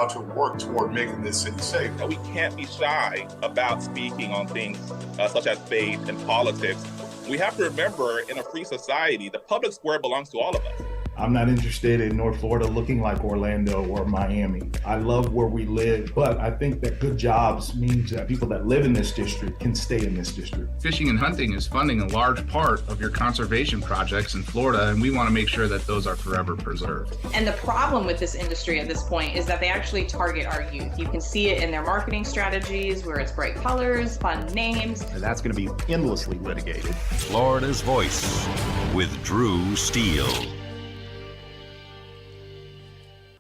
to work toward making this city safe. We can't be shy about speaking on things such as faith and politics. We have to remember, in a free society, the public square belongs to all of us. I'm not interested in North Florida looking like Orlando or Miami. I love where we live, but I think that good jobs means that people that live in this district can stay in this district. Fishing and hunting is funding a large part of your conservation projects in Florida, and we want to make sure that those are forever preserved. And the problem with this industry at this point is that they actually target our youth. You can see it in their marketing strategies where it's bright colors, fun names. And that's going to be endlessly litigated. Florida's Voice with Drew Steele.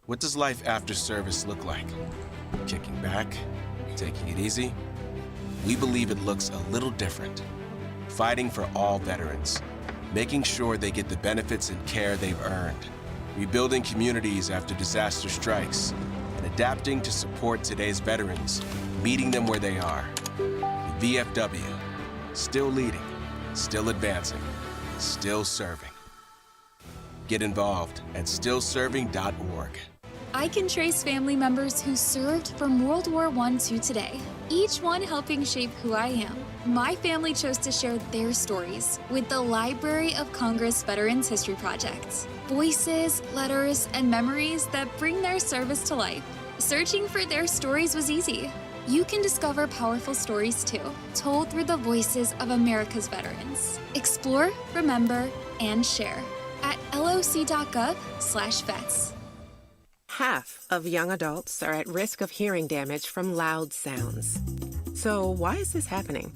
What does life after service look like? Kicking back? Taking it easy? We believe it looks a little different. Fighting for all veterans. Making sure they get the benefits and care they've earned. Rebuilding communities after disaster strikes. And adapting to support today's veterans. Meeting them where they are. The VFW. Still leading. Still advancing. Still serving. Get involved at stillserving.org. I can trace family members who served from World War I to today, each one helping shape who I am. My family chose to share their stories with the Library of Congress Veterans History Project. Voices, letters, and memories that bring their service to life. Searching for their stories was easy. You can discover powerful stories too, told through the voices of America's veterans. Explore, remember, and share at loc.gov/vets. Half of young adults are at risk of hearing damage from loud sounds. So why is this happening?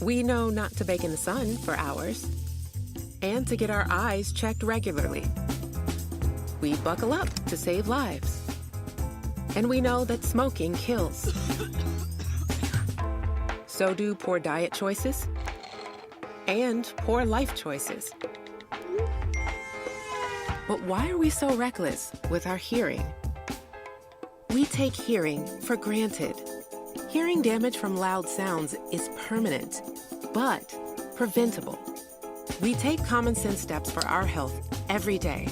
We know not to bake in the sun for hours and to get our eyes checked regularly. We buckle up to save lives. And we know that smoking kills. So do poor diet choices and poor life choices. But why are we so reckless with our hearing? We take hearing for granted. Hearing damage from loud sounds is permanent, but preventable. We take common sense steps for our health every day.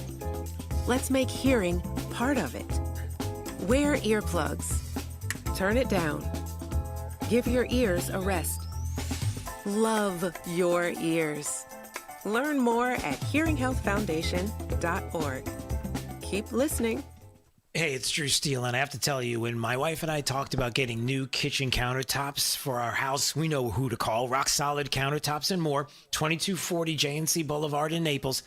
Let's make hearing part of it. Wear earplugs. Turn it down. Give your ears a rest. Love your ears. Learn more at hearinghealthfoundation.org. Keep listening. Hey, it's Drew Steele, and I have to tell you, when my wife and I talked about getting new kitchen countertops for our house, we know who to call. Rock Solid Countertops and More, 2240 JNC Boulevard in Naples.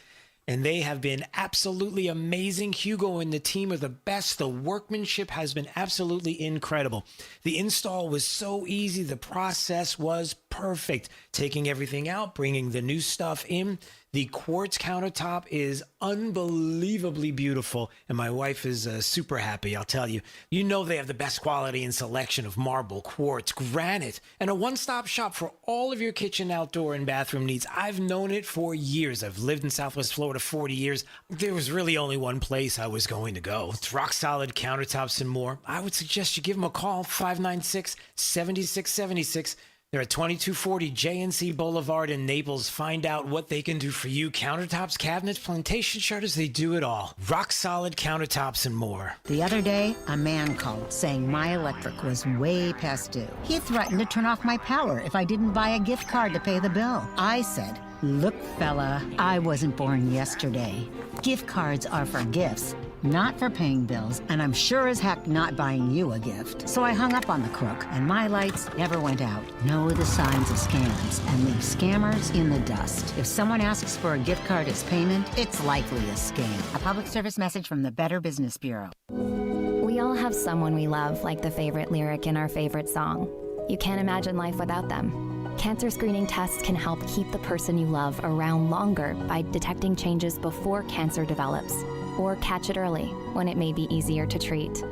And they have been absolutely amazing. Hugo and the team are the best. The workmanship has been absolutely incredible. The install was so easy. The process was perfect. Taking everything out, bringing the new stuff in. The quartz countertop is unbelievably beautiful, and my wife is super happy, I'll tell you. You know they have the best quality and selection of marble, quartz, granite, and a one-stop shop for all of your kitchen, outdoor, and bathroom needs. I've known it for years. I've lived in Southwest Florida 40 years. There was really only one place I was going to go. It's Rock Solid Countertops and More. I would suggest you give them a call, 596-7676. They're at 2240 JNC Boulevard in Naples. Find out what they can do for you. Countertops, cabinets, plantation shutters, they do it all. Rock Solid Countertops and More. The other day, a man called saying my electric was way past due. He threatened to turn off my power if I didn't buy a gift card to pay the bill. I said, look, fella, I wasn't born yesterday. Gift cards are for gifts, not for paying bills, and I'm sure as heck not buying you a gift. So I hung up on the crook, and my lights never went out. Know the signs of scams and leave scammers in the dust. If someone asks for a gift card as payment, it's likely a scam. A public service message from the Better Business Bureau. We all have someone we love, like the favorite lyric in our favorite song. You can't imagine life without them. Cancer screening tests can help keep the person you love around longer by detecting changes before cancer develops, or catch it early when it may be easier to treat.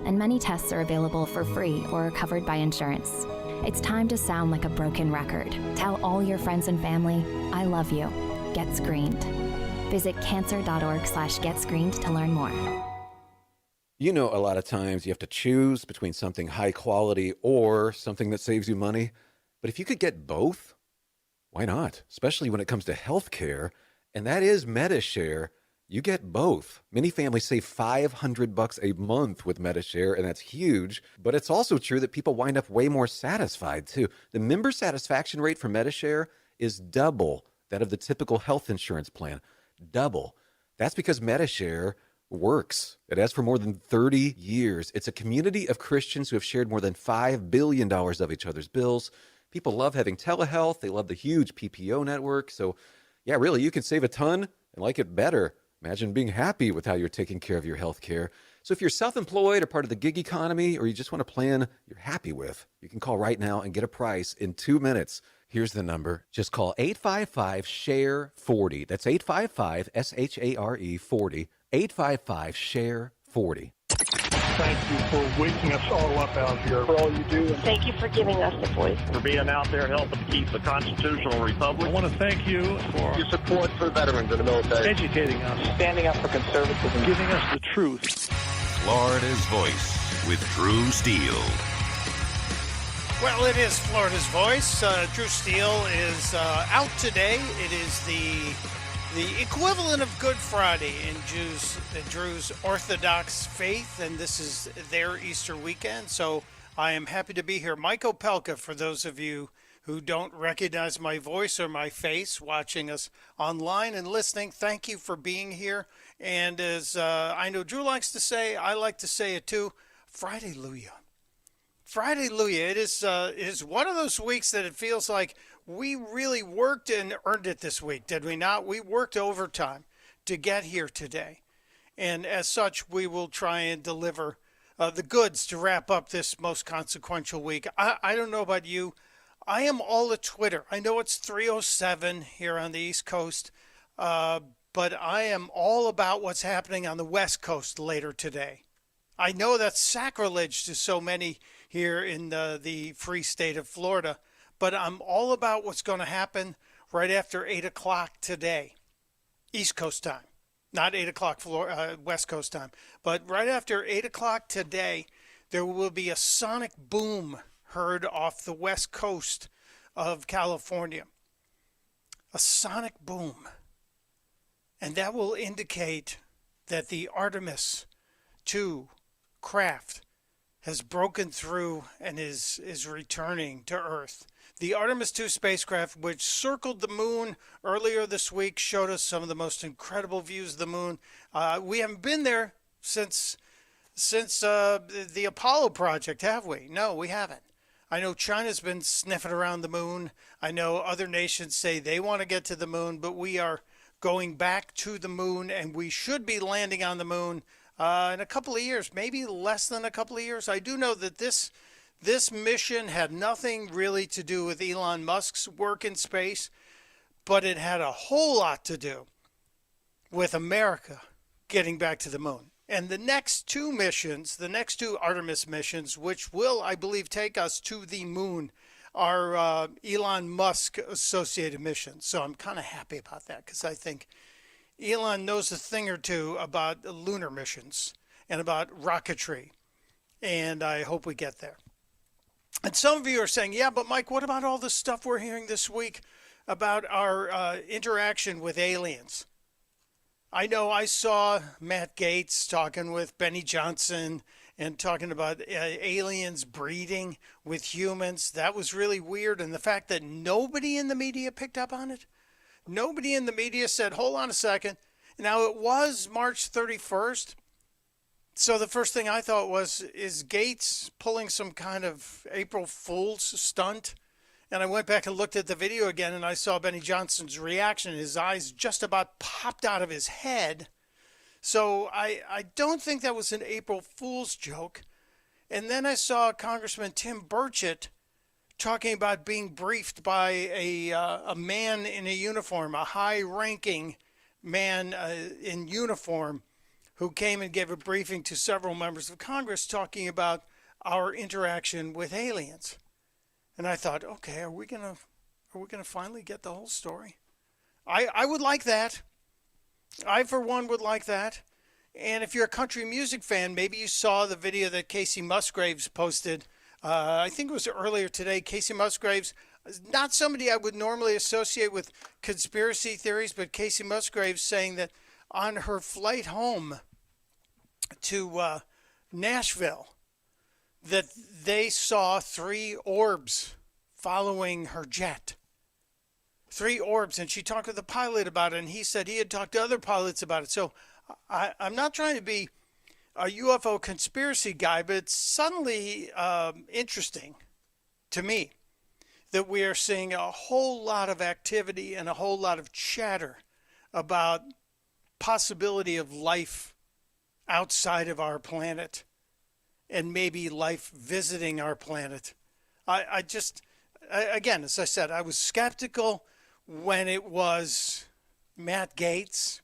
And many tests are available for free or are covered by insurance. It's time to sound like a broken record. Tell all your friends and family, I love you. Get screened. Visit cancer.org/getscreened to learn more. You know, a lot of times you have to choose between something high quality or something that saves you money. But if you could get both, why not? Especially when it comes to health care, and that is MediShare. You get both. Many families save $500 a month with MediShare, and that's huge. But it's also true that people wind up way more satisfied, too. The member satisfaction rate for MediShare is double that of the typical health insurance plan. Double. That's because MediShare works. It has for more than 30 years. It's a community of Christians who have shared more than $5 billion of each other's bills. People love having telehealth. They love the huge PPO network. So, yeah, really, you can save a ton and like it better. Imagine being happy with how you're taking care of your health care. So if you're self-employed or part of the gig economy, or you just want a plan you're happy with, you can call right now and get a price in 2 minutes. Here's the number. Just call 855-SHARE-40. That's 855-SHARE 40. 855-SHARE-40. Thank you for waking us all up out here, for all you do. Thank you for giving us the voice. For being out there helping keep the constitutional republic. I want to thank you for your support for veterans in the military. Educating us. Standing up for conservatism. Giving us the truth. Florida's Voice with Drew Steele. Well, it is Florida's Voice. Drew Steele is out today. It is the equivalent of Good Friday in Drew's Orthodox faith, and this is their Easter weekend. So I am happy to be here. Mike Opelka, for those of you who don't recognize my voice or my face, watching us online and listening, thank you for being here. And as I know Drew likes to say, I like to say it too, Friday-luia. Friday-luia. It is one of those weeks that it feels like we really worked and earned it this week, did we not? We worked overtime to get here today. And as such, we will try and deliver the goods to wrap up this most consequential week. I don't know about you. I am all at Twitter. I know it's 3:07 here on the East Coast, but I am all about what's happening on the West Coast later today. I know that's sacrilege to so many here in the free state of Florida, but I'm all about what's going to happen right after 8 o'clock today, East Coast time. Not 8 o'clock West Coast time, but right after 8 o'clock today, there will be a sonic boom heard off the west coast of California. A sonic boom. And that will indicate that the Artemis II craft has broken through and is returning to Earth. The Artemis II spacecraft, which circled the moon earlier this week, showed us some of the most incredible views of the moon. We haven't been there since the Apollo project, have we? No, we haven't. I know China's been sniffing around the moon. I know other nations say they want to get to the moon, but we are going back to the moon, and we should be landing on the moon in a couple of years, maybe less than a couple of years. I do know that this mission had nothing really to do with Elon Musk's work in space, but it had a whole lot to do with America getting back to the moon. And the next two missions, the next two Artemis missions, which will, I believe, take us to the moon, are Elon Musk associated missions. So I'm kind of happy about that, because I think Elon knows a thing or two about lunar missions and about rocketry, and I hope we get there. And some of you are saying, yeah, but Mike, what about all the stuff we're hearing this week about our interaction with aliens? I know I saw Matt Gaetz talking with Benny Johnson and talking about aliens breeding with humans. That was really weird. And the fact that nobody in the media picked up on it. Nobody in the media said, hold on a second. Now, it was March 31st. So the first thing I thought was, is Gaetz pulling some kind of April Fool's stunt? And I went back and looked at the video again, and I saw Benny Johnson's reaction. His eyes just about popped out of his head. So I don't think that was an April Fool's joke. And then I saw Congressman Tim Burchett talking about being briefed by a man in a uniform, a high-ranking man in uniform, who came and gave a briefing to several members of Congress talking about our interaction with aliens. And I thought, okay, are we gonna finally get the whole story? I would like that. I, for one, would like that. And if you're a country music fan, maybe you saw the video that Casey Musgraves posted. I think it was earlier today. Casey Musgraves, not somebody I would normally associate with conspiracy theories, but Casey Musgraves saying that on her flight home to Nashville that they saw 3 orbs following her jet. 3 orbs, and she talked to the pilot about it, and he said he had talked to other pilots about it. So I'm not trying to be a UFO conspiracy guy, but it's suddenly interesting to me that we are seeing a whole lot of activity and a whole lot of chatter about possibility of life outside of our planet and maybe life visiting our planet. Again, as I said, I was skeptical when it was Matt Gaetz.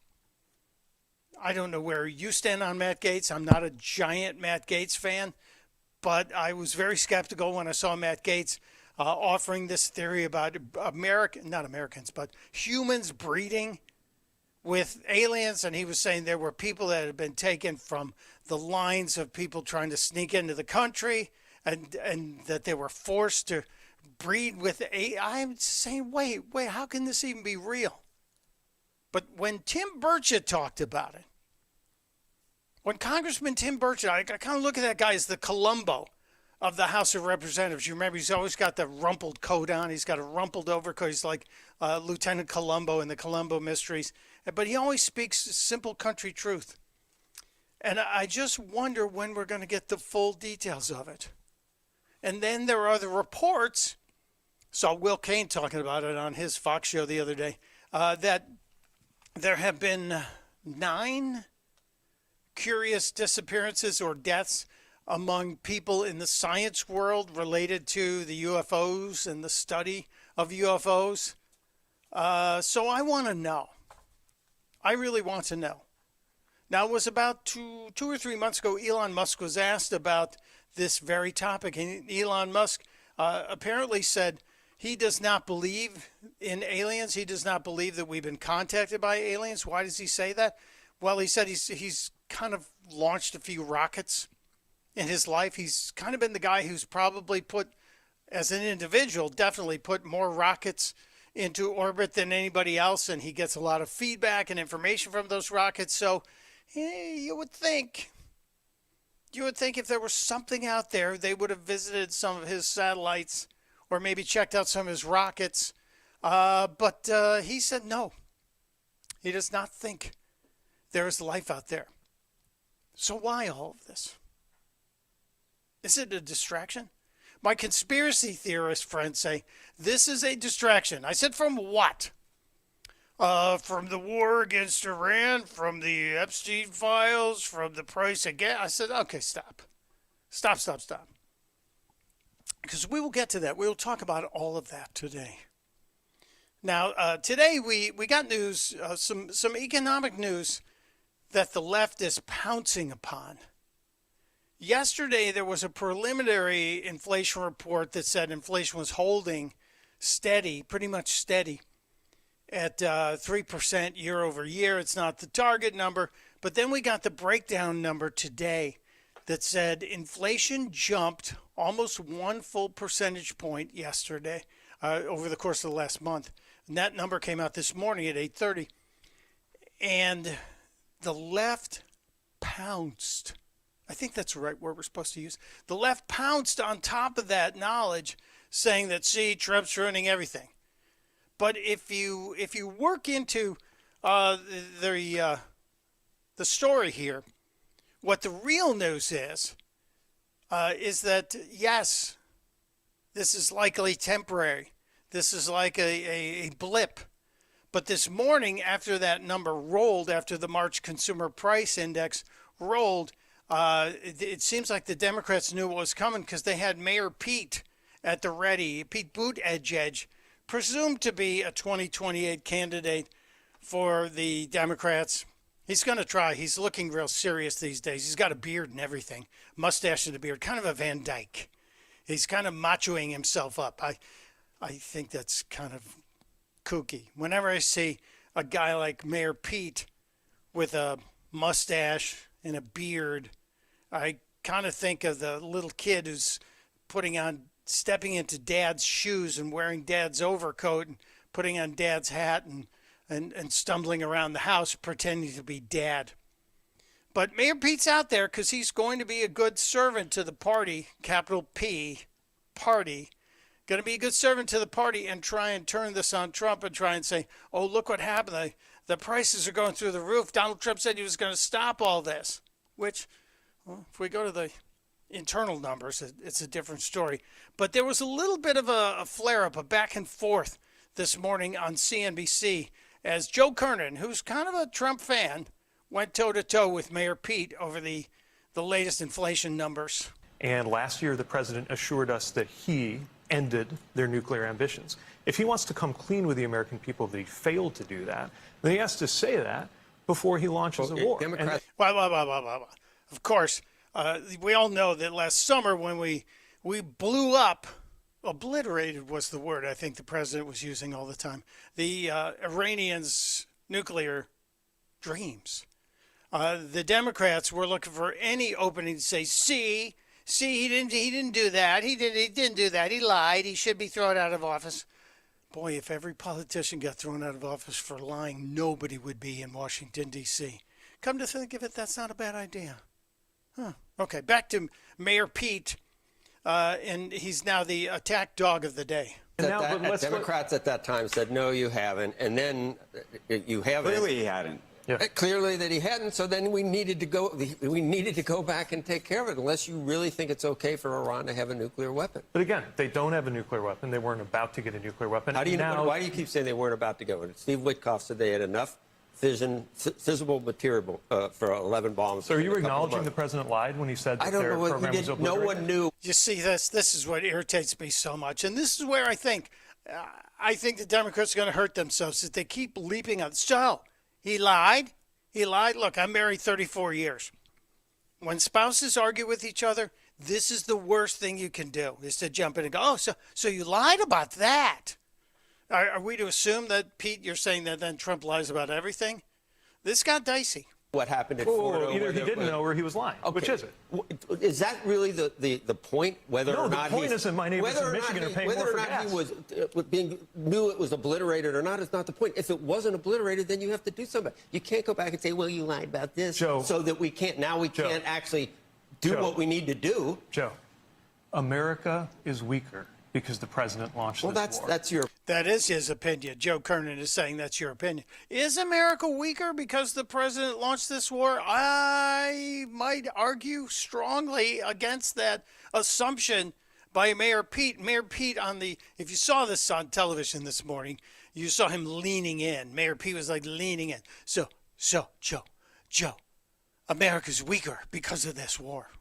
I don't know where you stand on Matt Gaetz. I'm not a giant Matt Gaetz fan, but I was very skeptical when I saw Matt Gaetz offering this theory about not Americans, but humans breeding with aliens. And he was saying there were people that had been taken from the lines of people trying to sneak into the country and that they were forced to breed with I'm saying, wait, how can this even be real? But when Tim Burchett talked about it, when Congressman Tim Burchett, I kind of look at that guy as the Columbo of the House of Representatives. You remember, he's always got the rumpled coat on. He's got a rumpled overcoat. He's like Lieutenant Columbo in the Columbo Mysteries. But he always speaks simple country truth. And I just wonder when we're going to get the full details of it. And then there are the reports. Saw Will Cain talking about it on his Fox show the other day, that there have been 9 curious disappearances or deaths among people in the science world related to the UFOs and the study of UFOs. So I want to know. I really want to know. Now, it was about two or 3 months ago, Elon Musk was asked about this very topic. And Elon Musk apparently said he does not believe in aliens. He does not believe that we've been contacted by aliens. Why does he say that? Well, he said he's kind of launched a few rockets in his life. He's kind of been the guy who's probably put, as an individual, definitely put more rockets into orbit than anybody else, and he gets a lot of feedback and information from those rockets. So you would think if there was something out there, they would have visited some of his satellites or maybe checked out some of his rockets. But he said no. He does not think there is life out there. So why all of this? Is it a distraction? My conspiracy theorist friends say this is a distraction. I said, from what? From the war against Iran, from the Epstein files, from the price of gas. I said, okay, stop. Stop. Because we will get to that. We will talk about all of that today. Now, today we got news, some economic news that the left is pouncing upon. Yesterday, there was a preliminary inflation report that said inflation was holding steady, pretty much steady, at 3% year over year. It's not the target number, but then we got the breakdown number today that said inflation jumped almost 1 full percentage point yesterday over the course of the last month. And that number came out this morning at 8:30. And the left pounced. I think that's the right word we're supposed to use. The left pounced on top of that knowledge, saying that, see, Trump's ruining everything. But if you work into the story here, what the real news is that, yes, this is likely temporary. This is like a blip. But this morning, after that number rolled, after the March Consumer Price Index rolled, it seems like the Democrats knew what was coming because they had Mayor Pete at the ready. Pete Buttigieg, presumed to be a 2028 candidate for the Democrats. He's going to try. He's looking real serious these days. He's got a beard and everything, mustache and a beard, kind of a Van Dyke. He's kind of machoing himself up. I think that's kind of kooky. Whenever I see a guy like Mayor Pete with a mustache and a beard, I kind of think of the little kid who's stepping into dad's shoes and wearing dad's overcoat and putting on dad's hat and and stumbling around the house pretending to be dad. But Mayor Pete's out there because he's going to be a good servant to the party, capital P, party. Going to be a good servant to the party and try and turn this on Trump and try and say, oh, look what happened. The prices are going through the roof. Donald Trump said he was going to stop all this, which, well, if we go to the internal numbers, it's a different story. But there was a little bit of a flare-up, a back and forth this morning on CNBC as Joe Kernan, who's kind of a Trump fan, went toe-to-toe with Mayor Pete over the latest inflation numbers. And last year, the president assured us that he ended their nuclear ambitions. If he wants to come clean with the American people that he failed to do that, then he has to say that before he launches a war. Of course, we all know that last summer when we blew up, obliterated was the word I think the president was using all the time, the Iranians' nuclear dreams. The Democrats were looking for any opening to say, see, he didn't do that. He didn't do that. He lied. He should be thrown out of office. Boy, if every politician got thrown out of office for lying, nobody would be in Washington, D.C. Come to think of it, that's not a bad idea. Huh. Okay, back to Mayor Pete, and he's now the attack dog of the day. Democrats at that time said, no, you haven't, and then you haven't. Clearly he hadn't. Yeah. Clearly that he hadn't, so then we needed to go back and take care of it, unless you really think it's okay for Iran to have a nuclear weapon. But again, they don't have a nuclear weapon. They weren't about to get a nuclear weapon. How do you know? Why do you keep saying they weren't about to go? Steve Witkoff said they had enough fissible material for 11 bombs. So are you acknowledging the president lied when he said that their program was obliterated? No one knew. You see, this is what irritates me so much, and this is where I think the Democrats are going to hurt themselves, that they keep leaping on. So he lied. He lied. Look, I'm married 34 years. When spouses argue with each other, this is the worst thing you can do, is to jump in and go, oh, so you lied about that. Are we to assume that, Pete, you're saying that then Trump lies about everything? This got dicey. What happened at Fort? Either he didn't know or he was lying. Okay. Which is it? Is that really the point? Whether or not the point isn't my neighbors in Michigan are paying more for gas. Whether or not he knew it was obliterated or not is not the point. If it wasn't obliterated, then you have to do something. You can't go back and say, well, you lied about this, Joe, so that we can't actually do what we need to do. Joe, America is weaker because the president launched this war. That is his opinion. Joe Kernan is saying that's your opinion. Is America weaker because the president launched this war? I might argue strongly against that assumption by Mayor Pete. Mayor Pete if you saw this on television this morning, you saw him leaning in. Mayor Pete was like leaning in. So, Joe, America's weaker because of this war.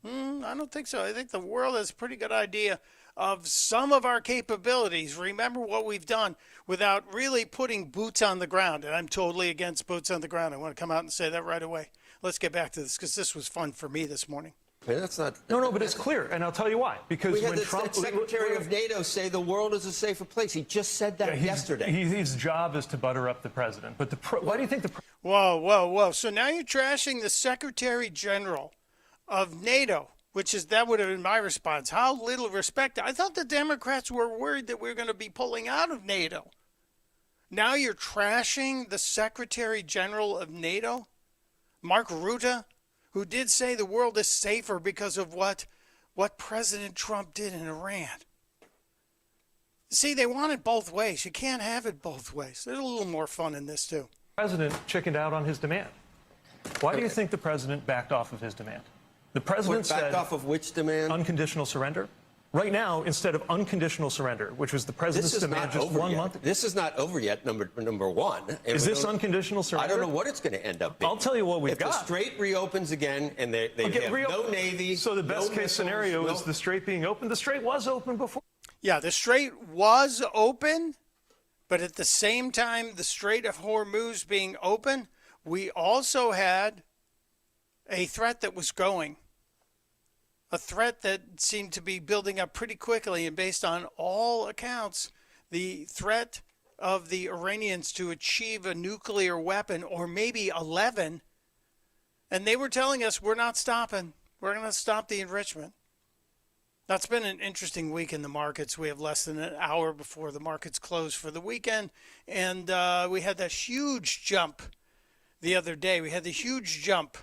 I don't think so. I think the world has a pretty good idea of some of our capabilities. Remember what we've done without really putting boots on the ground. And I'm totally against boots on the ground. I want to come out and say that right away. Let's get back to this because this was fun for me this morning. That's not. No, but it's clear, and I'll tell you why. Because we had when the Trump, Secretary of NATO say the world is a safer place. He just said that yesterday. His job is to butter up the president. But why do you think the? Whoa! So now you're trashing the Secretary General of NATO. That would have been my response. How little respect. I thought the Democrats were worried that we were going to be pulling out of NATO. Now you're trashing the Secretary General of NATO, Mark Rutte, who did say the world is safer because of what President Trump did in Iran. See, they want it both ways. You can't have it both ways. There's a little more fun in this, too. The president chickened out on his demand. Why do you think the president backed off of his demand? The president said... Backed off of which demand? Unconditional surrender. Right now, instead of unconditional surrender, which was the president's demand just 1 month ago. This is not over yet, number one. Is this unconditional surrender? I don't know what it's going to end up being. I'll tell you what we've got. If the Strait reopens again and they have no Navy... So the best case scenario is the Strait being open. The Strait was open before. Yeah, the Strait was open, but at the same time, the Strait of Hormuz being open, we also had a threat that was going. A threat that seemed to be building up pretty quickly, and based on all accounts, the threat of the Iranians to achieve a nuclear weapon, or maybe 11, and they were telling us, we're not stopping. We're going to stop the enrichment. That's been an interesting week in the markets. We have less than an hour before the markets close for the weekend. And we had that huge jump the other day. We had the huge jump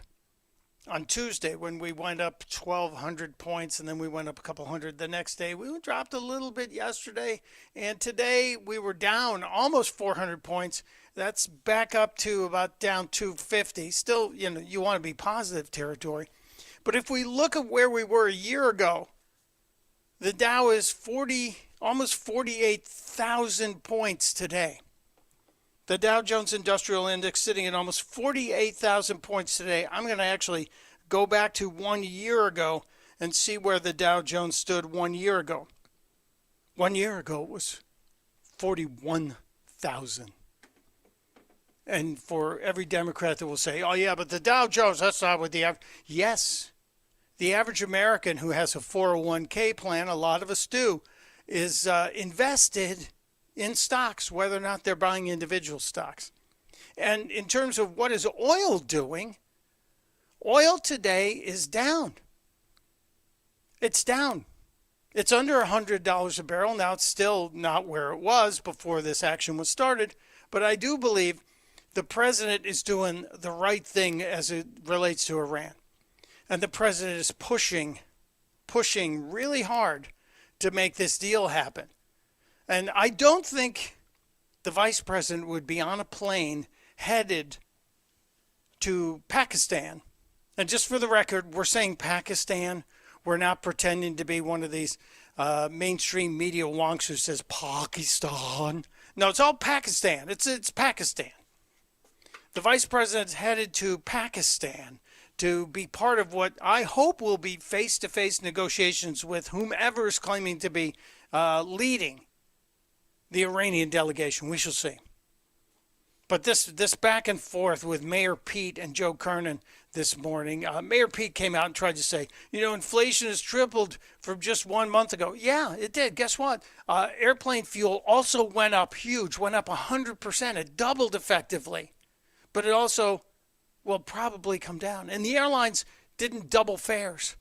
on Tuesday when we went up 1,200 points, and then we went up a couple hundred the next day. We dropped a little bit yesterday, and today we were down almost 400 points. That's back up to about down 250. Still, you want to be positive territory. But if we look at where we were a year ago, the Dow is almost 48,000 points today. The Dow Jones Industrial Index sitting at almost 48,000 points today. I'm going to actually go back to 1 year ago and see where the Dow Jones stood 1 year ago. 1 year ago it was 41,000. And for every Democrat that will say, oh yeah, but the Dow Jones, that's not what the average. Yes, the average American who has a 401k plan, a lot of us do, is invested in stocks, whether or not they're buying individual stocks. And in terms of what is oil doing, oil today is down. It's down. It's under $100 a barrel. Now it's still not where it was before this action was started, but I do believe the president is doing the right thing as it relates to Iran. And the president is pushing really hard to make this deal happen. And I don't think the vice president would be on a plane headed to Pakistan. And just for the record, we're saying Pakistan. We're not pretending to be one of these mainstream media wonks who says Pakistan. No, it's all Pakistan. It's Pakistan. The vice president's headed to Pakistan to be part of what I hope will be face-to-face negotiations with whomever is claiming to be leading the Iranian delegation. We shall see. But this back and forth with Mayor Pete and Joe Kernan this morning, Mayor Pete came out and tried to say, inflation has tripled from just 1 month ago. Yeah, it did. Guess what? Airplane fuel also went up huge, went up 100%. It doubled effectively. But it also will probably come down. And the airlines didn't double fares.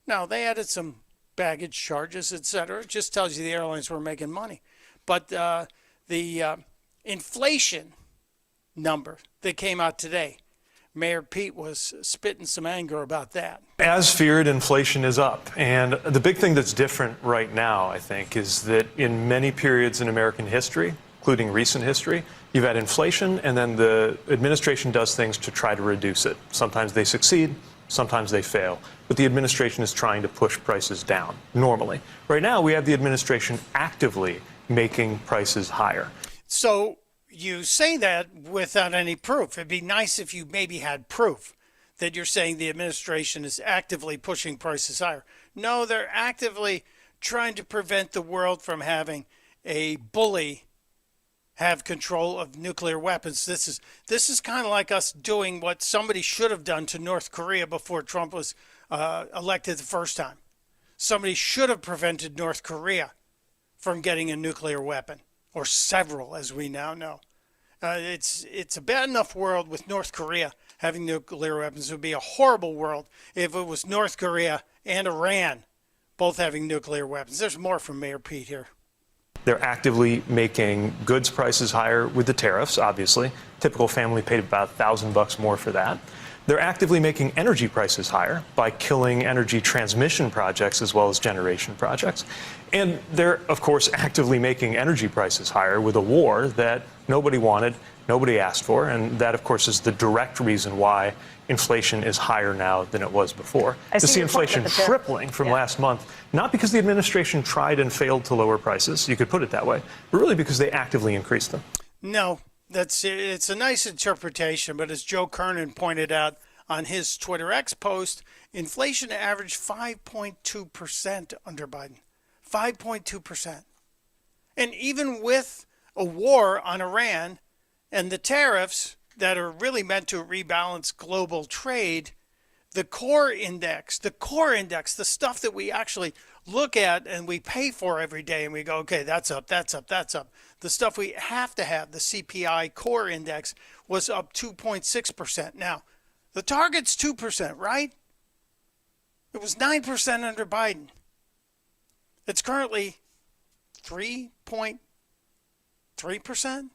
Now, they added some baggage charges, etc. It just tells you the airlines were making money. But the inflation number that came out today, Mayor Pete was spitting some anger about that. As feared, inflation is up. And the big thing that's different right now, I think, is that in many periods in American history, including recent history, you've had inflation, and then the administration does things to try to reduce it. Sometimes they succeed, sometimes they fail. But the administration is trying to push prices down, normally. Right now, we have the administration actively making prices higher. So you say that without any proof. It'd be nice if you maybe had proof that you're saying the administration is actively pushing prices higher. No, they're actively trying to prevent the world from having a bully have control of nuclear weapons. This is kind of like us doing what somebody should have done to North Korea before Trump was elected the first time. Somebody should have prevented North Korea from getting a nuclear weapon, or several, as we now know. It's a bad enough world with North Korea having nuclear weapons. It would be a horrible world if it was North Korea and Iran both having nuclear weapons. There's more from Mayor Pete here. They're actively making goods prices higher with the tariffs, obviously. Typical family paid about $1,000 more for that. They're actively making energy prices higher by killing energy transmission projects as well as generation projects. And they're, of course, actively making energy prices higher with a war that nobody wanted, nobody asked for. And that, of course, is the direct reason why inflation is higher now than it was before. To see inflation tripling from last month, not because the administration tried and failed to lower prices, you could put it that way, but really because they actively increased them. No, it's a nice interpretation, but as Joe Kernan pointed out on his Twitter X post, inflation averaged 5.2% under Biden. 5.2%. And even with a war on Iran and the tariffs that are really meant to rebalance global trade, the core index, the stuff that we actually look at and we pay for every day and we go, okay, that's up, that's up, that's up. The stuff we have to have, the CPI core index, was up 2.6%. Now, the target's 2%, right? It was 9% under Biden. It's currently 3.3%,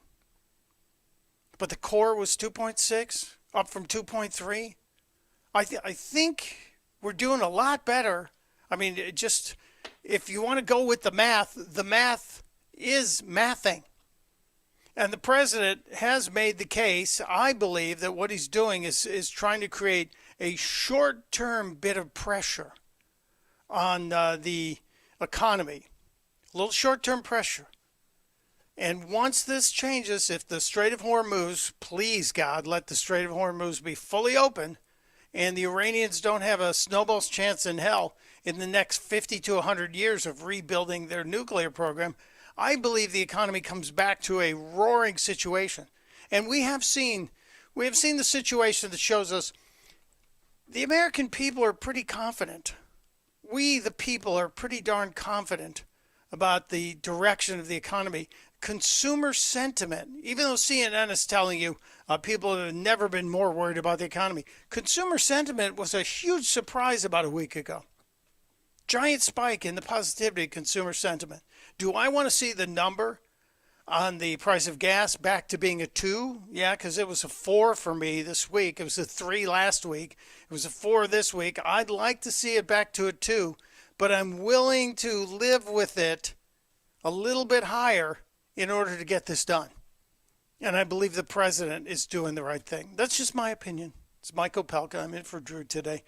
but the core was 2.6, up from 2.3. I think we're doing a lot better. I mean, if you want to go with the math is mathing. And the president has made the case, I believe, that what he's doing is trying to create a short-term bit of pressure on the economy. A little short-term pressure. And once this changes, if the Strait of Hormuz, please God, let the Strait of Hormuz be fully open, and the Iranians don't have a snowball's chance in hell in the next 50 to 100 years of rebuilding their nuclear program, I believe the economy comes back to a roaring situation. And we have seen the situation that shows us the American people are pretty confident. We, the people, are pretty darn confident about the direction of the economy. Consumer sentiment, even though CNN is telling you people have never been more worried about the economy, consumer sentiment was a huge surprise about a week ago. Giant spike in the positivity of consumer sentiment. Do I want to see the number on the price of gas back to being a 2? Yeah, because it was a 4 for me this week. It was a 3 last week. It was a 4 this week. I'd like to see it back to a 2, but I'm willing to live with it a little bit higher in order to get this done. And I believe the president is doing the right thing. That's just my opinion. It's Mike Opelka. I'm in for Drew today.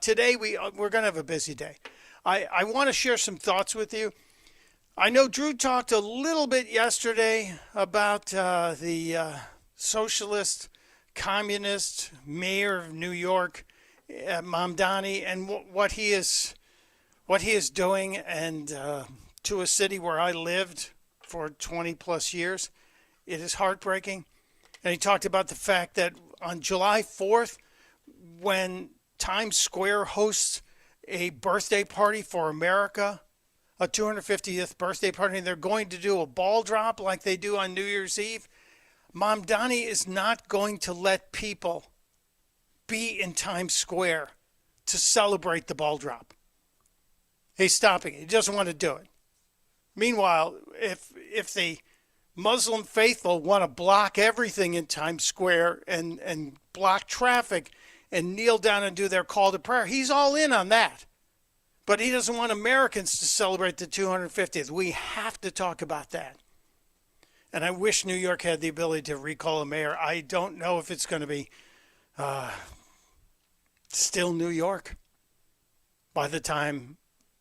Today we're going to have a busy day. I want to share some thoughts with you. I know Drew talked a little bit yesterday about the socialist, communist mayor of New York, Mamdani, and what he is doing, and to a city where I lived for 20 plus years. It is heartbreaking. And he talked about the fact that on July 4th, when Times Square hosts a birthday party for America, a 250th birthday party, and they're going to do a ball drop like they do on New Year's Eve, Mamdani is not going to let people be in Times Square to celebrate the ball drop. He's stopping it. He doesn't want to do it. Meanwhile, if the Muslim faithful want to block everything in Times Square and block traffic and kneel down and do their call to prayer, he's all in on that. But he doesn't want Americans to celebrate the 250th. We have to talk about that. And I wish New York had the ability to recall a mayor. I don't know if it's going to be still New York by the time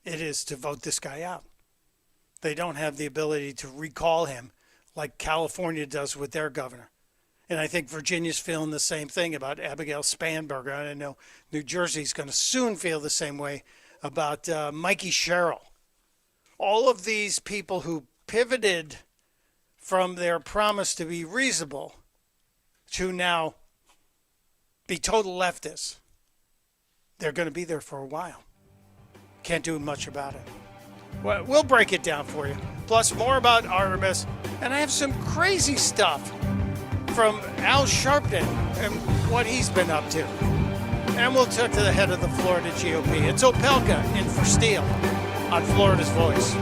it is to vote this guy out. They don't have the ability to recall him like California does with their governor. And I think Virginia's feeling the same thing about Abigail Spanberger. And I know New Jersey's going to soon feel the same way about Mikey Sherrill. All of these people who pivoted from their promise to be reasonable to now be total leftists, they're going to be there for a while. Can't do much about it. Well, we'll break it down for you. Plus, more about Artemis. And I have some crazy stuff from Al Sharpton and what he's been up to. And we'll talk to the head of the Florida GOP. It's Opelka in for Steele on Florida's Voice.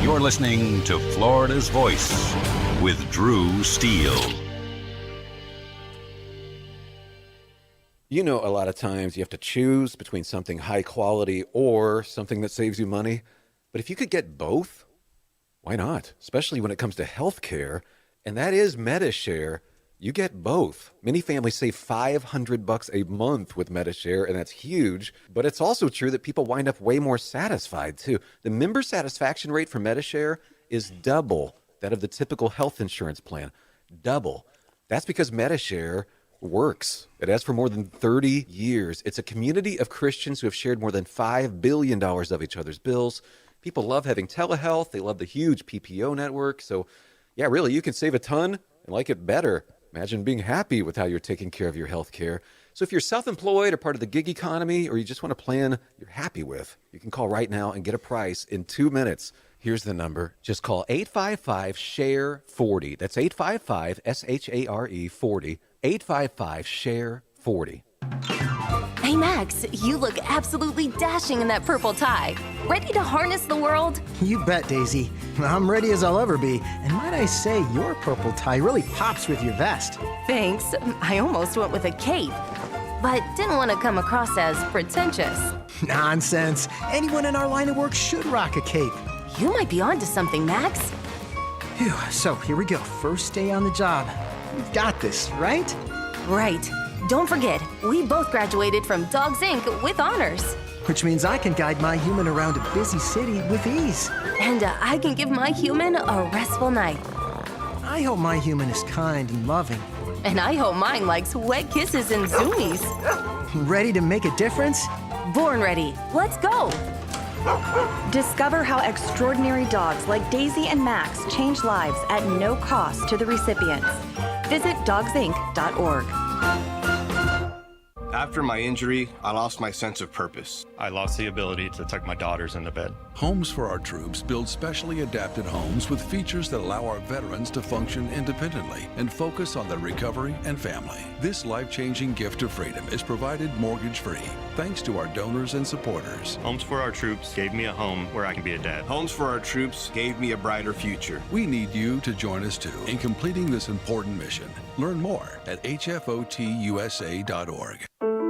You're listening to Florida's Voice with Drew Steele. You know, a lot of times you have to choose between something high quality or something that saves you money. But if you could get both, why not? Especially when it comes to health care. And that is MediShare. You get both. Many families save $500 a month with MediShare, and that's huge. But it's also true that people wind up way more satisfied, too. The member satisfaction rate for MediShare is double that of the typical health insurance plan. Double. That's because MediShare works. It has for more than 30 years. It's a community of Christians who have shared more than $5 billion of each other's bills. People love having telehealth. They love the huge PPO network. So, yeah, really, you can save a ton and like it better. Imagine being happy with how you're taking care of your health care. So if you're self-employed or part of the gig economy, or you just want a plan you're happy with, you can call right now and get a price in 2 minutes. Here's the number. Just call 855-SHARE-40. That's 855-SHARE-40. 855-SHARE-40. Hey Max, you look absolutely dashing in that purple tie. Ready to harness the world? You bet, Daisy. I'm ready as I'll ever be. And might I say, your purple tie really pops with your vest. Thanks. I almost went with a cape, but didn't want to come across as pretentious. Nonsense. Anyone in our line of work should rock a cape. You might be onto something, Max. Phew, so here we go. First day on the job. We've got this, right? Right. Don't forget, we both graduated from Dogs Inc. with honors. Which means I can guide my human around a busy city with ease. And I can give my human a restful night. I hope my human is kind and loving. And I hope mine likes wet kisses and zoomies. Ready to make a difference? Born ready. Let's go. Discover how extraordinary dogs like Daisy and Max change lives at no cost to the recipients. Visit dogsinc.org. After my injury, I lost my sense of purpose. I lost the ability to tuck my daughters into bed. Homes for Our Troops build specially adapted homes with features that allow our veterans to function independently and focus on their recovery and family. This life-changing gift of freedom is provided mortgage-free thanks to our donors and supporters. Homes for Our Troops gave me a home where I can be a dad. Homes for Our Troops gave me a brighter future. We need you to join us too in completing this important mission. Learn more at hfotusa.org.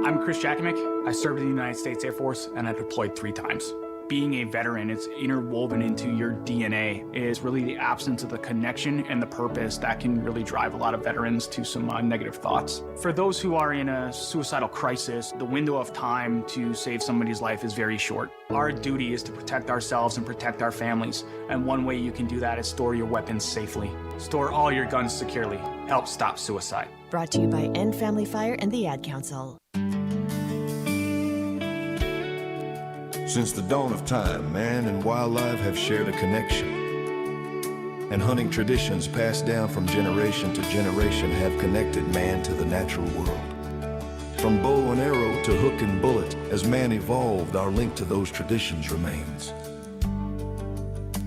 I'm Chris Jakimick. I served in the United States Air Force and I deployed 3 times. Being a veteran, it's interwoven into your DNA. It is really the absence of the connection and the purpose that can really drive a lot of veterans to some negative thoughts. For those who are in a suicidal crisis, the window of time to save somebody's life is very short. Our duty is to protect ourselves and protect our families. And one way you can do that is store your weapons safely. Store all your guns securely. Help stop suicide. Brought to you by End Family Fire and the Ad Council. Since the dawn of time, man and wildlife have shared a connection. And hunting traditions passed down from generation to generation have connected man to the natural world. From bow and arrow to hook and bullet, as man evolved, our link to those traditions remains.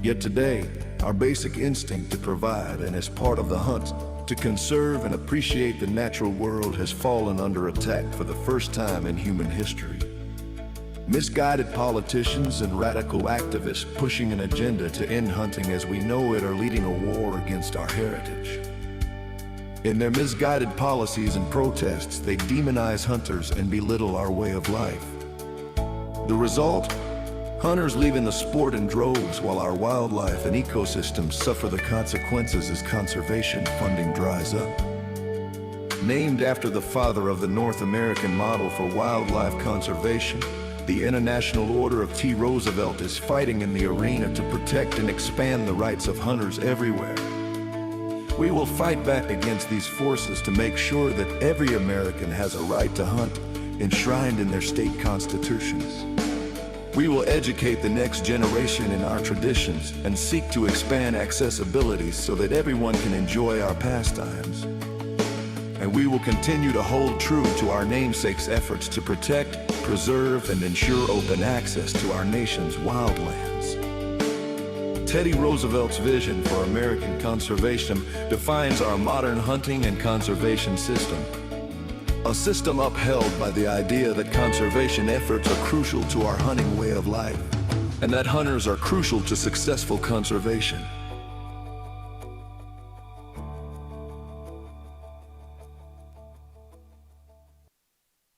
Yet today, our basic instinct to provide and as part of the hunt, to conserve and appreciate the natural world has fallen under attack for the first time in human history. Misguided politicians and radical activists pushing an agenda to end hunting as we know it are leading a war against our heritage. In their misguided policies and protests, they demonize hunters and belittle our way of life. The result? Hunters leaving the sport in droves while our wildlife and ecosystems suffer the consequences as conservation funding dries up. Named after the father of the North American model for wildlife conservation, the International Order of T. Roosevelt is fighting in the arena to protect and expand the rights of hunters everywhere. We will fight back against these forces to make sure that every American has a right to hunt, enshrined in their state constitutions. We will educate the next generation in our traditions and seek to expand accessibility so that everyone can enjoy our pastimes. And we will continue to hold true to our namesake's efforts to protect, preserve, and ensure open access to our nation's wildlands. Teddy Roosevelt's vision for American conservation defines our modern hunting and conservation system. A system upheld by the idea that conservation efforts are crucial to our hunting way of life, and that hunters are crucial to successful conservation.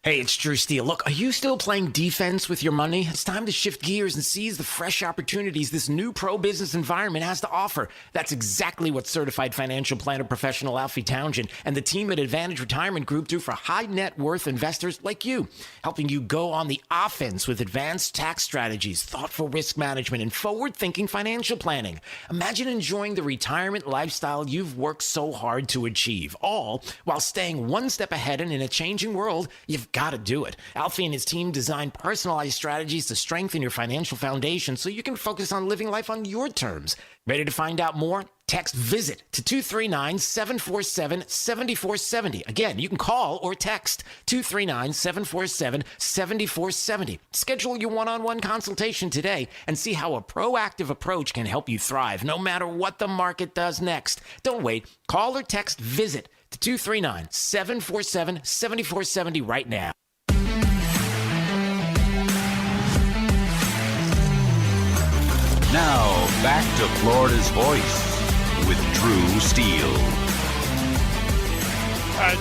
Hey, it's Drew Steele. Look, are you still playing defense with your money? It's time to shift gears and seize the fresh opportunities this new pro-business environment has to offer. That's exactly what certified financial planner professional Alfie Townsend and the team at Advantage Retirement Group do for high net worth investors like you, helping you go on the offense with advanced tax strategies, thoughtful risk management, and forward-thinking financial planning. Imagine enjoying the retirement lifestyle you've worked so hard to achieve, all while staying one step ahead and in a changing world. You've got to do it. Alfie and his team design personalized strategies to strengthen your financial foundation so you can focus on living life on your terms. Ready to find out more? Text VISIT to 239-747-7470. Again, you can call or text 239-747-7470. Schedule your one-on-one consultation today and see how a proactive approach can help you thrive no matter what the market does next. Don't wait. Call or text VISIT to 239-747-7470 right now. back to Florida's Voice with Drew Steele.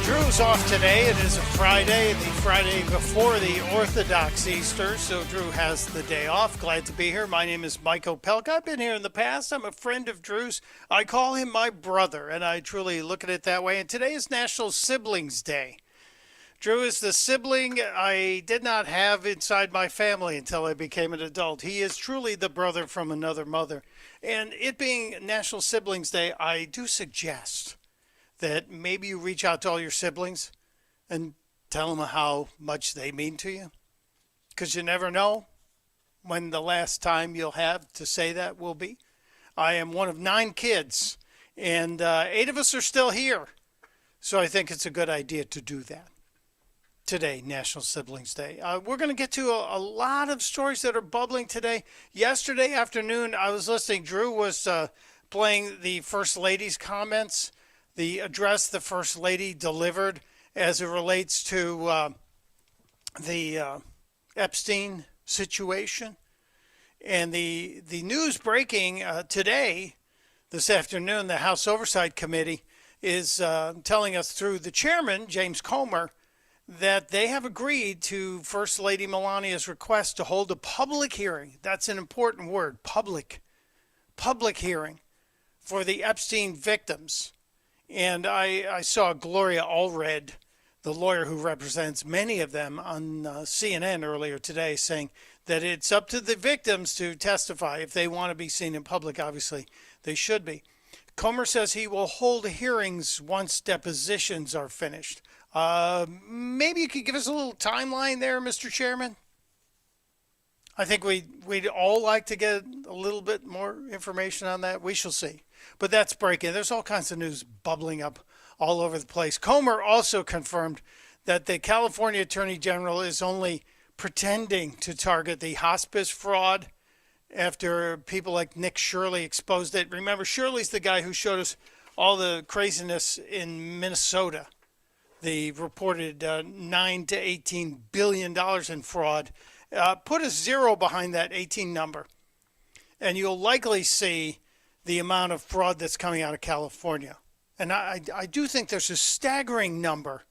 Drew's off today. It is a Friday, the Friday before the Orthodox Easter, so Drew has the day off. Glad to be here. My name is Mike Opelka. I've been here in the past. I'm a friend of Drew's. I call him my brother, and I truly look at it that way. And today is National Siblings Day. Drew is the sibling I did not have inside my family until I became an adult. He is truly the brother from another mother. And it being National Siblings Day, I do suggest that maybe you reach out to all your siblings and tell them how much they mean to you. Because you never know when the last time you'll have to say that will be. I am one of 9 kids, and 8 of us are still here. So I think it's a good idea to do that. Today, National Siblings Day. We're going to get to a lot of stories that are bubbling today. Yesterday afternoon, I was listening. Drew was playing the First Lady's comments, the address the First Lady delivered as it relates to the Epstein situation. And the news breaking today, this afternoon, the House Oversight Committee is telling us through the chairman, James Comer, that they have agreed to First Lady Melania's request to hold a public hearing. That's an important word, public hearing for the Epstein victims. And I saw Gloria Allred, the lawyer who represents many of them, on CNN earlier today, saying that it's up to the victims to testify. If they want to be seen in public, obviously they should be. Comer says he will hold hearings once depositions are finished. Maybe you could give us a little timeline there, Mr. Chairman? I think we'd all like to get a little bit more information on that. We shall see. But that's breaking. There's all kinds of news bubbling up all over the place. Comer also confirmed that the California Attorney General is only pretending to target the hospice fraud after people like Nick Shirley exposed it. Remember, Shirley's the guy who showed us all the craziness in Minnesota. The reported $9 to $18 billion in fraud. Put a 0 behind that 18 number, and you'll likely see the amount of fraud that's coming out of California. And I do think there's a staggering number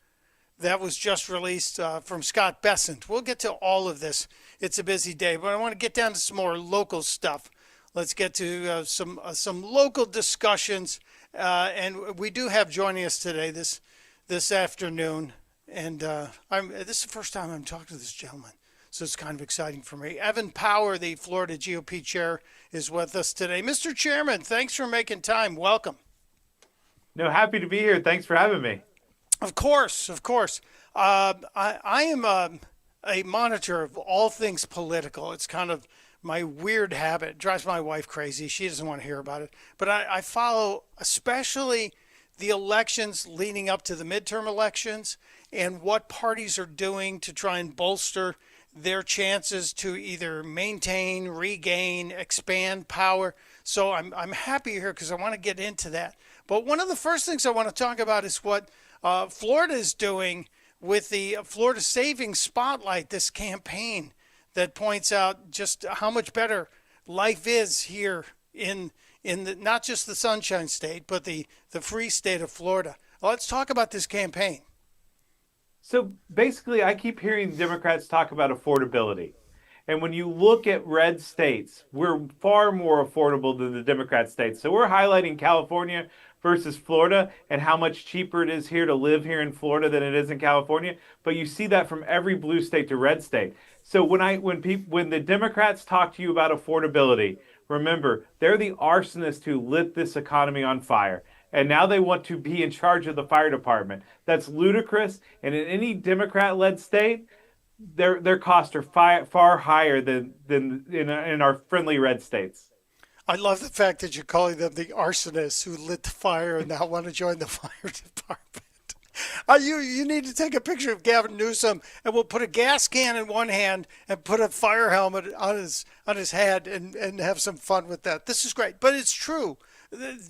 that was just released from Scott Bessent. We'll get to all of this. It's a busy day, but I want to get down to some more local stuff. Let's get to some local discussions. And we do have joining us today this afternoon. And this is the first time I'm talking to this gentleman, so it's kind of exciting for me. Evan Power, the Florida GOP chair, is with us today. Mr. Chairman, thanks for making time. Welcome. No, happy to be here. Thanks for having me. Of course. I am a monitor of all things political. It's kind of my weird habit. It drives my wife crazy. She doesn't want to hear about it. But I follow especially the elections leading up to the midterm elections and what parties are doing to try and bolster their chances to either maintain, regain, expand power. So I'm happy here because I want to get into that. But one of the first things I want to talk about is what Florida is doing with the Florida Savings Spotlight, this campaign that points out just how much better life is here in the, not just the Sunshine State, but the free state of Florida. Let's talk about this campaign. So basically, I keep hearing Democrats talk about affordability. And when you look at red states, we're far more affordable than the Democrat states. So we're highlighting California versus Florida and how much cheaper it is here to live here in Florida than it is in California. But you see that from every blue state to red state. So when the Democrats talk to you about affordability, remember, they're the arsonists who lit this economy on fire. And now they want to be in charge of the fire department. That's ludicrous. And in any Democrat-led state, their costs are far higher than in our friendly red states. I love the fact that you're calling them the arsonists who lit the fire and now want to join the fire department. You need to take a picture of Gavin Newsom, and we'll put a gas can in one hand and put a fire helmet on his head and have some fun with that. This is great, but it's true.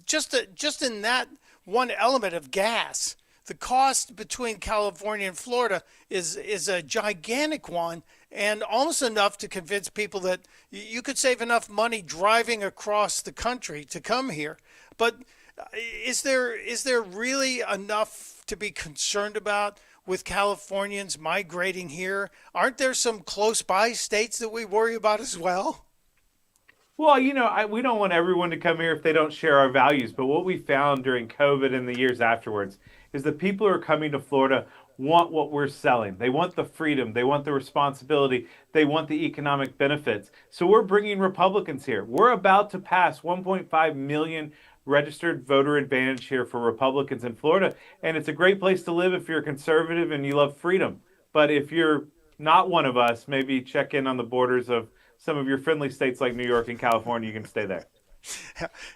Just in that one element of gas, the cost between California and Florida is a gigantic one, and almost enough to convince people that you could save enough money driving across the country to come here. But is there really enough to be concerned about with Californians migrating here? Aren't there some close by states that we worry about as well? Well, we don't want everyone to come here if they don't share our values. But what we found during COVID and the years afterwards is that people who are coming to Florida want what we're selling. They want the freedom. They want the responsibility. They want the economic benefits. So we're bringing Republicans here. We're about to pass 1.5 million registered voter advantage here for Republicans in Florida. And it's a great place to live if you're a conservative and you love freedom. But if you're not one of us, maybe check in on the borders of some of your friendly states like New York and California. You can stay there.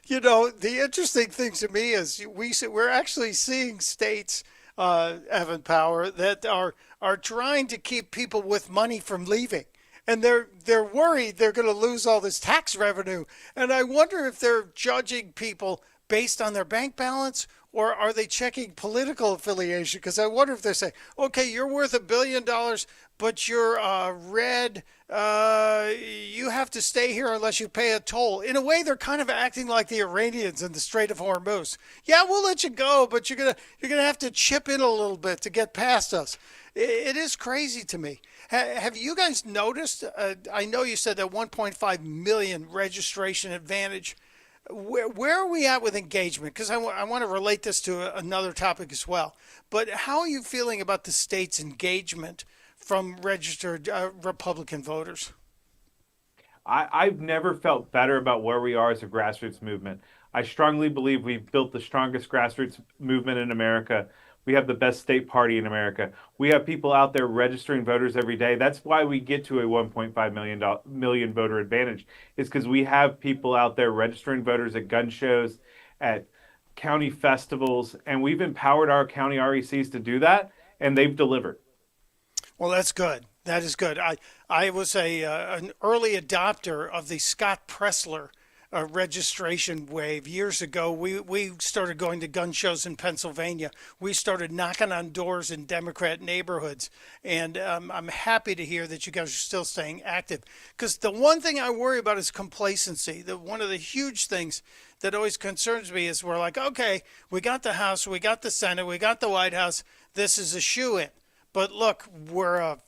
The interesting thing to me is we're actually seeing states, Evan Power, that are trying to keep people with money from leaving. And they're worried they're going to lose all this tax revenue. And I wonder if they're judging people based on their bank balance, or are they checking political affiliation? Because I wonder if they're saying, okay, you're worth $1 billion, but you're red. You have to stay here unless you pay a toll. In a way, they're kind of acting like the Iranians in the Strait of Hormuz. Yeah, we'll let you go, but you're gonna have to chip in a little bit to get past us. It is crazy to me. Have you guys noticed? I know you said that 1.5 million registration advantage. Where are we at with engagement? Because I want to relate this to another topic as well. But how are you feeling about the state's engagement from registered Republican voters? I've never felt better about where we are as a grassroots movement. I strongly believe we've built the strongest grassroots movement in America. We have the best state party in America. We have people out there registering voters every day. That's why we get to a 1.5 million voter advantage, is because we have people out there registering voters at gun shows, at county festivals, and we've empowered our county RECs to do that, and they've delivered. Well, that's good. That is good. I was an early adopter of the Scott Pressler registration wave years ago. We started going to gun shows in Pennsylvania. We started knocking on doors in Democrat neighborhoods. And I'm happy to hear that you guys are still staying active. Because the one thing I worry about is complacency. One of the huge things that always concerns me is we're like, okay, we got the House, we got the Senate, we got the White House. This is a shoo-in. But look, we're a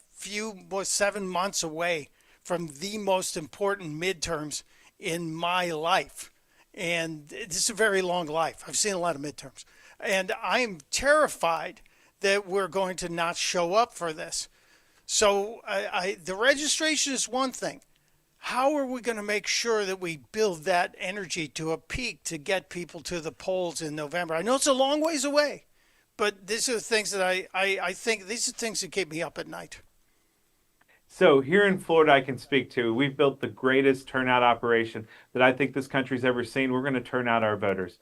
7 months away from the most important midterms in my life. And it's a very long life. I've seen a lot of midterms. And I'm terrified that we're going to not show up for this. So the registration is one thing. How are we going to make sure that we build that energy to a peak to get people to the polls in November? I know it's a long ways away, but these are the things that I think, these are things that keep me up at night. So here in Florida, I can speak to, we've built the greatest turnout operation that I think this country's ever seen. We're going to turn out our voters.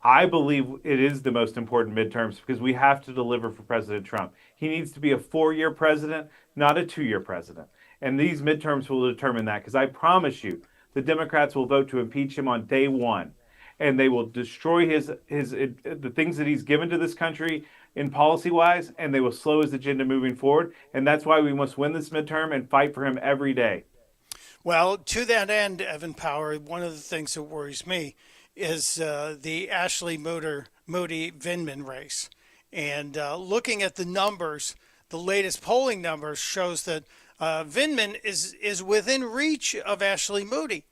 I believe it is the most important midterms because we have to deliver for President Trump. He needs to be a 4-year president, not a 2-year president. And these midterms will determine that, because I promise you, the Democrats will vote to impeach him on day one. And they will destroy the things that he's given to this country in policy-wise, and they will slow his agenda moving forward. And that's why we must win this midterm and fight for him every day. Well, to that end, Evan Power, one of the things that worries me is the Ashley Moody-Vindman race. And looking at the numbers, the latest polling numbers shows that Vindman is within reach of Ashley Moody.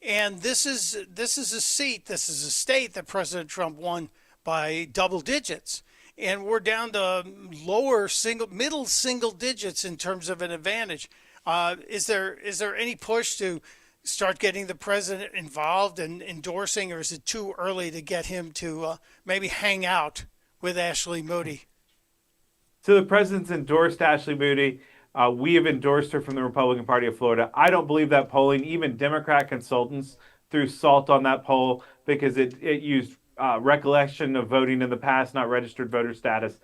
And this is a state that President Trump won by double digits. And we're down to middle single digits in terms of an advantage. Is there any push to start getting the president involved and endorsing, or is it too early to get him to maybe hang out with Ashley Moody? So the president's endorsed Ashley Moody. We have endorsed her from the Republican Party of Florida. I don't believe that polling. Even Democrat consultants threw salt on that poll because it used recollection of voting in the past, not registered voter status.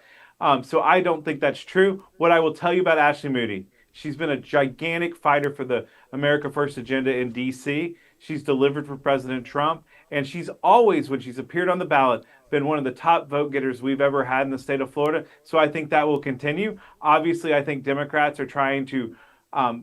So I don't think that's true. What I will tell you about Ashley Moody, she's been a gigantic fighter for the America First agenda in D.C. She's delivered for President Trump. And she's always, when she's appeared on the ballot, been one of the top vote getters we've ever had in the state of Florida. So I think that will continue. Obviously, I think Democrats are trying to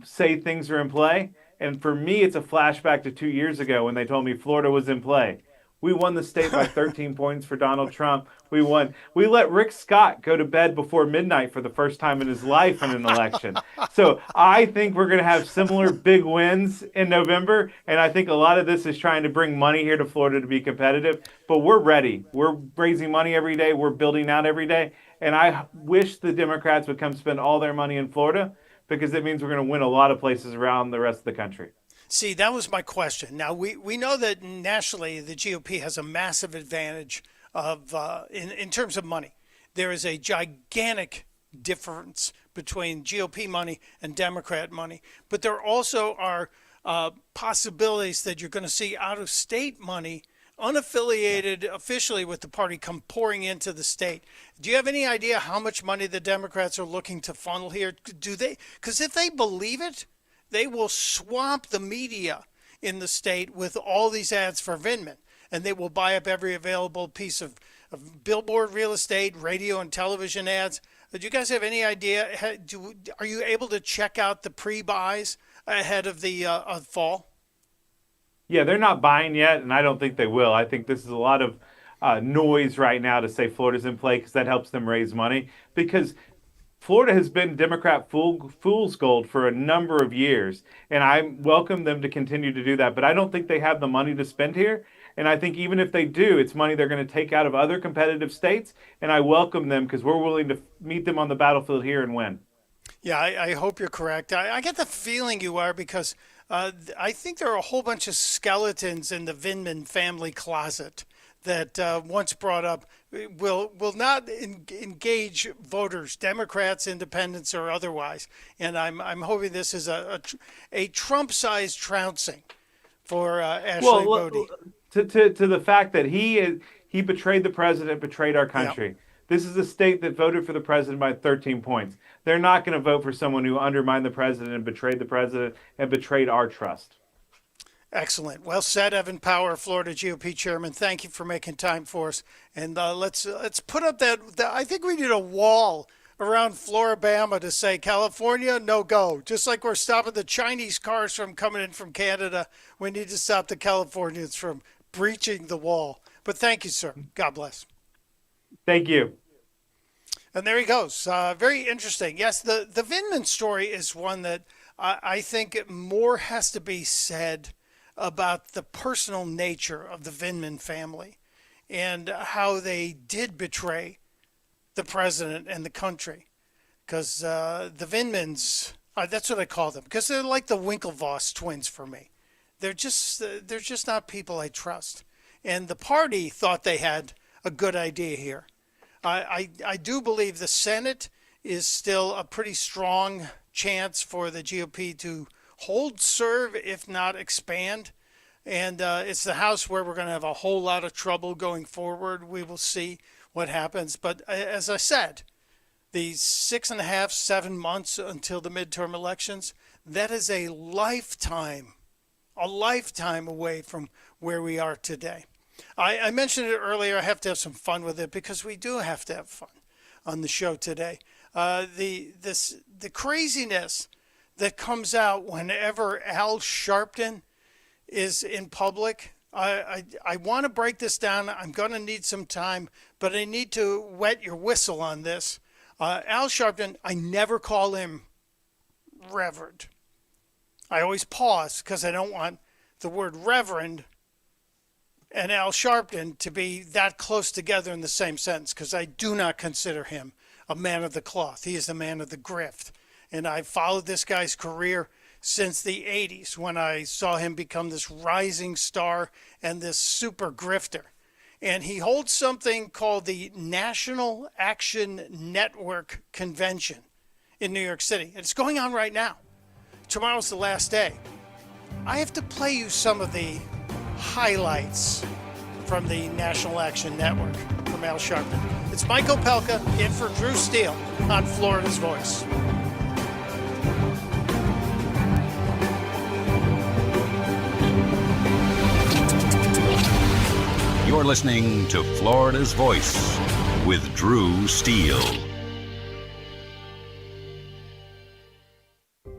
say things are in play. And for me, it's a flashback to 2 years ago when they told me Florida was in play. We won the state by 13 points for Donald Trump. We won. We let Rick Scott go to bed before midnight for the first time in his life in an election. So I think we're going to have similar big wins in November. And I think a lot of this is trying to bring money here to Florida to be competitive. But we're ready. We're raising money every day. We're building out every day. And I wish the Democrats would come spend all their money in Florida, because it means we're going to win a lot of places around the rest of the country. See, that was my question. Now, we know that nationally the GOP has a massive advantage of in terms of money. There is a gigantic difference between GOP money and Democrat money. But there also are possibilities that you're going to see out-of-state money, unaffiliated officially with the party, come pouring into the state. Do you have any idea how much money the Democrats are looking to funnel here? Do they? Because if they believe it, they will swamp the media in the state with all these ads for Vindman, and they will buy up every available piece of billboard real estate, radio and television ads. Do you guys have any idea? Are you able to check out the pre-buys ahead of the fall? Yeah, they're not buying yet, and I don't think they will. I think this is a lot of noise right now to say Florida's in play, because that helps them raise money. Because Florida has been Democrat fool's gold for a number of years, and I welcome them to continue to do that. But I don't think they have the money to spend here. And I think even if they do, it's money they're going to take out of other competitive states. And I welcome them, because we're willing to meet them on the battlefield here and win. Yeah, I hope you're correct. I get the feeling you are, because I think there are a whole bunch of skeletons in the Vindman family closet that once brought up will not engage voters, Democrats, independents, or otherwise. And I'm hoping this is a Trump-sized trouncing for Ashley Bodie. To the fact that he betrayed the president, betrayed our country. Yep. This is a state that voted for the president by 13 points. They're not going to vote for someone who undermined the president and betrayed the president and betrayed our trust. Excellent. Well said, Evan Power, Florida GOP chairman. Thank you for making time for us. And let's put up that I think we need a wall around Floribama to say, California, no go. Just like we're stopping the Chinese cars from coming in from Canada, we need to stop the Californians from breaching the wall. But thank you, sir. God bless. Thank you. And there he goes. Very interesting. Yes, the Vindman story is one that I think more has to be said about the personal nature of the Vindman family and how they did betray the president and the country. Because the Vindmans, that's what I call them, because they're like the Winklevoss twins for me. They're just not people I trust. And the party thought they had a good idea here. I do believe the Senate is still a pretty strong chance for the GOP to hold serve, if not expand. And it's the House where we're going to have a whole lot of trouble going forward. We will see what happens. But as I said, the 6.5, 7 months until the midterm elections, that is a lifetime away from where we are today. I mentioned it earlier. I have to have some fun with it, because we do have to have fun on the show today. The craziness that comes out whenever Al Sharpton is in public. I want to break this down. I'm going to need some time, but I need to wet your whistle on this. Al Sharpton, I never call him Reverend. I always pause because I don't want the word Reverend and Al Sharpton to be that close together in the same sentence, because I do not consider him a man of the cloth. He is a man of the grift. And I've followed this guy's career since the 80s, when I saw him become this rising star and this super grifter. And he holds something called the National Action Network Convention in New York City. And it's going on right now. Tomorrow's the last day. I have to play you some of the highlights from the National Action Network from Al Sharpton. It's Mike Opelka in for Drew Steele on Florida's Voice. You're listening to Florida's Voice with Drew Steele.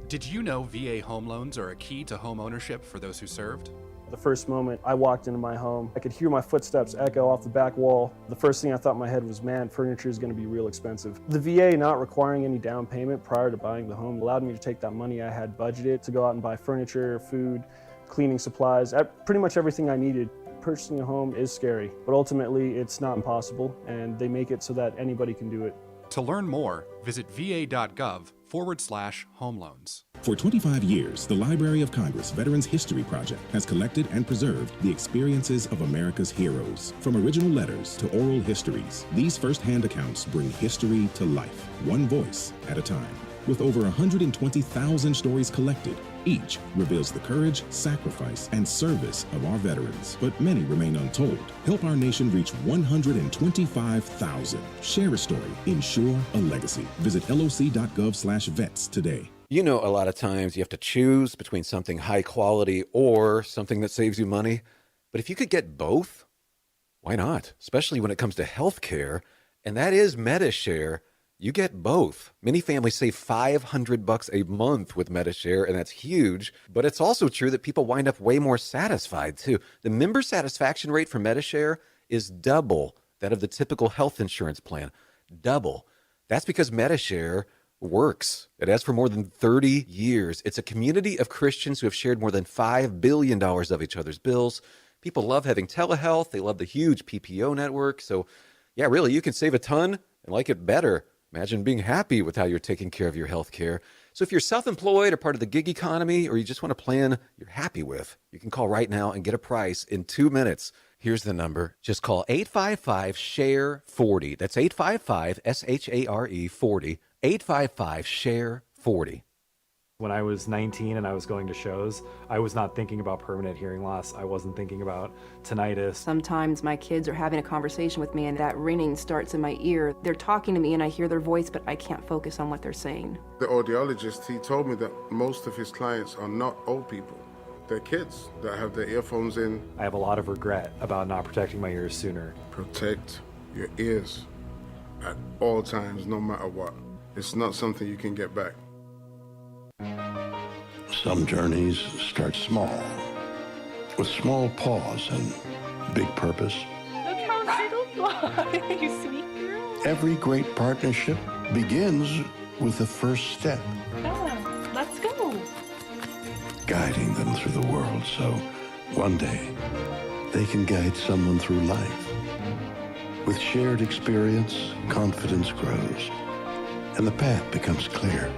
Did you know VA home loans are a key to home ownership for those who served? The first moment I walked into my home, I could hear my footsteps echo off the back wall. The first thing I thought in my head was, man, furniture is going to be real expensive. The VA not requiring any down payment prior to buying the home allowed me to take that money I had budgeted to go out and buy furniture, food, cleaning supplies, pretty much everything I needed. Purchasing a home is scary, but ultimately it's not impossible, and they make it so that anybody can do it. To learn more, visit va.gov/home loans. For 25 years, the Library of Congress Veterans History Project has collected and preserved the experiences of America's heroes. From original letters to oral histories, these first-hand accounts bring history to life, one voice at a time. With over 120,000 stories collected, each reveals the courage, sacrifice, and service of our veterans, but many remain untold. Help our nation reach 125,000. Share a story. Ensure a legacy. Visit loc.gov/vets today. You know, a lot of times you have to choose between something high quality or something that saves you money. But if you could get both, why not? Especially when it comes to health care, and that is MediShare. You get both. Many families save $500 a month with MediShare, and that's huge. But it's also true that people wind up way more satisfied, too. The member satisfaction rate for MediShare is double that of the typical health insurance plan. Double. That's because MediShare works. It has for more than 30 years. It's a community of Christians who have shared more than $5 billion of each other's bills. People love having telehealth. They love the huge PPO network. So, yeah, really, you can save a ton and like it better. Imagine being happy with how you're taking care of your health care. So if you're self-employed or part of the gig economy, or you just want a plan you're happy with, you can call right now and get a price in 2 minutes. Here's the number. Just call 855-SHARE-40. That's 855-SHARE-40. 855-SHARE-40. When I was 19 and I was going to shows, I was not thinking about permanent hearing loss. I wasn't thinking about tinnitus. Sometimes my kids are having a conversation with me and that ringing starts in my ear. They're talking to me and I hear their voice, but I can't focus on what they're saying. The audiologist, he told me that most of his clients are not old people. They're kids that have their earphones in. I have a lot of regret about not protecting my ears sooner. Protect your ears at all times, no matter what. It's not something you can get back. Some journeys start small, with small pause and big purpose. Look how little fly, you sweet girl. Every great partnership begins with the first step. Bella, let's go. Guiding them through the world so one day they can guide someone through life. With shared experience, confidence grows, and the path becomes clear.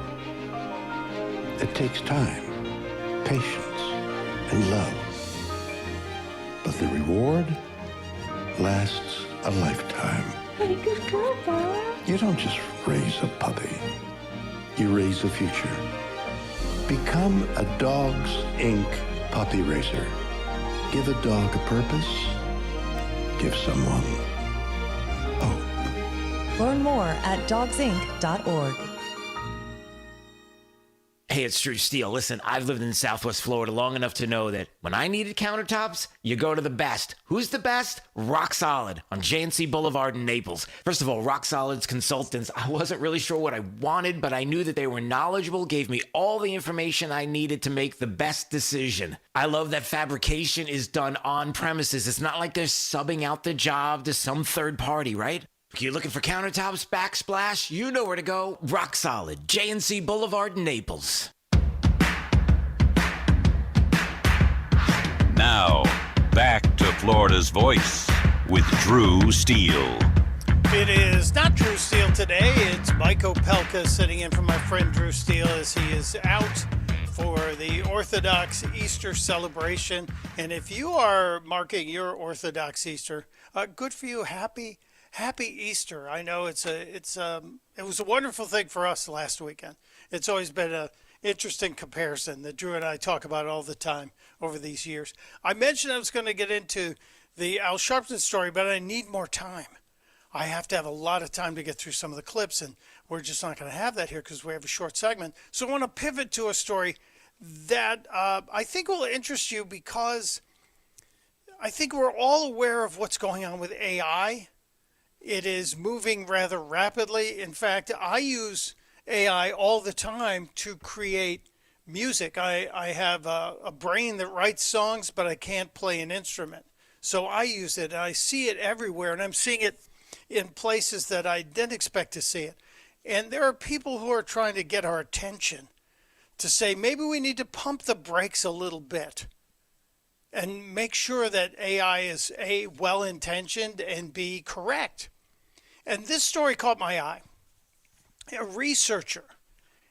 It takes time, patience, and love. But the reward lasts a lifetime. Hey, good girl, Bella. You don't just raise a puppy. You raise a future. Become a Dogs Inc. puppy raiser. Give a dog a purpose. Give someone hope. Learn more at dogsinc.org. Hey, it's Drew Steele. Listen, I've lived in Southwest Florida long enough to know that when I needed countertops, you go to the best. Who's the best? Rock Solid on JNC Boulevard in Naples. First of all, Rock Solid's consultants, I wasn't really sure what I wanted, but I knew that they were knowledgeable, gave me all the information I needed to make the best decision. I love that fabrication is done on premises. It's not like they're subbing out the job to some third party, right? You're looking for countertops, backsplash? You know where to go. Rock Solid, JNC Boulevard, Naples. Now, back to Florida's Voice with Drew Steele. It is not Drew Steele today. It's Mike Opelka sitting in for my friend Drew Steele as he is out for the Orthodox Easter celebration. And if you are marking your Orthodox Easter, good for you. Happy Easter. I know it was a wonderful thing for us last weekend. It's always been an interesting comparison that Drew and I talk about all the time over these years. I mentioned I was going to get into the Al Sharpton story, but I need more time. I have to have a lot of time to get through some of the clips, and we're just not going to have that here because we have a short segment. So I want to pivot to a story that I think will interest you because I think we're all aware of what's going on with AI. It is moving rather rapidly. In fact, I use AI all the time to create music. I have a brain that writes songs, but I can't play an instrument. So I use it, and I see it everywhere, and I'm seeing it in places that I didn't expect to see it. And there are people who are trying to get our attention to say, maybe we need to pump the brakes a little bit and make sure that AI is A, well-intentioned, and B, correct. And this story caught my eye. A researcher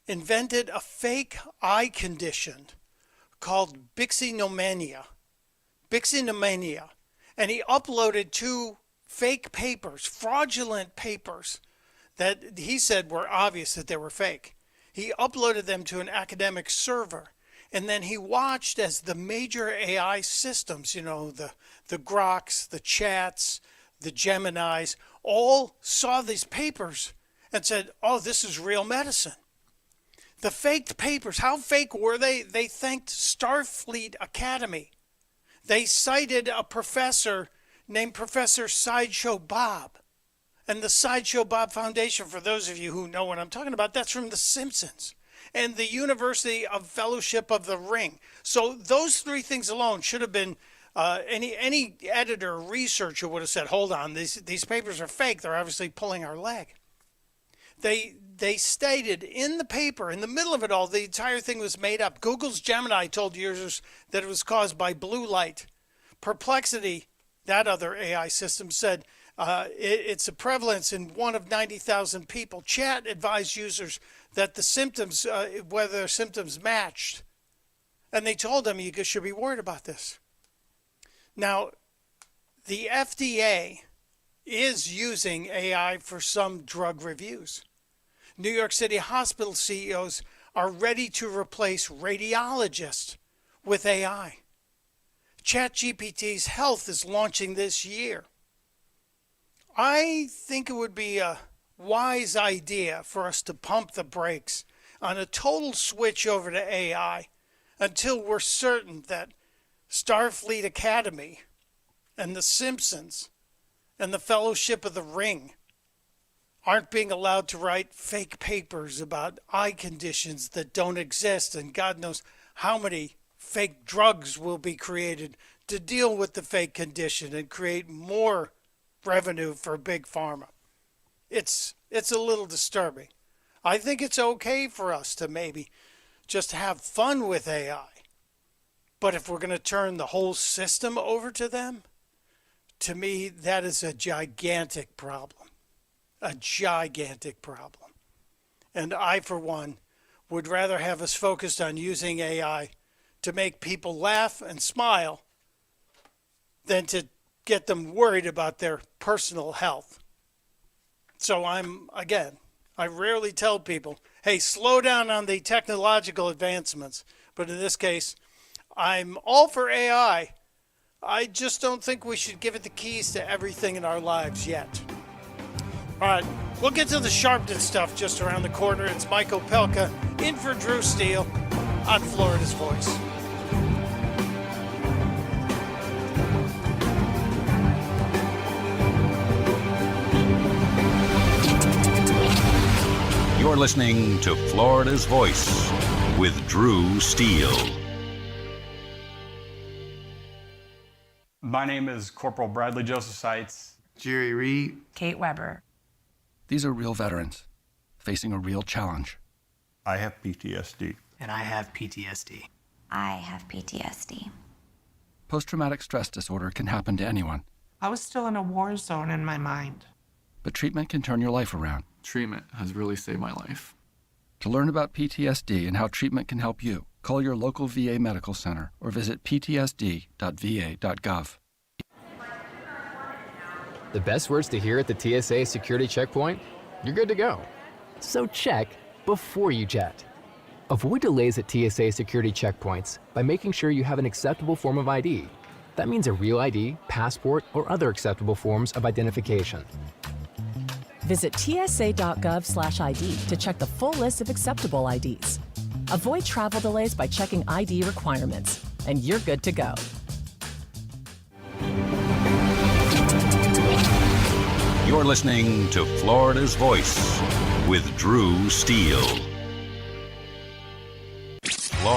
invented a fake eye condition called bixinomania, and he uploaded 2 fake papers, fraudulent papers, that he said were obvious that they were fake. He uploaded them to an academic server, and then he watched as the major AI systems, the Groks, the Chats, the Geminis, all saw these papers and said, oh, this is real medicine. The faked papers, how fake were they? They thanked Starfleet Academy. They cited a professor named Professor Sideshow Bob. And the Sideshow Bob Foundation, for those of you who know what I'm talking about, that's from The Simpsons. And the University of Fellowship of the Ring. So those 3 things alone should have been, any editor or researcher would have said, hold on, these papers are fake. They're obviously pulling our leg. They stated in the paper, in the middle of it all, the entire thing was made up. Google's Gemini told users that it was caused by blue light. Perplexity, that other AI system, said it's a prevalence in 1 of 90,000 people. Chat advised users that the symptoms, whether their symptoms matched. And they told them you should be worried about this. Now, the FDA is using AI for some drug reviews. New York City hospital CEOs are ready to replace radiologists with AI. ChatGPT's Health is launching this year. I think it would be a wise idea for us to pump the brakes on a total switch over to AI until we're certain that Starfleet Academy and The Simpsons and the Fellowship of the Ring aren't being allowed to write fake papers about eye conditions that don't exist, and God knows how many fake drugs will be created to deal with the fake condition and create more revenue for Big Pharma. It's a little disturbing. I think it's okay for us to maybe just have fun with AI. But if we're going to turn the whole system over to them, to me, that is a gigantic problem. A gigantic problem. And I, for one, would rather have us focused on using AI to make people laugh and smile than to get them worried about their personal health. So I rarely tell people, hey, slow down on the technological advancements. But in this case, I'm all for AI. I just don't think we should give it the keys to everything in our lives yet. All right, we'll get to the Sharpton stuff just around the corner. It's Mike Opelka in for Drew Steele on Florida's Voice. You're listening to Florida's Voice with Drew Steele. My name is Corporal Bradley Joseph Seitz. Jerry Reed. Kate Weber. These are real veterans facing a real challenge. I have PTSD. And I have PTSD. I have PTSD. Post-traumatic stress disorder can happen to anyone, I was still in a war zone in my mind. but treatment can turn your life around. Treatment has really saved my life. To learn about PTSD and how treatment can help you, call your local VA medical center or visit ptsd.va.gov. The best words to hear at the TSA security checkpoint? You're good to go. So check before you jet. Avoid delays at TSA security checkpoints by making sure you have an acceptable form of ID. That means a real ID, passport, or other acceptable forms of identification. Visit tsa.gov/ID to check the full list of acceptable IDs. Avoid travel delays by checking ID requirements, and you're good to go. You're listening to Florida's Voice with Drew Steele.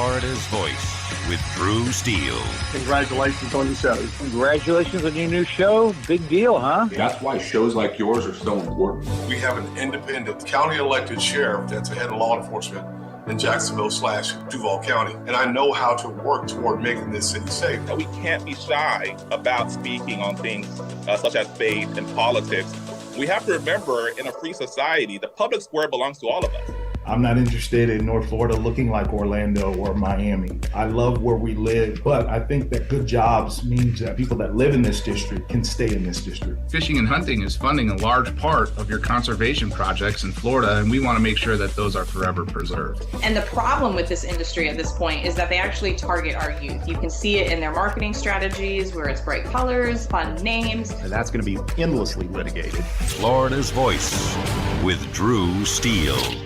Florida's Voice with Drew Steele. Congratulations on the show. Congratulations on your new show. Big deal, huh? That's why shows like yours are so important. We have an independent county elected sheriff that's the head of law enforcement in Jacksonville/Duval County. And I know how to work toward making this city safe. We can't be shy about speaking on things such as faith and politics. We have to remember, in a free society, the public square belongs to all of us. I'm not interested in North Florida looking like Orlando or Miami. I love where we live, but I think that good jobs means that people that live in this district can stay in this district. Fishing and hunting is funding a large part of your conservation projects in Florida, and we want to make sure that those are forever preserved. And the problem with this industry at this point is that they actually target our youth. You can see it in their marketing strategies where it's bright colors, fun names. And that's going to be endlessly litigated. Florida's Voice with Drew Steele.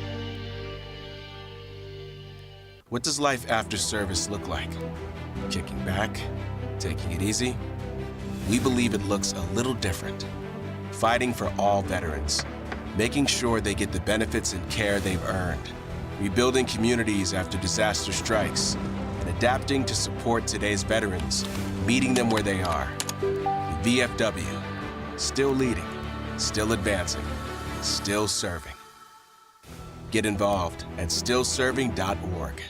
What does life after service look like? Kicking back? Taking it easy? We believe it looks a little different. Fighting for all veterans. Making sure they get the benefits and care they've earned. Rebuilding communities after disaster strikes. And adapting to support today's veterans. Meeting them where they are. The VFW. Still leading. Still advancing. Still serving. Get involved at stillserving.org.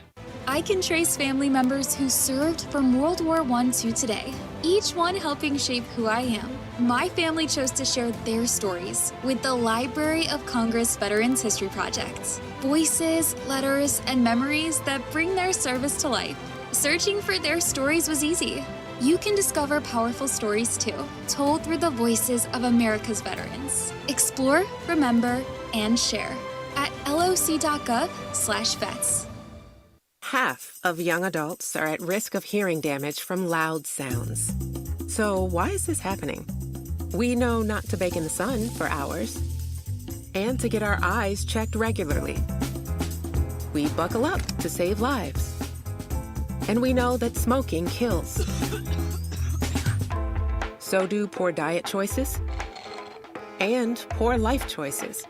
I can trace family members who served from World War I to today, each one helping shape who I am. My family chose to share their stories with the Library of Congress Veterans History Project. Voices, letters, and memories that bring their service to life. Searching for their stories was easy. You can discover powerful stories too, told through the voices of America's veterans. Explore, remember, and share at loc.gov/vets. Half of young adults are at risk of hearing damage from loud sounds. So why is this happening? We know not to bake in the sun for hours and to get our eyes checked regularly. We buckle up to save lives. And we know that smoking kills. So do poor diet choices and poor life choices.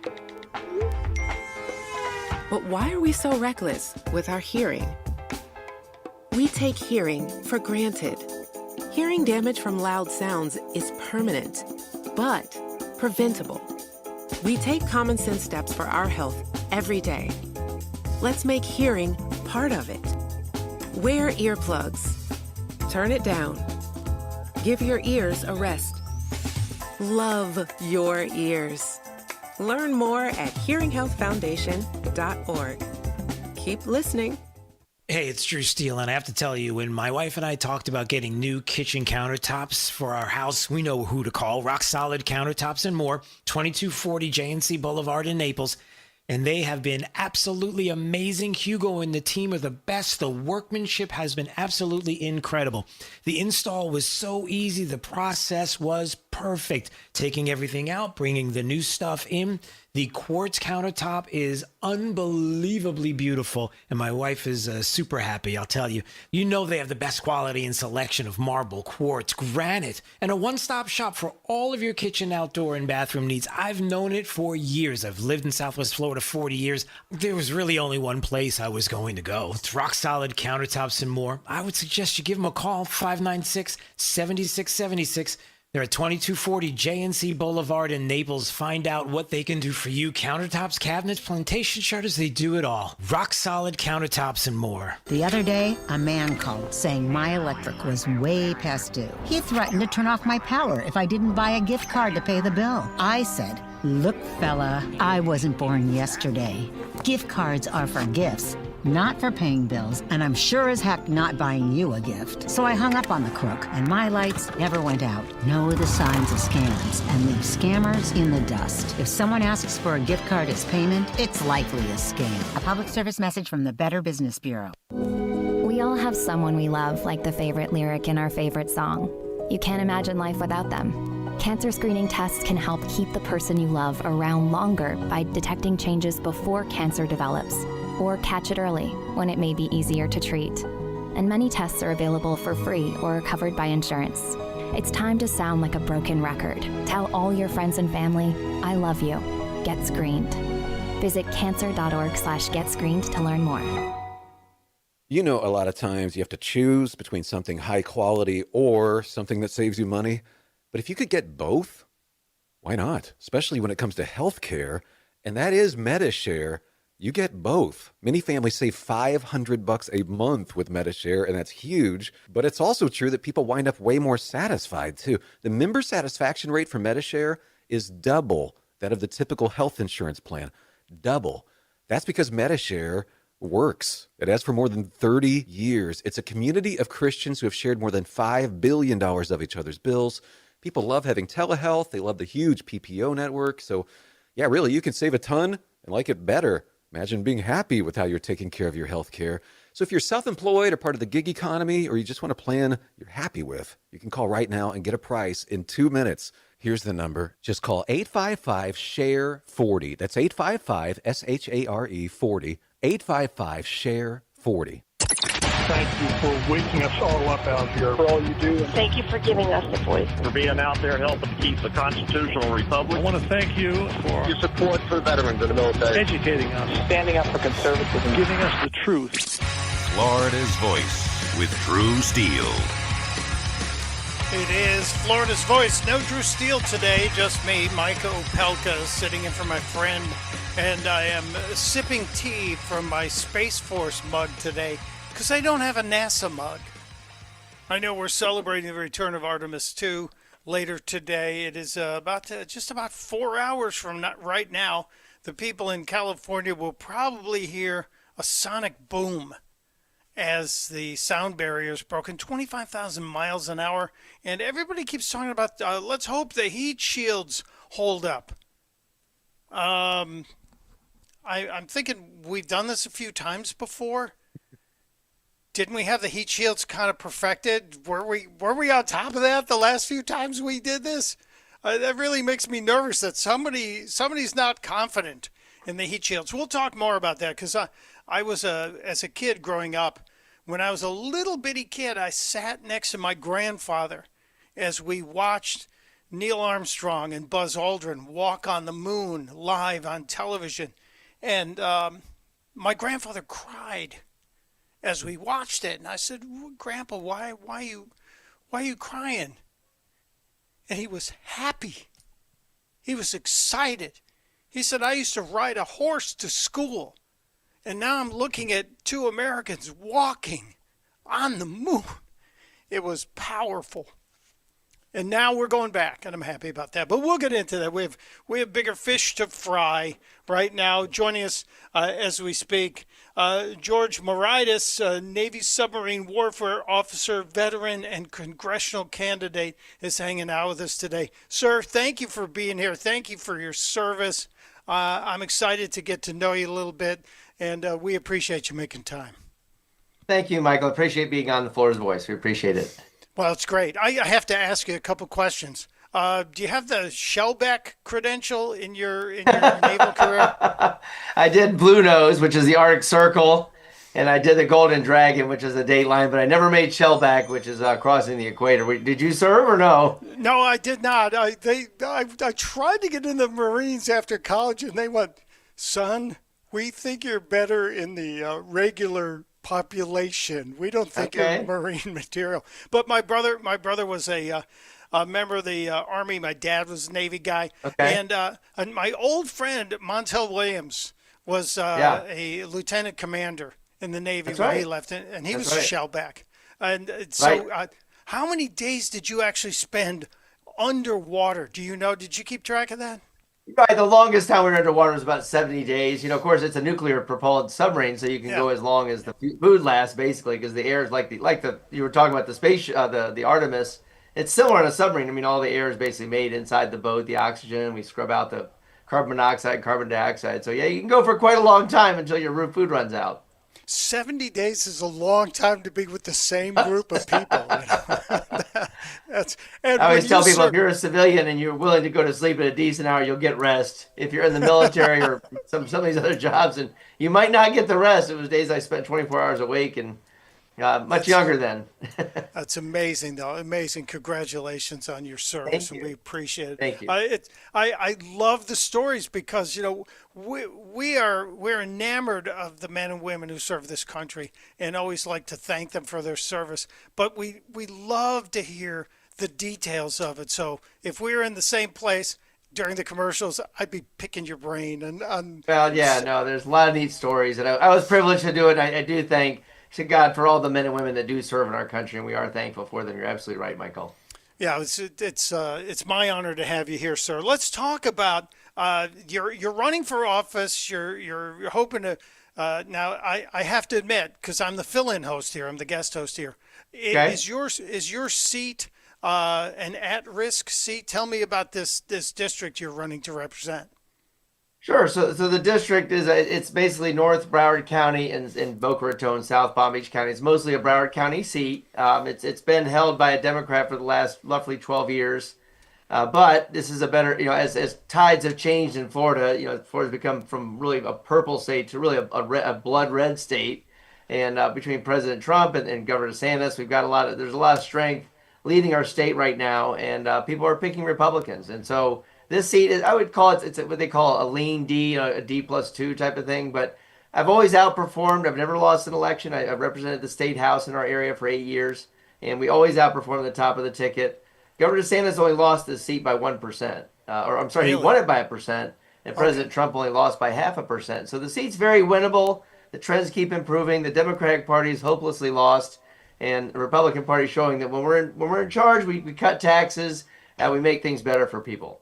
But why are we so reckless with our hearing? We take hearing for granted. Hearing damage from loud sounds is permanent, but preventable. We take common sense steps for our health every day. Let's make hearing part of it. Wear earplugs. Turn it down. Give your ears a rest. Love your ears. Learn more at hearinghealthfoundation.org. Keep listening. Hey, it's Drew Steele, and I have to tell you, when my wife and I talked about getting new kitchen countertops for our house, we know who to call. Rock Solid Countertops and More, 2240 JNC Boulevard in Naples. And they have been absolutely amazing. Hugo and the team are the best. The workmanship has been absolutely incredible. The install was so easy. The process was perfect. Taking everything out, bringing the new stuff in. The quartz countertop is unbelievably beautiful, and my wife is super happy, I'll tell you. You know they have the best quality and selection of marble, quartz, granite, and a one-stop shop for all of your kitchen, outdoor, and bathroom needs. I've known it for years. I've lived in Southwest Florida 40 years. There was really only one place I was going to go. It's Rock Solid Countertops and More. I would suggest you give them a call, 596-7676. They're at 2240 JNC Boulevard in Naples. Find out what they can do for you. Countertops, cabinets, plantation shutters, they do it all. Rock Solid Countertops and More. The other day, a man called saying my electric was way past due. He threatened to turn off my power if I didn't buy a gift card to pay the bill. I said, look, fella, I wasn't born yesterday. Gift cards are for gifts, not for paying bills, and I'm sure as heck not buying you a gift. So I hung up on the crook, and my lights never went out. Know the signs of scams and leave scammers in the dust. If someone asks for a gift card as payment, it's likely a scam. A public service message from the Better Business Bureau. We all have someone we love, like the favorite lyric in our favorite song. You can't imagine life without them. Cancer screening tests can help keep the person you love around longer by detecting changes before cancer develops, or catch it early when it may be easier to treat. And many tests are available for free or are covered by insurance. It's time to sound like a broken record. Tell all your friends and family, I love you. Get screened. Visit cancer.org/getscreened to learn more. You know, a lot of times you have to choose between something high quality or something that saves you money. But if you could get both, why not? Especially when it comes to healthcare, and that is MediShare. You get both. Many families save $500 a month with MediShare, and that's huge. But it's also true that people wind up way more satisfied, too. The member satisfaction rate for MediShare is double that of the typical health insurance plan. Double. That's because MediShare works. It has for more than 30 years. It's a community of Christians who have shared more than $5 billion of each other's bills. People love having telehealth. They love the huge PPO network. So, yeah, really, you can save a ton and like it better. Imagine being happy with how you're taking care of your health care. So if you're self-employed or part of the gig economy, or you just want a plan you're happy with, you can call right now and get a price in 2 minutes. Here's the number. Just call 855-SHARE-40. That's 855-SHARE 40. 855-SHARE-40. Thank you for waking us all up out here, for all you do. Thank you for giving us a voice. For being out there helping keep the constitutional republic. I want to thank you for your support for veterans in the military. Educating us. Standing up for conservatism. Giving us the truth. Florida's Voice with Drew Steele. It is Florida's Voice. No Drew Steele today, just me, Micah Opelka, sitting in for my friend. And I am sipping tea from my Space Force mug today, because I don't have a NASA mug. I know we're celebrating the return of Artemis II later today. It is just about 4 hours from right now. The people in California will probably hear a sonic boom as the sound barrier is broken, 25,000 miles an hour. And everybody keeps talking about, let's hope the heat shields hold up. I'm thinking we've done this a few times before. Didn't we have the heat shields kind of perfected? Were we on top of that the last few times we did this? That really makes me nervous that somebody's not confident in the heat shields. We'll talk more about that, because I was as a kid growing up, when I was a little bitty kid, I sat next to my grandfather as we watched Neil Armstrong and Buzz Aldrin walk on the moon live on television, and my grandfather cried as we watched it. And I said, Grandpa, why are you crying? And he was happy. He was excited. He said, I used to ride a horse to school, and now I'm looking at two Americans walking on the moon. It was powerful. And now we're going back, and I'm happy about that. But we'll get into that. We have bigger fish to fry right now. Joining us as we speak, George Moridis, Navy submarine warfare officer, veteran, and congressional candidate, is hanging out with us today. Sir, thank you for being here. Thank you for your service. I'm excited to get to know you a little bit, and we appreciate you making time. Thank you, Michael. Appreciate being on the Florida's Voice. We appreciate it. Well, it's great. I have to ask you a couple questions. Do you have the Shellback credential in your naval career? I did Blue Nose, which is the Arctic Circle, and I did the Golden Dragon, which is the Dateline, but I never made Shellback, which is crossing the equator. Did you serve or no? No, I did not. I tried to get in the Marines after college, and they went, son, we think you're better in the regular population. We don't think you're Marine material. But my brother was a member of the Army. My dad was a Navy guy. And my old friend Montel Williams was a lieutenant commander in the Navy when he left, and he was a Shellback. And so how many days did you actually spend underwater? Do you know? Did you keep track of that? Right, the longest time we were underwater was about 70 days. You know, of course, it's a nuclear propelled submarine, so you can go as long as the food lasts, basically, because the air is like the you were talking about the space, the Artemis. It's similar to a submarine. I mean, all the air is basically made inside the boat, the oxygen. We scrub out the carbon monoxide, carbon dioxide. So yeah, you can go for quite a long time until your food runs out. 70 days is a long time to be with the same group of people. I always tell people, if you're a civilian and you're willing to go to sleep at a decent hour, you'll get rest. If you're in the military or some of these other jobs, and you might not get the rest. It was days I spent 24 hours awake and Much younger then. That's amazing, though. Amazing. Congratulations on your service, and we appreciate it. Thank you. I love the stories because, you know, we're enamored of the men and women who serve this country and always like to thank them for their service. But we love to hear the details of it. So if we were in the same place during the commercials, I'd be picking your brain. Well, yeah, no, there's a lot of neat stories, and I was privileged to do it. I do thank to God for all the men and women that do serve in our country, and we are thankful for them. You're absolutely right, Michael. Yeah, it's my honor to have you here, sir. Let's talk about you're running for office. You're hoping to. Now, I have to admit, because I'm the fill-in host here, I'm the guest host here. Okay. Is your seat an at-risk seat? Tell me about this district you're running to represent. Sure. So the district it's basically North Broward County and Boca Raton, South Palm Beach County. It's mostly a Broward County seat. It's been held by a Democrat for the last roughly 12 years. But this is a better, you know, as tides have changed in Florida, you know, Florida's become from really a purple state to really a blood red state. And between President Trump and Governor DeSantis, there's a lot of strength leading our state right now, and people are picking Republicans. And so this seat is, I would call it's what they call a lean D, a D+2 type of thing. But I've always outperformed. I've never lost an election. I've represented the state house in our area for 8 years, and we always outperform the top of the ticket. Governor DeSantis only lost this seat by 1%. He won it by 1%, and President Trump only lost by 0.5%. So the seat's very winnable. The trends keep improving. The Democratic Party is hopelessly lost, and the Republican Party is showing that when we're in charge, we cut taxes and we make things better for people.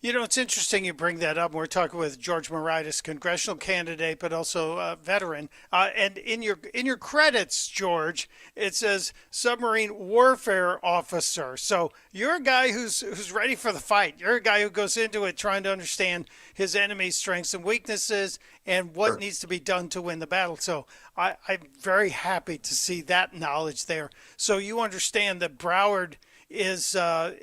You know, it's interesting you bring that up. We're talking with George Moritas, congressional candidate, but also a veteran. And in your credits, George, it says submarine warfare officer. So you're a guy who's ready for the fight. You're a guy who goes into it trying to understand his enemy's strengths and weaknesses and what needs to be done to win the battle. So I'm very happy to see that knowledge there. So you understand that Broward is a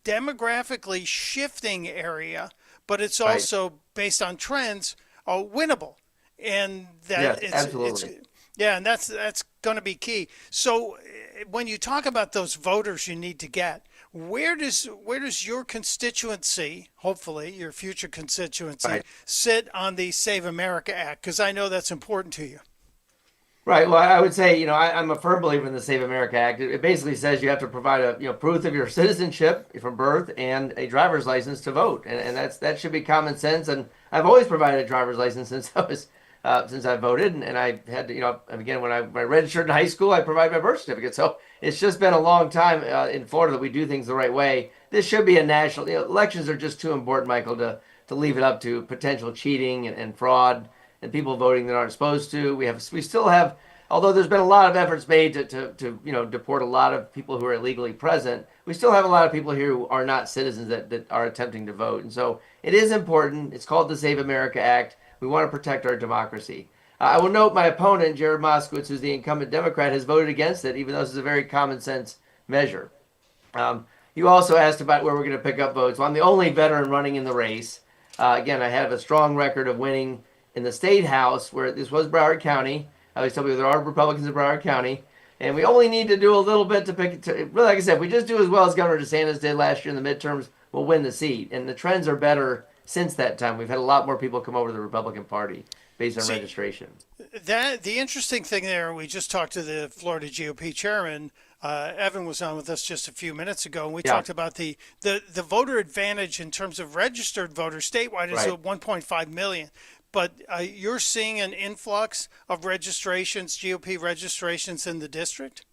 demographically shifting area, but it's also based on trends winnable, and that absolutely. And that's going to be key. So when you talk about those voters you need to get, where does your constituency, hopefully your future constituency, sit on the Save America Act? Because I know that's important to you. Right. Well, I would say, you know, I'm a firm believer in the Save America Act. It basically says you have to provide proof of your citizenship from birth and a driver's license to vote, and that should be common sense. And I've always provided a driver's license since I voted, and I had to, again, when I registered in high school, I provided my birth certificate. So it's just been a long time in Florida that we do things the right way. This should be a national. Elections are just too important, Michael, to leave it up to potential cheating and fraud and people voting that aren't supposed to. We still have, although there's been a lot of efforts made to deport a lot of people who are illegally present, we still have a lot of people here who are not citizens that are attempting to vote. And so it is important. It's called the Save America Act. We want to protect our democracy. I will note my opponent, Jared Moskowitz, who's the incumbent Democrat, has voted against it, even though this is a very common sense measure. You also asked about where we're going to pick up votes. Well, I'm the only veteran running in the race. Again, I have a strong record of winning in the state house, where this was Broward County. I always tell people there are Republicans in Broward County, and we only need to do a little bit really, like I said, if we just do as well as Governor DeSantis did last year in the midterms, we'll win the seat. And the trends are better since that time. We've had a lot more people come over to the Republican Party based on registration. The interesting thing there, we just talked to the Florida GOP chairman. Evan was on with us just a few minutes ago, and we talked about the voter advantage in terms of registered voters statewide is 1.5 million. But you're seeing an influx of registrations, GOP registrations in the district?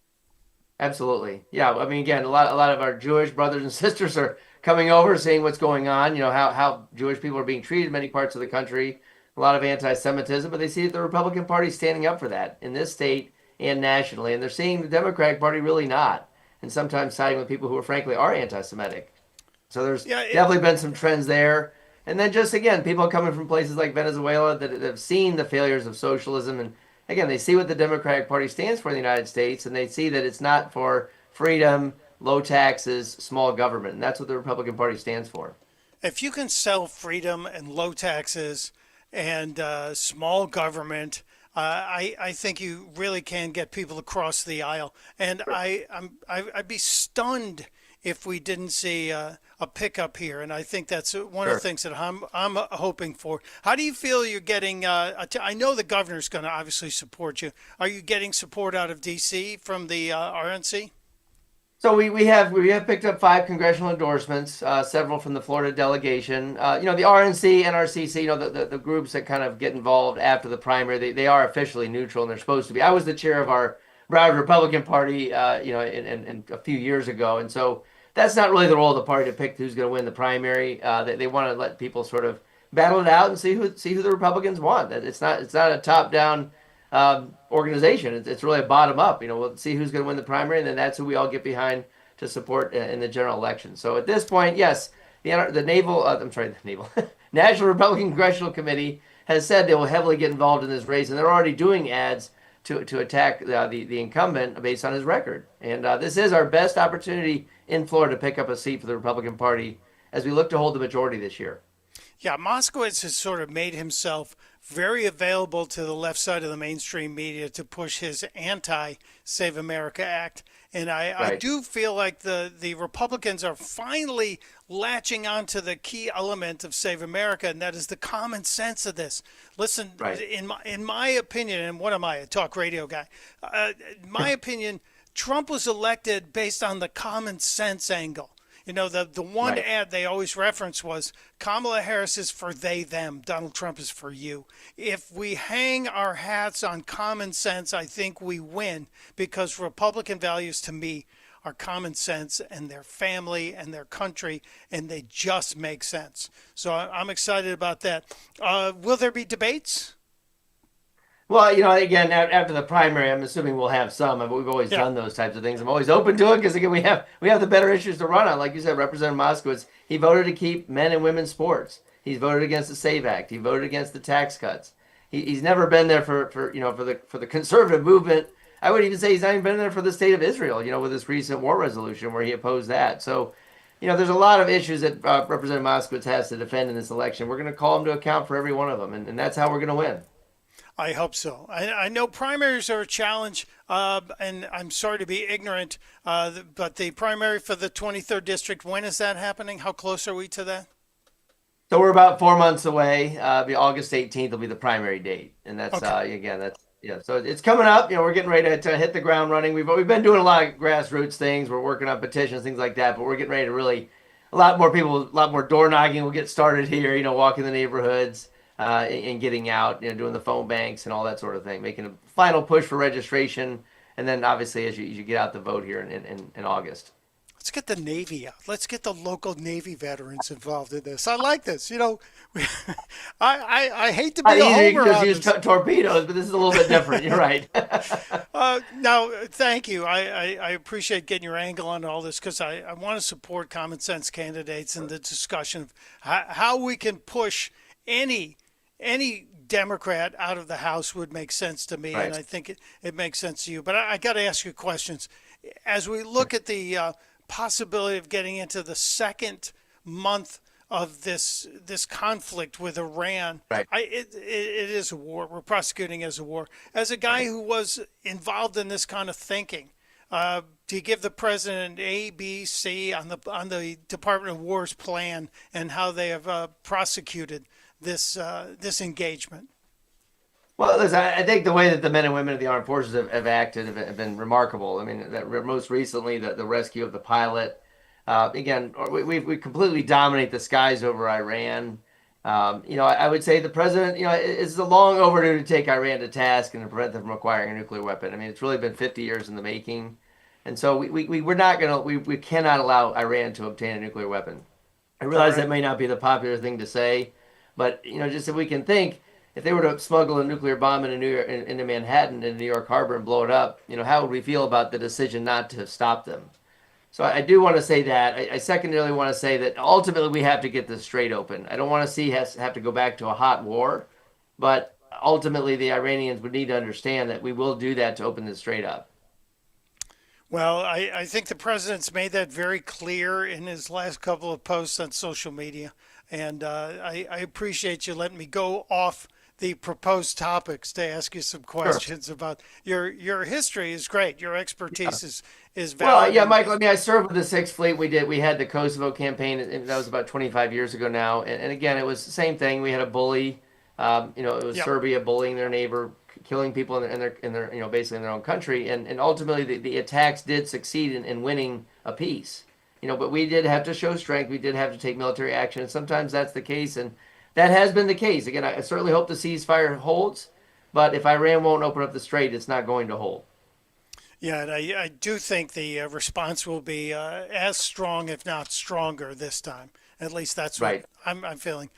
Absolutely. Yeah. I mean, again, a lot of our Jewish brothers and sisters are coming over, seeing what's going on, how Jewish people are being treated in many parts of the country, a lot of anti-Semitism, but they see that the Republican Party is standing up for that in this state and nationally, and they're seeing the Democratic Party really not, and sometimes siding with people who frankly are anti-Semitic. So there's definitely been some trends there. And then just, again, people coming from places like Venezuela that have seen the failures of socialism. And, again, they see what the Democratic Party stands for in the United States, and they see that it's not for freedom, low taxes, small government. And that's what the Republican Party stands for. If you can sell freedom and low taxes and small government, I think you really can get people across the aisle. And I'd be stunned if we didn't see a pickup here. And I think that's one of the things that I'm hoping for. How do you feel you're getting? I know the governor's going to obviously support you. Are you getting support out of D.C. from the RNC? So we have picked up 5 congressional endorsements, several from the Florida delegation. The RNC, NRCC, the groups that kind of get involved after the primary, they are officially neutral, and they're supposed to be. I was the chair of our Broward Republican Party, in a few years ago, and so that's not really the role of the party to pick who's going to win the primary. They want to let people sort of battle it out and see who the Republicans want. It's not a top-down organization. It's really a bottom up. We'll see who's going to win the primary, and then that's who we all get behind to support in the general election. So at this point, yes, the National Republican Congressional Committee has said they will heavily get involved in this race, and they're already doing ads to attack the incumbent based on his record. And this is our best opportunity in Florida to pick up a seat for the Republican Party as we look to hold the majority this year. Yeah, Moskowitz has sort of made himself very available to the left side of the mainstream media to push his anti-Save America Act. And I do feel like the Republicans are finally latching on to the key element of Save America, and that is the common sense of this. Listen, in my opinion, and what am I, a talk radio guy? In my opinion, Trump was elected based on the common sense angle. The one ad they always reference was Kamala Harris is for they, them. Donald Trump is for you. If we hang our hats on common sense, I think we win, because Republican values to me are common sense and their family and their country, and they just make sense. So I'm excited about that. Will there be debates? Well, again, after the primary, I'm assuming we'll have some. We've always done those types of things. I'm always open to it because, again, we have the better issues to run on. Like you said, Representative Moskowitz, he voted to keep men and women's sports. He's voted against the SAVE Act. He voted against the tax cuts. He's never been there for the conservative movement. I would even say he's not even been there for the state of Israel, with this recent war resolution where he opposed that. So, there's a lot of issues that Representative Moskowitz has to defend in this election. We're going to call him to account for every one of them, and that's how we're going to win. I hope so. I know primaries are a challenge, and I'm sorry to be ignorant, but the primary for the 23rd district, when is that happening? How close are we to that? So we're about 4 months away. August 18th will be the primary date, and that's So it's coming up. We're getting ready to hit the ground running. We've been doing a lot of grassroots things. We're working on petitions, things like that, but we're getting ready to really, a lot more door knocking will get started here. Walking the neighborhoods. And getting out, doing the phone banks and all that sort of thing, making a final push for registration, and then obviously as you get out the vote here in August. Let's get the Navy out. Let's get the local Navy veterans involved in this. I like this. I hate to be a homer. Just use torpedoes, but this is a little bit different. You're right. Now, thank you. I appreciate getting your angle on all this, because I want to support common sense candidates in the discussion of how we can push any Democrat out of the House would make sense to me, and I think it makes sense to you. But I got to ask you questions. As we look at the possibility of getting into the second month of this conflict with Iran, it is a war. We're prosecuting as a war. As a guy who was involved in this kind of thinking, do you give the president A, B, C on the Department of War's plan and how they have prosecuted this engagement? Well, listen, I think the way that the men and women of the armed forces have acted have been remarkable. I mean, most recently, the rescue of the pilot. Again, we completely dominate the skies over Iran. I would say the president, is long overdue to take Iran to task and to prevent them from acquiring a nuclear weapon. I mean, it's really been 50 years in the making. And so we cannot allow Iran to obtain a nuclear weapon. I realize that may not be the popular thing to say, but, just if we can think, if they were to smuggle a nuclear bomb into Manhattan and New York Harbor and blow it up, how would we feel about the decision not to stop them? So I do want to say that. I secondarily want to say that ultimately we have to get this straight open. I don't want to see us have to go back to a hot war, but ultimately the Iranians would need to understand that we will do that to open this straight up. Well, I think the president's made that very clear in his last couple of posts on social media. And I appreciate you letting me go off the proposed topics to ask you some questions about your history is great. Your expertise is valuable. Well, yeah, Michael, I mean, I served with the Sixth Fleet. We had the Kosovo campaign, and that was about 25 years ago now. And again, it was the same thing. We had a bully, it was Serbia bullying their neighbor, killing people in their basically in their own country. And ultimately the attacks did succeed in winning a peace. But we did have to show strength. We did have to take military action. And sometimes that's the case. And that has been the case. Again, I certainly hope the ceasefire holds. But if Iran won't open up the strait, it's not going to hold. Yeah, and I do think the response will be as strong, if not stronger, this time. At least that's what I'm feeling.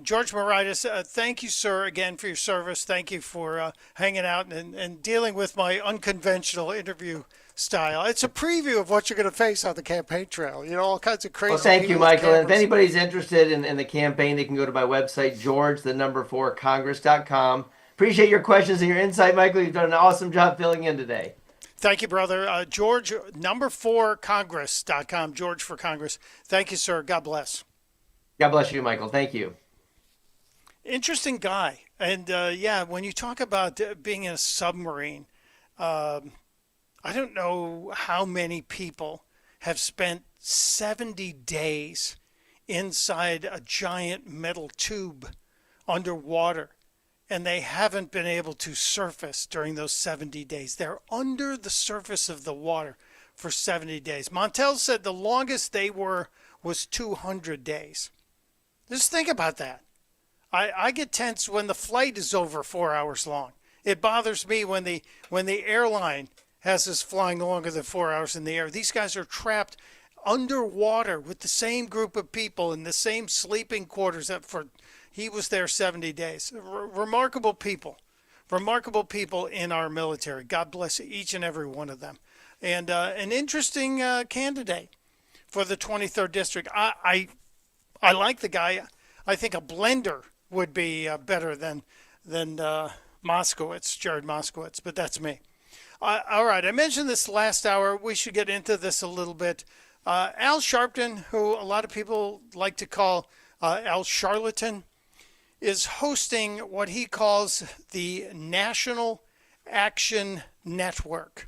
George Moraitis, thank you, sir, again for your service. Thank you for hanging out and dealing with my unconventional interview style. It's a preview of what you're going to face on the campaign trail. All kinds of crazy. Well, thank you, Michael. And if anybody's interested in the campaign, they can go to my website, george4congress.com. Appreciate your questions and your insight, Michael. You've done an awesome job filling in today. Thank you, brother. George, 4congress.com, George for Congress. Thank you, sir. God bless. God bless you, Michael. Thank you. Interesting guy. And, when you talk about being in a submarine, I don't know how many people have spent 70 days inside a giant metal tube underwater, and they haven't been able to surface during those 70 days. They're under the surface of the water for 70 days. Montel said the longest they were was 200 days. Just think about that. I get tense when the flight is over 4 hours long. It bothers me when the airline has us flying longer than 4 hours in the air. These guys are trapped underwater with the same group of people in the same sleeping quarters he was there 70 days. Remarkable people in our military. God bless each and every one of them. And an interesting candidate for the 23rd District. I like the guy. I think a blender would be better than Moskowitz, Jared Moskowitz, but that's me. All right, I mentioned this last hour. We should get into this a little bit. Al Sharpton, who a lot of people like to call Al Charlatan, is hosting what he calls the National Action Network.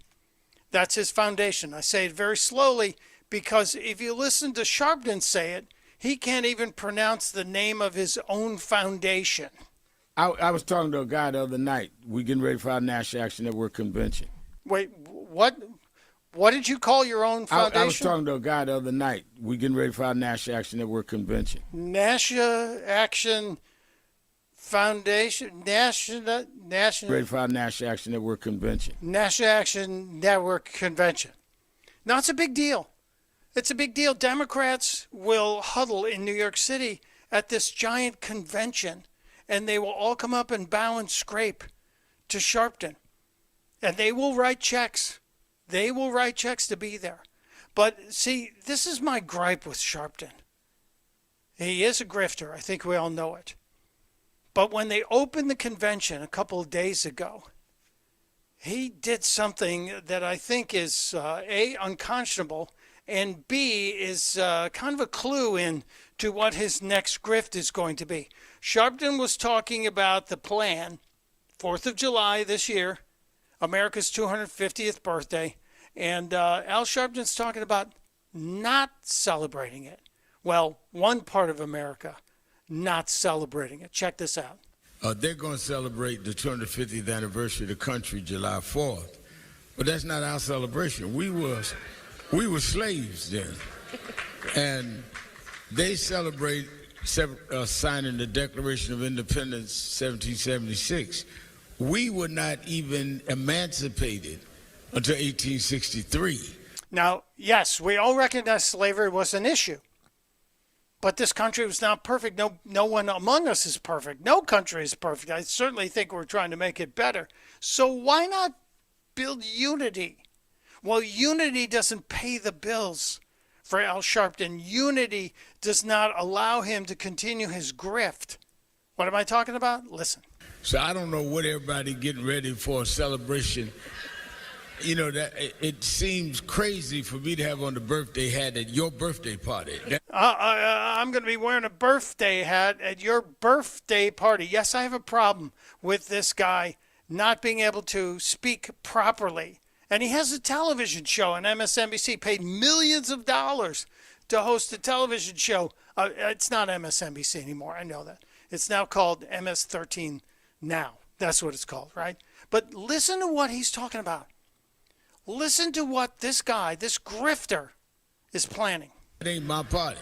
That's his foundation. I say it very slowly because if you listen to Sharpton say it, he can't even pronounce the name of his own foundation. I was talking to a guy the other night. We're getting ready for our National Action Network convention. Wait, what? What did you call your own foundation? I was talking to a guy the other night. We're getting ready for our National Action Network convention. National Action Foundation, National. Ready for our National Action Network convention. National Action Network convention. Now, it's a big deal. It's a big deal. Democrats will huddle in New York City at this giant convention, and they will all come up and bow and scrape to Sharpton. And they will write checks. They will write checks to be there. But see, this is my gripe with Sharpton. He is a grifter. I think we all know it. But when they opened the convention a couple of days ago, he did something that I think is A, unconscionable, and B, is kind of a clue in to what his next grift is going to be. Sharpton was talking about the plan, 4th of July this year, America's 250th birthday, and Al Sharpton's talking about not celebrating it. Well, one part of America not celebrating it. Check this out. They're going to celebrate the 250th anniversary of the country July 4th, but that's not our celebration. We were slaves then, and they celebrate signing the Declaration of Independence 1776. We were not even emancipated until 1863. Now, yes, we all recognize slavery was an issue. But this country was not perfect. No one among us is perfect. No country is perfect. I certainly think we're trying to make it better. So why not build unity? Well, unity doesn't pay the bills for Al Sharpton. Unity does not allow him to continue his grift. What am I talking about? Listen. So I don't know what everybody getting ready for a celebration. That it seems crazy for me to have on the birthday hat at your birthday party. I'm going to be wearing a birthday hat at your birthday party. Yes, I have a problem with this guy not being able to speak properly. And he has a television show on MSNBC, paid millions of dollars to host a television show. It's not MSNBC anymore. I know that. It's now called MS-13 Now. That's what it's called, right? But listen to what he's talking about. Listen to what this guy, this grifter, is planning. It ain't my party.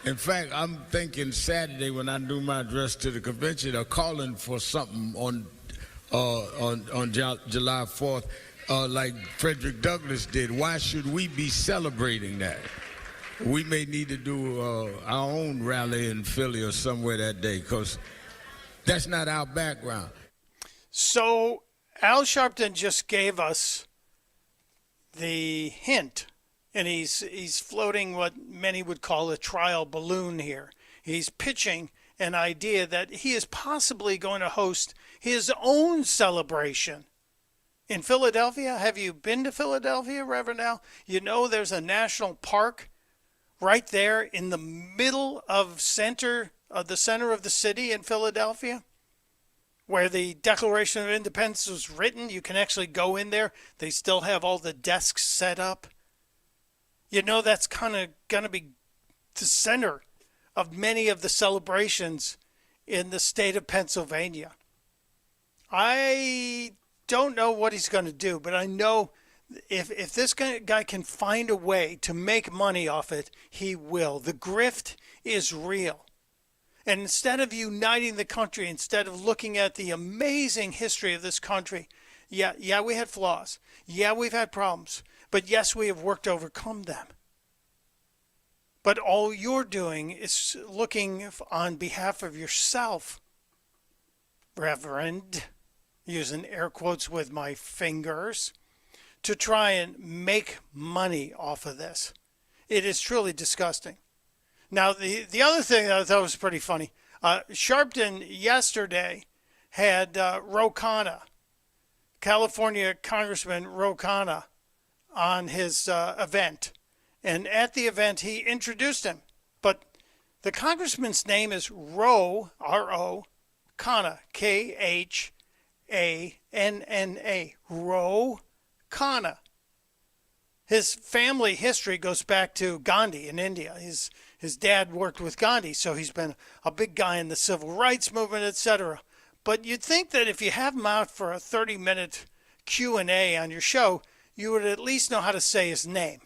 In fact, I'm thinking Saturday when I do my address to the convention, they're calling for something on July 4th, like Frederick Douglass did. Why should we be celebrating that? We may need to do our own rally in Philly or somewhere that day, because that's not our background. So Al Sharpton just gave us the hint, and he's floating what many would call a trial balloon here. He's pitching an idea that he is possibly going to host his own celebration in Philadelphia. Have you been to Philadelphia, Reverend Al? You know there's a national park right there in the middle of the center of the city in Philadelphia, where the Declaration of Independence was written. You can actually go in there. They still have all the desks set up. You know that's kind of going to be the center of many of the celebrations in the state of Pennsylvania. I don't know what he's going to do, but I know if this guy can find a way to make money off it, he will. The grift is real. And instead of uniting the country, instead of looking at the amazing history of this country, yeah, we had flaws. Yeah, we've had problems. But yes, we have worked to overcome them. But all you're doing is looking on behalf of yourself, Reverend, using air quotes with my fingers, to try and make money off of this. It is truly disgusting. Now, the other thing that I thought was pretty funny, Sharpton yesterday had Ro Khanna, California Congressman Ro Khanna, on his event. And at the event, he introduced him. But the congressman's name is Ro, R-O, Khanna, K-H-A-N-N-A, Ro Khanna. His family history goes back to Gandhi in India. His dad worked with Gandhi, so he's been a big guy in the civil rights movement, etc. But you'd think that if you have him out for a 30-minute Q&A on your show, you would at least know how to say his name.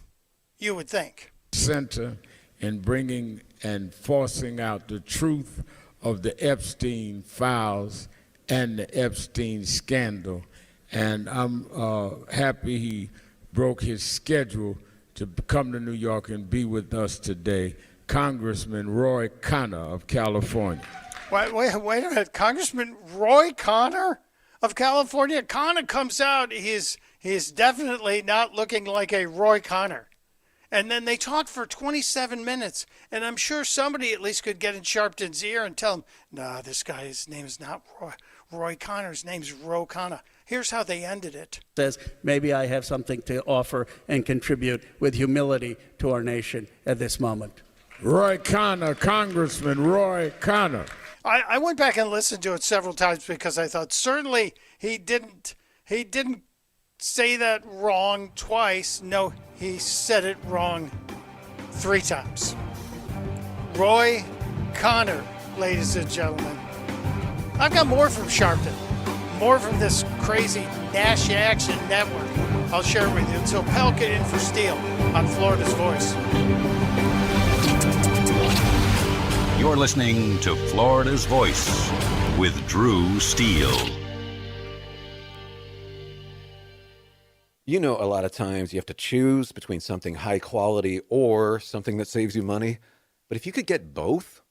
You would think. Center in bringing and forcing out the truth of the Epstein files and the Epstein scandal. And I'm happy he broke his schedule to come to New York and be with us today. Congressman Roy Khanna of California. Wait a minute. Congressman Roy Khanna of California? Khanna comes out. He's definitely not looking like a Roy Khanna. And then they talked for 27 minutes. And I'm sure somebody at least could get in Sharpton's ear and tell him, nah, this guy's name is not Roy Khanna. His name's Ro Khanna. Here's how they ended it. Says, maybe I have something to offer and contribute with humility to our nation at this moment. Roy Khanna, Congressman Roy Khanna. I went back and listened to it several times because I thought certainly he didn't say that wrong twice. No, he said it wrong 3 times. Roy Khanna, ladies and gentlemen. I've got more from Sharpton. More from this crazy Nash Action Network. I'll share it with you. Until Pelka in for Steele on Florida's Voice. You're listening to Florida's Voice with Drew Steele. You know, a lot of times you have to choose between something high quality or something that saves you money. But if you could get both,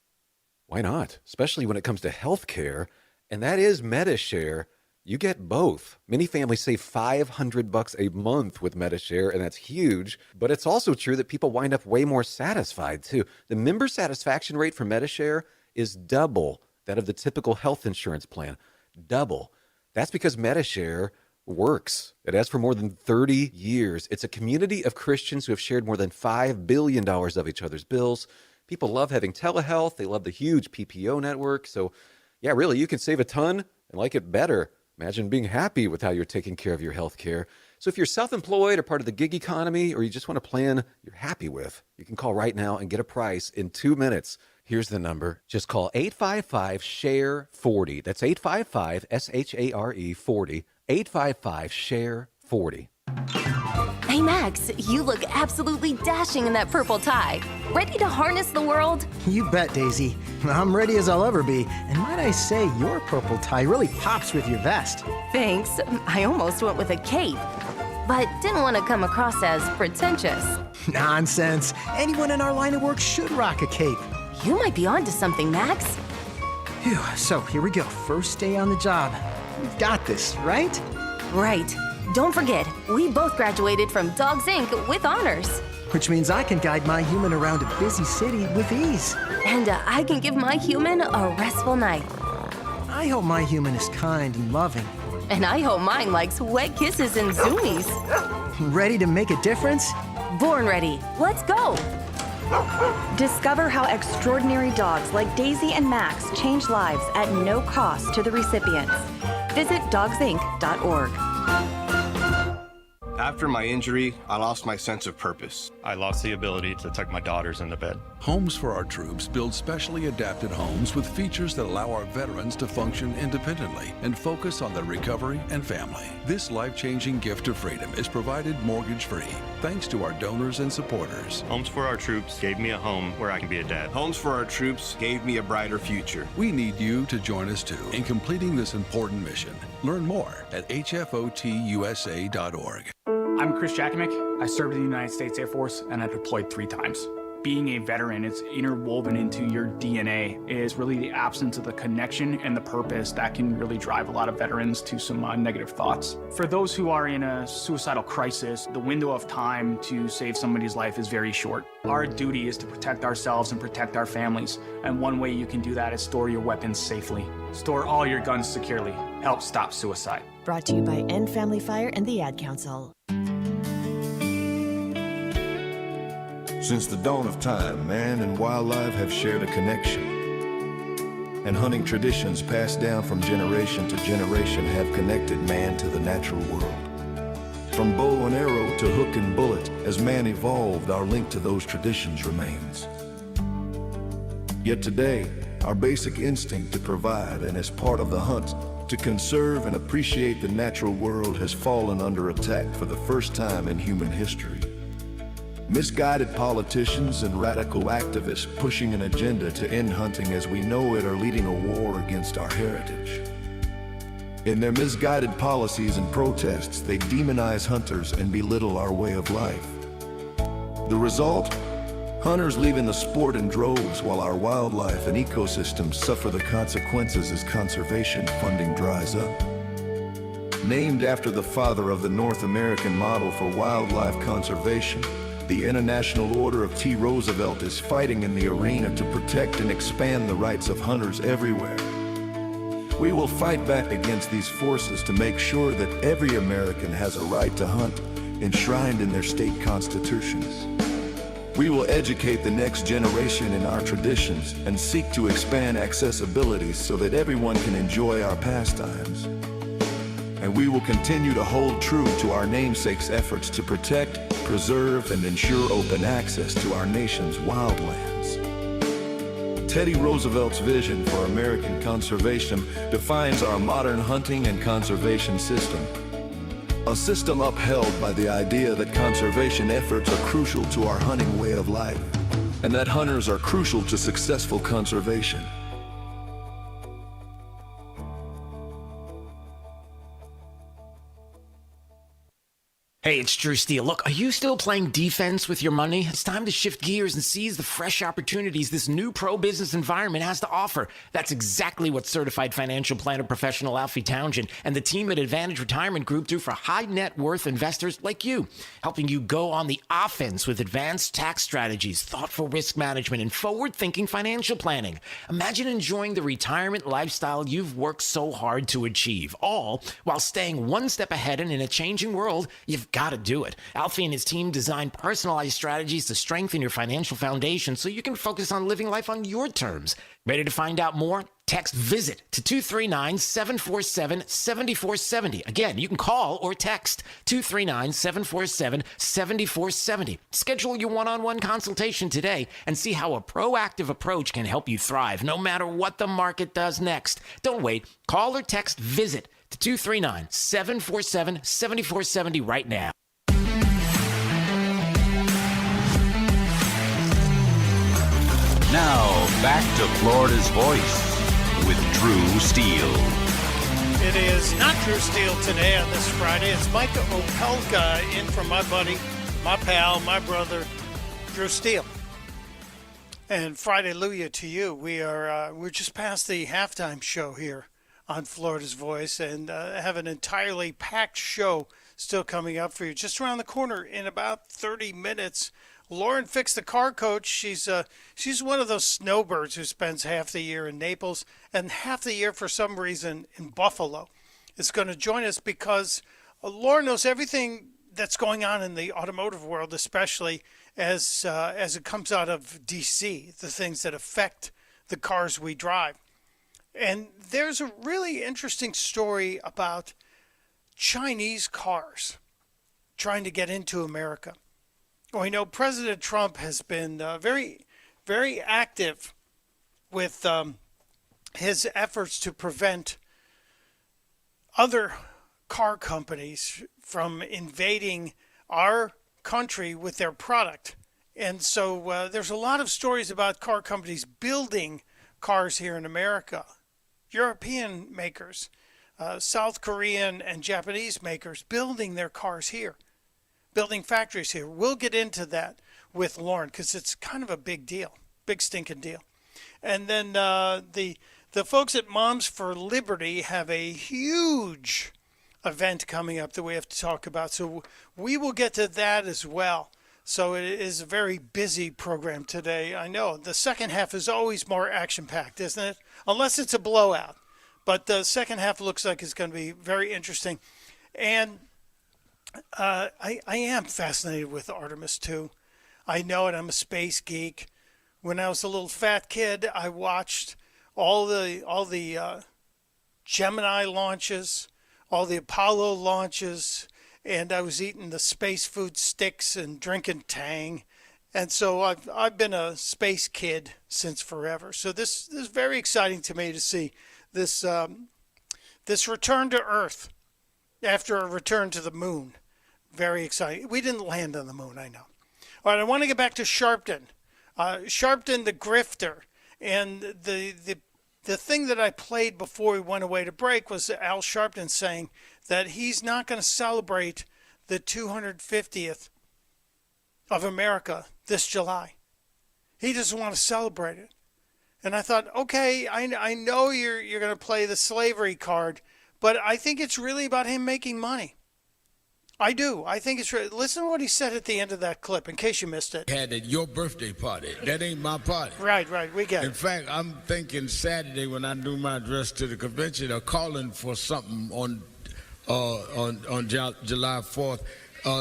why not? Especially when it comes to health care, and that is MediShare. You get both. Many families save $500 a month with MediShare, and that's huge. But it's also true that people wind up way more satisfied, too. The member satisfaction rate for MediShare is double that of the typical health insurance plan. Double. That's because MediShare works. It has for more than 30 years. It's a community of Christians who have shared more than $5 billion of each other's bills. People love having telehealth. They love the huge PPO network. So, yeah, really, you can save a ton and like it better. Imagine being happy with how you're taking care of your health care. So if you're self-employed or part of the gig economy, or you just want a plan you're happy with, you can call right now and get a price in 2 minutes. Here's the number. Just call 855-SHARE-40. That's 855-SHARE 40. 855-SHARE-40. Hey Max, you look absolutely dashing in that purple tie. Ready to harness the world? You bet, Daisy. I'm ready as I'll ever be. And might I say, your purple tie really pops with your vest. Thanks. I almost went with a cape, but didn't want to come across as pretentious. Nonsense. Anyone in our line of work should rock a cape. You might be onto something, Max. Phew, so here we go. First day on the job. We've got this, right? Right. Don't forget, we both graduated from Dogs Inc. with honors. Which means I can guide my human around a busy city with ease. And I can give my human a restful night. I hope my human is kind and loving. And I hope mine likes wet kisses and zoomies. Ready to make a difference? Born ready. Let's go. Discover how extraordinary dogs like Daisy and Max change lives at no cost to the recipients. Visit dogsinc.org. After my injury, I lost my sense of purpose. I lost the ability to tuck my daughters into bed. Homes for Our Troops build specially adapted homes with features that allow our veterans to function independently and focus on their recovery and family. This life-changing gift of freedom is provided mortgage-free thanks to our donors and supporters. Homes for Our Troops gave me a home where I can be a dad. Homes for Our Troops gave me a brighter future. We need you to join us too in completing this important mission. Learn more at hfotusa.org. I'm Chris Jakovic. I served in the United States Air Force and I deployed 3 times. Being a veteran, it's interwoven into your DNA. It is really the absence of the connection and the purpose that can really drive a lot of veterans to some negative thoughts. For those who are in a suicidal crisis, the window of time to save somebody's life is very short. Our duty is to protect ourselves and protect our families. And one way you can do that is store your weapons safely. Store all your guns securely. Help stop suicide. Brought to you by End Family Fire and the Ad Council. Since the dawn of time, man and wildlife have shared a connection. And hunting traditions passed down from generation to generation have connected man to the natural world. From bow and arrow to hook and bullet, as man evolved, our link to those traditions remains. Yet today, our basic instinct to provide and as part of the hunt, to conserve and appreciate the natural world has fallen under attack for the first time in human history. Misguided politicians and radical activists pushing an agenda to end hunting as we know it are leading a war against our heritage. In their misguided policies and protests, they demonize hunters and belittle our way of life. The result? Hunters leaving the sport in droves while our wildlife and ecosystems suffer the consequences as conservation funding dries up. Named after the father of the North American model for wildlife conservation, the International Order of T. Roosevelt is fighting in the arena to protect and expand the rights of hunters everywhere. We will fight back against these forces to make sure that every American has a right to hunt, enshrined in their state constitutions. We will educate the next generation in our traditions and seek to expand accessibility so that everyone can enjoy our pastimes. And we will continue to hold true to our namesake's efforts to protect, preserve, and ensure open access to our nation's wildlands. Teddy Roosevelt's vision for American conservation defines our modern hunting and conservation system. A system upheld by the idea that conservation efforts are crucial to our hunting way of life, and that hunters are crucial to successful conservation. Hey, it's Drew Steele. Look, are you still playing defense with your money? It's time to shift gears and seize the fresh opportunities this new pro-business environment has to offer. That's exactly what certified financial planner professional Alfie Townsend and the team at Advantage Retirement Group do for high net worth investors like you, helping you go on the offense with advanced tax strategies, thoughtful risk management, and forward-thinking financial planning. Imagine enjoying the retirement lifestyle you've worked so hard to achieve, all while staying one step ahead and in a changing world. You've got to do it. Alfie and his team design personalized strategies to strengthen your financial foundation so you can focus on living life on your terms. Ready to find out more? Text VISIT to 239-747-7470. Again, you can call or text 239-747-7470. Schedule your one-on-one consultation today and see how a proactive approach can help you thrive no matter what the market does next. Don't wait. Call or text VISIT to 239-747-7470 right now. Now, back to Florida's Voice with Drew Steele. It is not Drew Steele today on this Friday. It's Mike Opelka in from my buddy, my pal, my brother, Drew Steele. And Friday-luya to you. We're just past the halftime show here on Florida's Voice and have an entirely packed show still coming up for you. Just around the corner in about 30 minutes, Lauren Fix, the car coach. She's one of those snowbirds who spends half the year in Naples and half the year for some reason in Buffalo. Is going to join us because Lauren knows everything that's going on in the automotive world, especially as it comes out of D.C., the things that affect the cars we drive. And there's a really interesting story about Chinese cars trying to get into America. We know President Trump has been very, very active with his efforts to prevent other car companies from invading our country with their product. And so there's a lot of stories about car companies building cars here in America. European makers, South Korean and Japanese makers building their cars here, building factories here. We'll get into that with Lauren because it's kind of a big deal, big stinking deal. And then the folks at Moms for Liberty have a huge event coming up that we have to talk about. So we will get to that as well. So it is a very busy program today. I know the second half is always more action-packed, isn't it? Unless it's a blowout. But the second half looks like it's going to be very interesting. And I am fascinated with Artemis too. I know it. I'm a space geek. When I was a little fat kid, I watched all the Gemini launches, all the Apollo launches, and I was eating the space food sticks and drinking Tang. And so I've been a space kid since forever. So this is very exciting to me to see this return to Earth after a return to the moon. Very exciting. We didn't land on the moon, I know. All right, I want to get back to Sharpton. Sharpton the grifter. And the thing that I played before we went away to break was Al Sharpton saying that he's not going to celebrate the 250th of America this July. He doesn't want to celebrate it. And I thought, okay, I know you're going to play the slavery card, but I think it's really about him making money. I do. I think it's really. Listen to what he said at the end of that clip, in case you missed it. Had at your birthday party. That ain't my party. Right. We get it. In fact, I'm thinking Saturday when I do my address to the convention, they're calling for something on July 4th,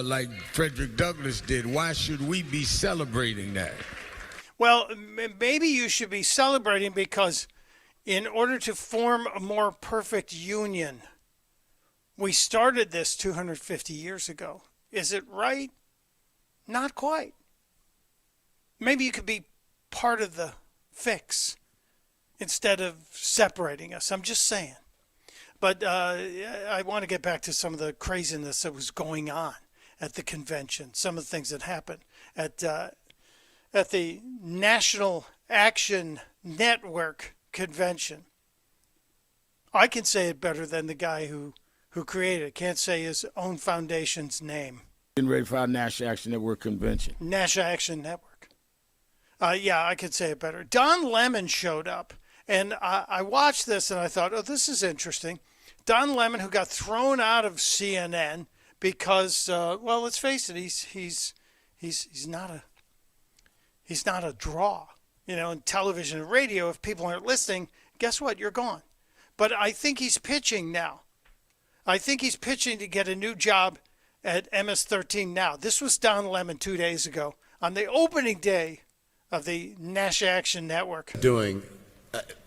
like Frederick Douglass did. Why should we be celebrating that? Well, maybe you should be celebrating because in order to form a more perfect union, we started this 250 years ago. Is it right? Not quite. Maybe you could be part of the fix instead of separating us. I'm just saying. But I want to get back to some of the craziness that was going on at the convention, some of the things that happened at the National Action Network convention. I can say it better than the guy who created it. Can't say his own foundation's name. Getting ready for our National Action Network convention. National Action Network. Yeah, I could say it better. Don Lemon showed up, and I watched this and I thought, oh, this is interesting. Don Lemon, who got thrown out of CNN because, well, let's face it, he's not a draw. You know, in television and radio, if people aren't listening, guess what? You're gone. But I think he's pitching now. I think he's pitching to get a new job at MS-13 now. This was Don Lemon 2 days ago on the opening day of the National Action Network.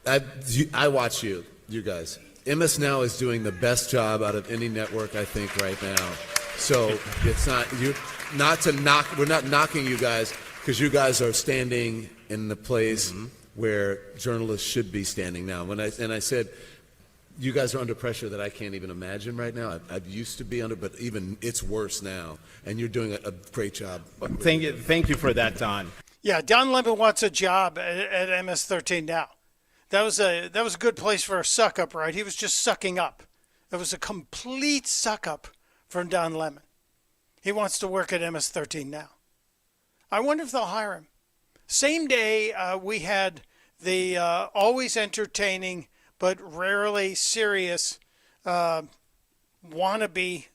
I watch you guys. MS Now is doing the best job out of any network, I think, right now. So it's we're not knocking you guys, because you guys are standing in the place where journalists should be standing now. I said, you guys are under pressure that I can't even imagine right now. I used to be under, but even it's worse now. And you're doing a great job. Thank you for that, Don. Yeah, Don Lemon wants a job at MS-13 now. That was a good place for a suck up, right? He was just sucking up. It was a complete suck up from Don Lemon. He wants to work at MS-13 now. I wonder if they'll hire him. Same day, we had the always entertaining but rarely serious wannabe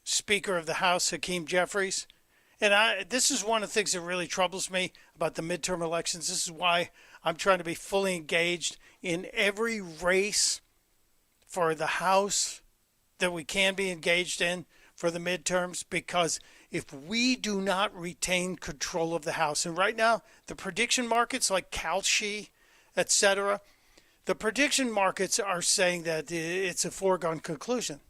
Speaker of the House, Hakeem Jeffries. And this is one of the things that really troubles me about the midterm elections. This is why I'm trying to be fully engaged in every race for the House that we can be engaged in for the midterms, because if we do not retain control of the House, and right now the prediction markets like Kalshi, etc., the prediction markets are saying that it's a foregone conclusion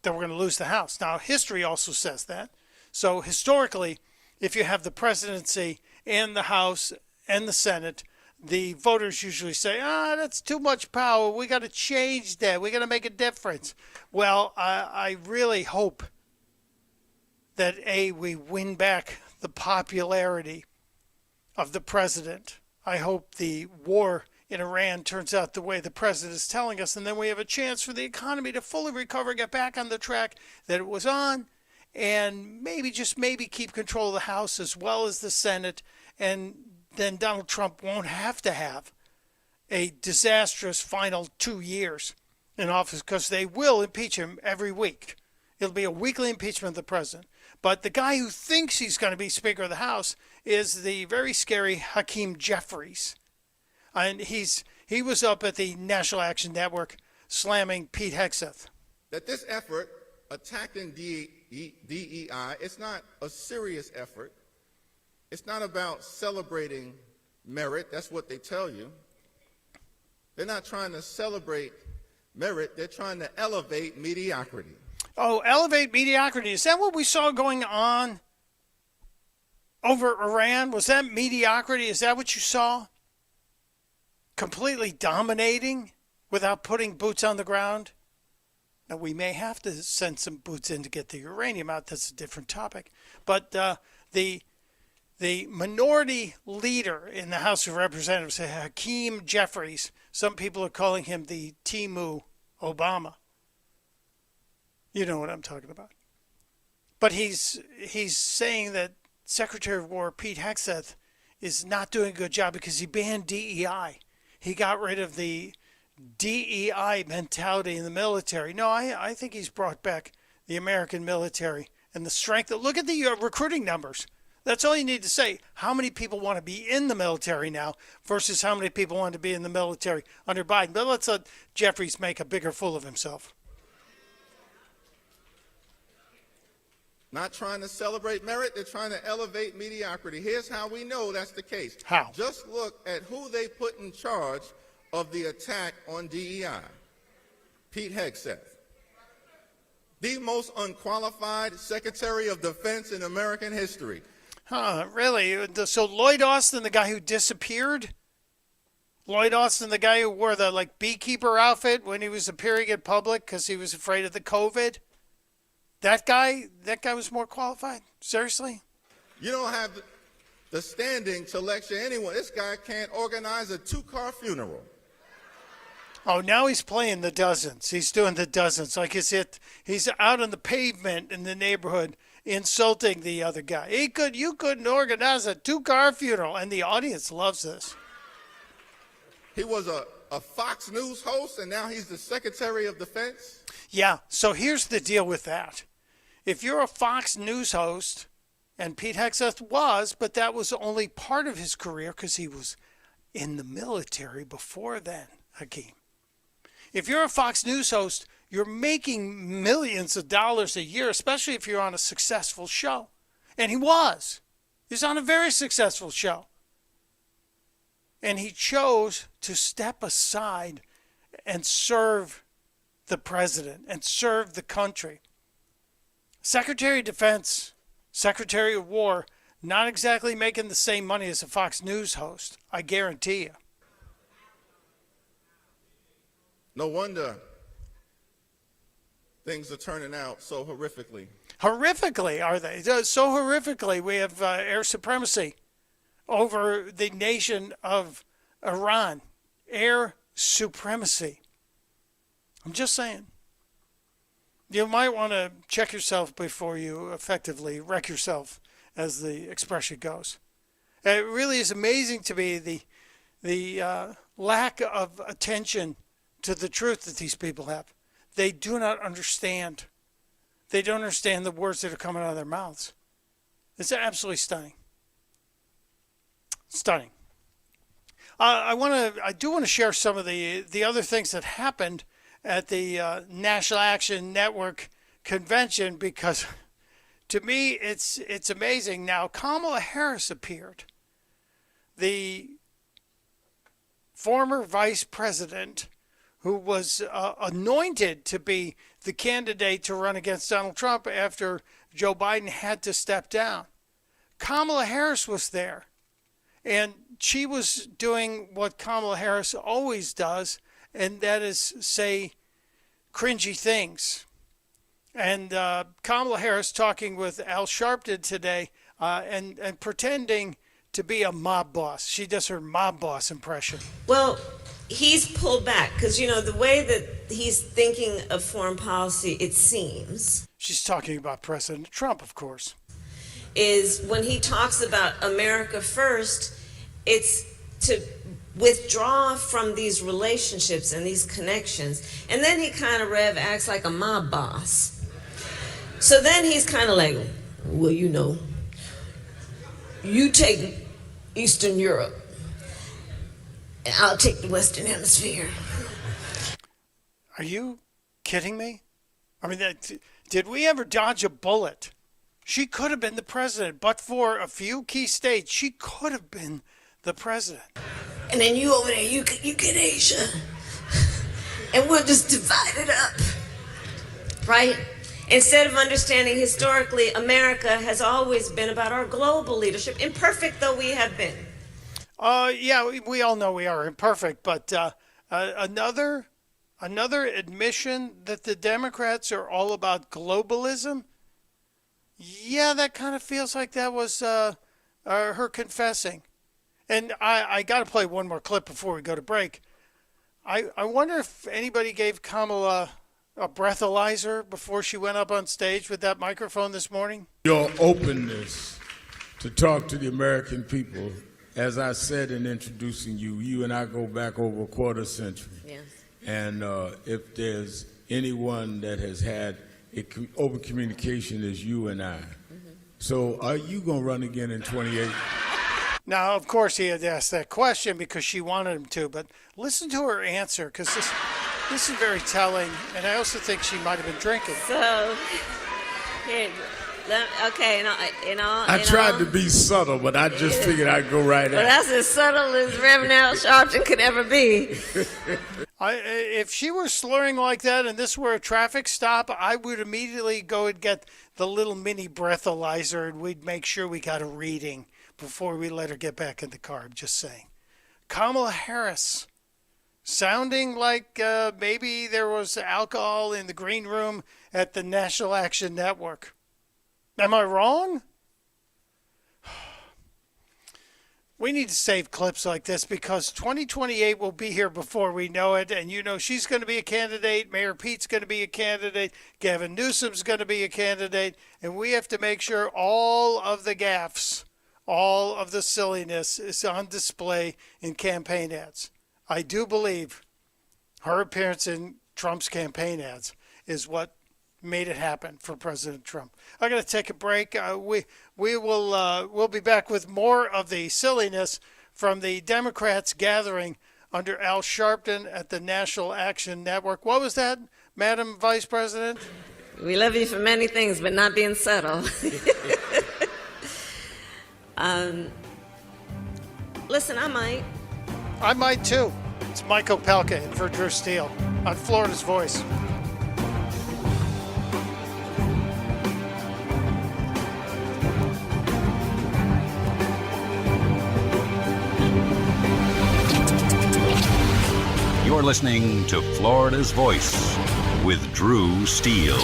that we're going to lose the House. Now, history also says that. So historically, if you have the presidency and the House and the Senate, the voters usually say, that's too much power. We got to change that. We got to make a difference. Well, I really hope that, we win back the popularity of the president. I hope the war in Iran turns out the way the president is telling us, and then we have a chance for the economy to fully recover, get back on the track that it was on, and maybe, just maybe, keep control of the House as well as the Senate, and then Donald Trump won't have to have a disastrous final 2 years in office, because they will impeach him every week. It'll be a weekly impeachment of the president. But the guy who thinks he's going to be Speaker of the House is the very scary Hakeem Jeffries. And he was up at the National Action Network slamming Pete Hegseth. That this effort, attacking DEI, it's not a serious effort. It's not about celebrating merit. That's what they tell you. They're not trying to celebrate merit. They're trying to elevate mediocrity. Oh, elevate mediocrity. Is that what we saw going on over Iran? Was that mediocrity? Is that what you saw? Completely dominating without putting boots on the ground? Now, we may have to send some boots in to get the uranium out. That's a different topic. But the minority leader in the House of Representatives, Hakeem Jeffries, some people are calling him the Timu Obama. You know what I'm talking about. But he's saying that Secretary of War Pete Hegseth is not doing a good job because he banned DEI. He got rid of the DEI mentality in the military. No, I think he's brought back the American military and the strength. Look at the recruiting numbers. That's all you need to say. How many people want to be in the military now versus how many people want to be in the military under Biden? But let's let Jeffries make a bigger fool of himself. Not trying to celebrate merit, they're trying to elevate mediocrity. Here's how we know that's the case. How? Just look at who they put in charge of the attack on DEI. Pete Hegseth. The most unqualified Secretary of Defense in American history. Huh, really? So Lloyd Austin, the guy who disappeared? Lloyd Austin, the guy who wore the beekeeper outfit when he was appearing in public because he was afraid of the COVID? That guy was more qualified? Seriously? You don't have the standing to lecture anyone. This guy can't organize a 2-car funeral. Oh, now he's playing the dozens. He's doing the dozens. He's out on the pavement in the neighborhood, insulting the other guy. You couldn't organize a 2-car funeral, and the audience loves this. He was a Fox News host, and now he's the Secretary of Defense? Yeah, so here's the deal with that. If you're a Fox News host, and Pete Hegseth was, but that was only part of his career because he was in the military before then, Hakeem. If you're a Fox News host, you're making millions of dollars a year, especially if you're on a successful show. And he was. He was on a very successful show. And he chose to step aside and serve the president and serve the country. Secretary of Defense, Secretary of War, not exactly making the same money as a Fox News host, I guarantee you. No wonder things are turning out so horrifically. Horrifically, are they? So horrifically, we have air supremacy over the nation of Iran. Air supremacy. I'm just saying. You might want to check yourself before you effectively wreck yourself, as the expression goes. It really is amazing to me the lack of attention to the truth that these people have. They do not understand. They don't understand the words that are coming out of their mouths. It's absolutely stunning. Stunning. I do want to share some of the other things that happened at the National Action Network convention, because to me it's amazing. Now, Kamala Harris appeared. The former vice president who was anointed to be the candidate to run against Donald Trump after Joe Biden had to step down. Kamala Harris was there, and she was doing what Kamala Harris always does, and that is say cringy things. And Kamala Harris talking with Al Sharpton today and pretending to be a mob boss. She does her mob boss impression. Well, he's pulled back because, you know, the way that he's thinking of foreign policy, it seems. She's talking about President Trump, of course. Is when he talks about America first, it's to withdraw from these relationships and these connections. And then he kind of acts like a mob boss. So then he's kind of like, well, you know, you take Eastern Europe, and I'll take the Western Hemisphere. Are you kidding me? I mean, did we ever dodge a bullet? She could have been the president, but for a few key states, she could have been the president. And then you over there, you get Asia. And we'll just divide it up. Right? Instead of understanding historically, America has always been about our global leadership, imperfect though we have been. Yeah, we all know we are imperfect, but another admission that the Democrats are all about globalism. Yeah, that kind of feels like that was her confessing. And I got to play one more clip before we go to break. I wonder if anybody gave Kamala a breathalyzer before she went up on stage with that microphone this morning. Your openness to talk to the American people, as I said in introducing you, you and I go back over a quarter century. Yes. And if there's anyone that has had open communication, is you and I. Mm-hmm. So are you going to run again in 28? Now, of course, he had asked that question because she wanted him to, but listen to her answer, because this is very telling, and I also think she might have been drinking. So, here, okay, I tried to be subtle, but I just figured I'd go right at it. Well, that's as subtle as Reverend Al Sharpton could ever be. If she were slurring like that and this were a traffic stop, I would immediately go and get the little mini breathalyzer, and we'd make sure we got a reading before we let her get back in the car. I'm just saying. Kamala Harris, sounding like maybe there was alcohol in the green room at the National Action Network. Am I wrong? We need to save clips like this because 2028 will be here before we know it. And, she's going to be a candidate. Mayor Pete's going to be a candidate. Gavin Newsom's going to be a candidate. And we have to make sure all of the gaffes, all of the silliness is on display in campaign ads. I do believe her appearance in Trump's campaign ads is what made it happen for President Trump. I'm going to take a break. We'll be back with more of the silliness from the Democrats gathering under Al Sharpton at the National Action Network. What was that, Madam Vice President? We love you for many things, but not being subtle. Listen, I might too. It's Mike Opelka in for Drew Steele on Florida's Voice. You're listening to Florida's Voice with Drew Steele.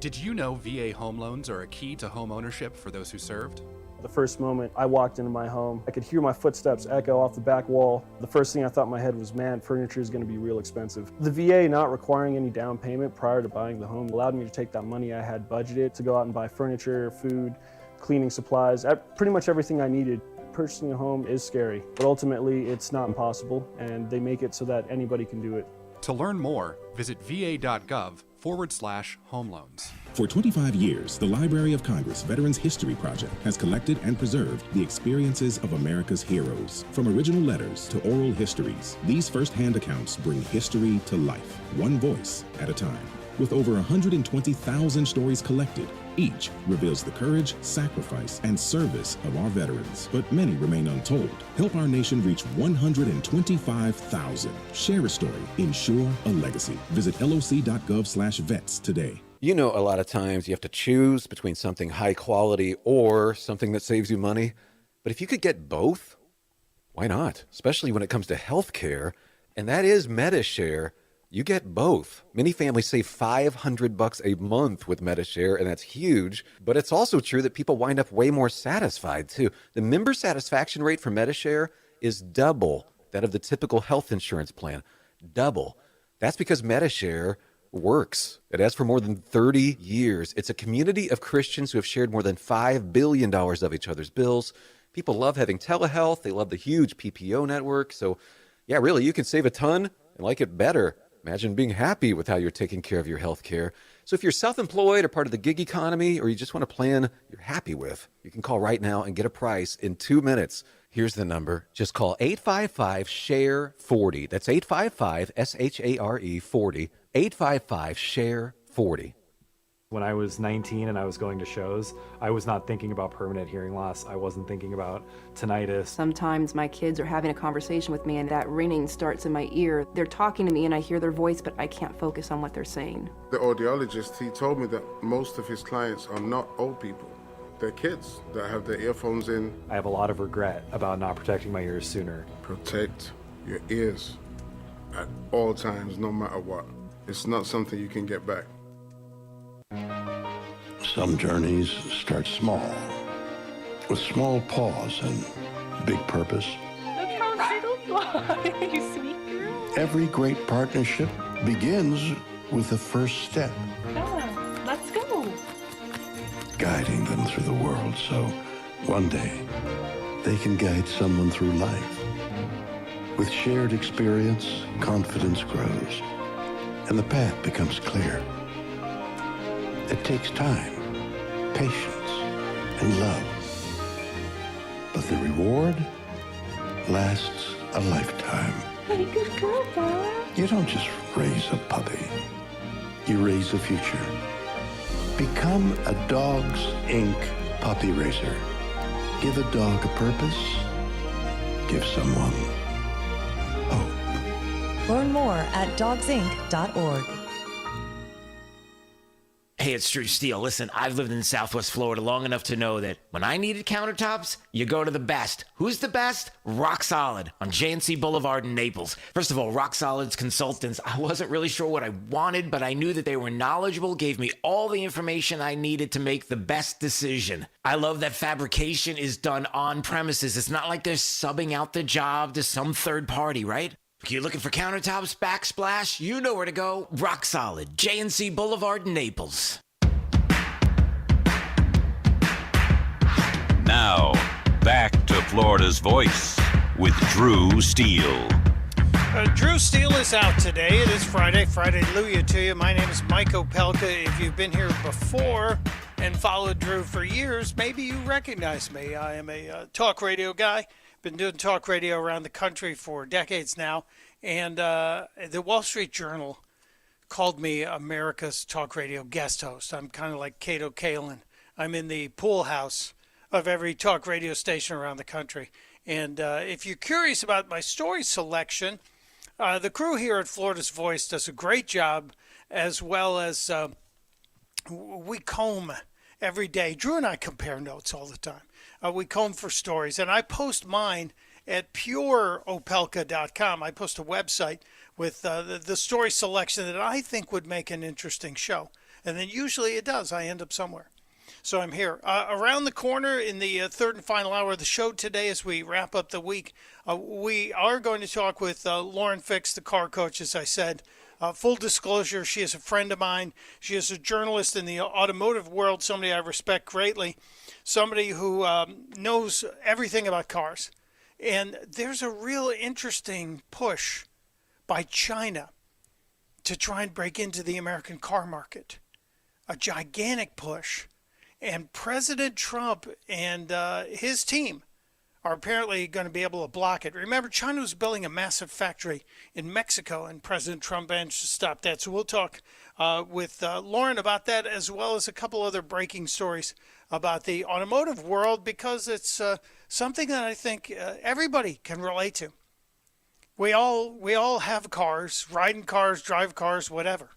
Did you know VA home loans are a key to home ownership for those who served? The first moment I walked into my home, I could hear my footsteps echo off the back wall. The first thing I thought in my head was, man, furniture is going to be real expensive. The VA not requiring any down payment prior to buying the home allowed me to take that money I had budgeted to go out and buy furniture, food, cleaning supplies, pretty much everything I needed. Purchasing a home is scary, but ultimately it's not impossible, and they make it so that anybody can do it. To learn more, visit va.gov/home loans. For 25 years, the Library of Congress Veterans History Project has collected and preserved the experiences of America's heroes. From original letters to oral histories, these first-hand accounts bring history to life, one voice at a time. With over 120,000 stories collected, each reveals the courage, sacrifice, and service of our veterans, but many remain untold. Help our nation reach 125,000. Share a story. Ensure a legacy. Visit loc.gov/vets today. A lot of times you have to choose between something high quality or something that saves you money. But if you could get both, why not? Especially when it comes to health care, and that is MediShare. You get both. Many families save $500 a month with MediShare, and that's huge. But it's also true that people wind up way more satisfied, too. The member satisfaction rate for MediShare is double that of the typical health insurance plan. Double. That's because MediShare works. It has for more than 30 years. It's a community of Christians who have shared more than $5 billion of each other's bills. People love having telehealth. They love the huge PPO network. So, yeah, really, you can save a ton and like it better. Imagine being happy with how you're taking care of your health care. So if you're self-employed or part of the gig economy, or you just want a plan you're happy with, you can call right now and get a price in 2 minutes. Here's the number. Just call 855-SHARE-40. That's 855-SHARE-40. 855-SHARE-40. When I was 19 and I was going to shows, I was not thinking about permanent hearing loss. I wasn't thinking about tinnitus. Sometimes my kids are having a conversation with me and that ringing starts in my ear. They're talking to me and I hear their voice, but I can't focus on what they're saying. The audiologist, he told me that most of his clients are not old people. They're kids that have their earphones in. I have a lot of regret about not protecting my ears sooner. Protect your ears at all times, no matter what. It's not something you can get back. Some journeys start small, with small pause and big purpose. Look how little fly, you sweet girl. Every great partnership begins with the first step. Yeah, let's go. Guiding them through the world so one day they can guide someone through life. With shared experience, confidence grows, and the path becomes clear. It takes time, patience, and love. But the reward lasts a lifetime. Hey, good girl, Dad. You don't just raise a puppy. You raise a future. Become a Dogs Inc. puppy raiser. Give a dog a purpose. Give someone hope. Learn more at dogsinc.org. Hey, it's Drew Steele. Listen, I've lived in Southwest Florida long enough to know that when I needed countertops, you go to the best. Who's the best? Rock Solid on JNC Boulevard in Naples. First of all, Rock Solid's consultants, I wasn't really sure what I wanted, but I knew that they were knowledgeable, gave me all the information I needed to make the best decision. I love that fabrication is done on premises. It's not like they're subbing out the job to some third party, right? If you're looking for countertops, backsplash, you know where to go. Rock Solid, JNC Boulevard in Naples. Now, back to Florida's Voice with Drew Steele. Drew Steele is out today. It is Friday. Friday-luia to you. My name is Mike Opelka. If you've been here before and followed Drew for years, maybe you recognize me. I am a talk radio guy. Been doing talk radio around the country for decades now. And the Wall Street Journal called me America's talk radio guest host. I'm kind of like Cato Kalin. I'm in the pool house of every talk radio station around the country. And if you're curious about my story selection, the crew here at Florida's Voice does a great job, as well as we comb every day. Drew and I compare notes all the time. We comb for stories, and I post mine at pureopelka.com. I post a website with the story selection that I think would make an interesting show. And then usually it does. I end up somewhere. So I'm here. Around the corner in the third and final hour of the show today, as we wrap up the week, we are going to talk with Lauren Fix, the car coach, as I said. Full disclosure, she is a friend of mine. She is a journalist in the automotive world, somebody I respect greatly, somebody who knows everything about cars. And there's a real interesting push by China to try and break into the American car market. A gigantic push. And President Trump and his team are apparently going to be able to block it. Remember, China was building a massive factory in Mexico, and President Trump managed to stop that. So we'll talk with Lauren about that, as well as a couple other breaking stories about the automotive world, because it's something that I think everybody can relate to. We all have cars, ride in cars, drive cars, whatever.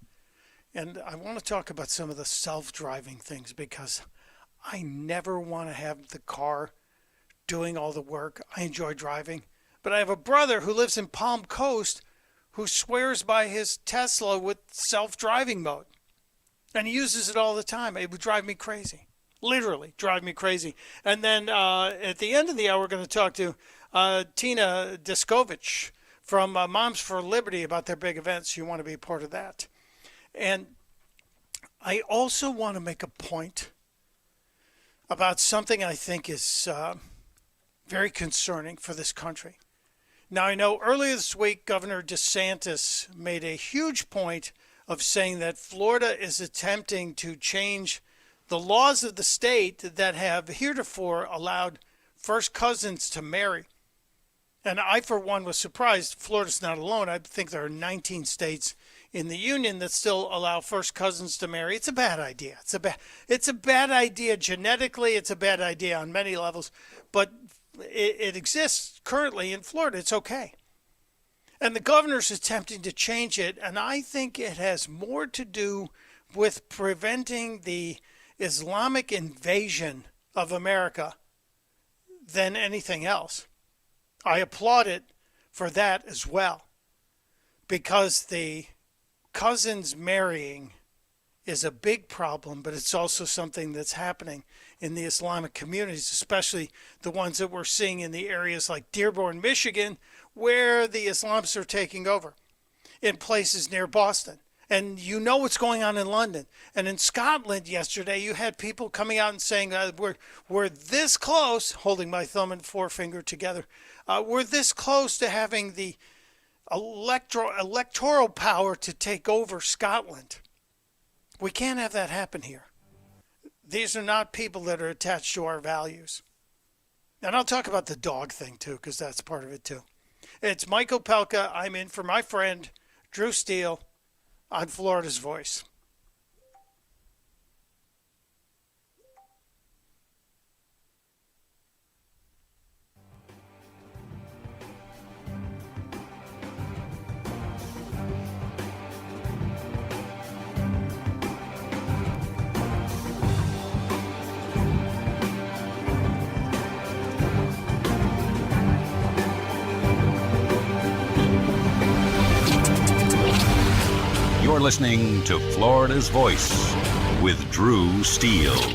And I want to talk about some of the self-driving things, because I never want to have the car doing all the work. I enjoy driving. But I have a brother who lives in Palm Coast who swears by his Tesla with self-driving mode. And he uses it all the time. It would drive me crazy. Literally drive me crazy. And then at the end of the hour, we're going to talk to Tina Diskovich from Moms for Liberty about their big events. You want to be a part of that. And I also want to make a point about something I think is very concerning for this country. Now, I know earlier this week, Governor DeSantis made a huge point of saying that Florida is attempting to change the laws of the state that have heretofore allowed first cousins to marry. And I, for one, was surprised. Florida's not alone. I think there are 19 states in the union that still allow first cousins to marry. It's a bad idea. It's a bad idea genetically. It's a bad idea on many levels. But it exists currently in Florida. It's okay. And the governor's attempting to change it. And I think it has more to do with preventing the Islamic invasion of America than anything else. I applaud it for that as well, because the cousins marrying is a big problem, but it's also something that's happening in the Islamic communities, especially the ones that we're seeing in the areas like Dearborn, Michigan, where the Islamists are taking over, in places near Boston. And you know what's going on in London. And in Scotland yesterday, you had people coming out and saying, we're this close, holding my thumb and forefinger together, we're this close to having the electoral power to take over Scotland. We can't have that happen here. These are not people that are attached to our values. And I'll talk about the dog thing, too, because that's part of it, too. It's Mike Opelka. I'm in for my friend, Drew Steele, on Florida's Voice. You're listening to Florida's Voice with Drew Steele.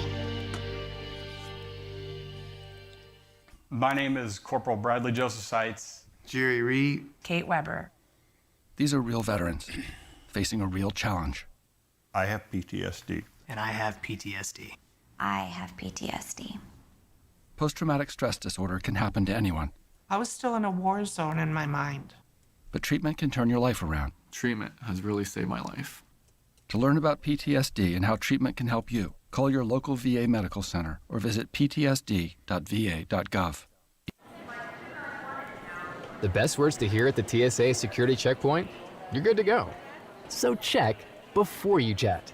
My name is Corporal Bradley Joseph Seitz. Jerry Reed. Kate Weber. These are real veterans facing a real challenge. I have PTSD. And I have PTSD. I have PTSD. Post-traumatic stress disorder can happen to anyone, I was still in a war zone in my mind. but treatment can turn your life around. Treatment has really saved my life. To learn about PTSD and how treatment can help you, call your local VA medical center or visit ptsd.va.gov. The best words to hear at the TSA security checkpoint? You're good to go. So check before you jet.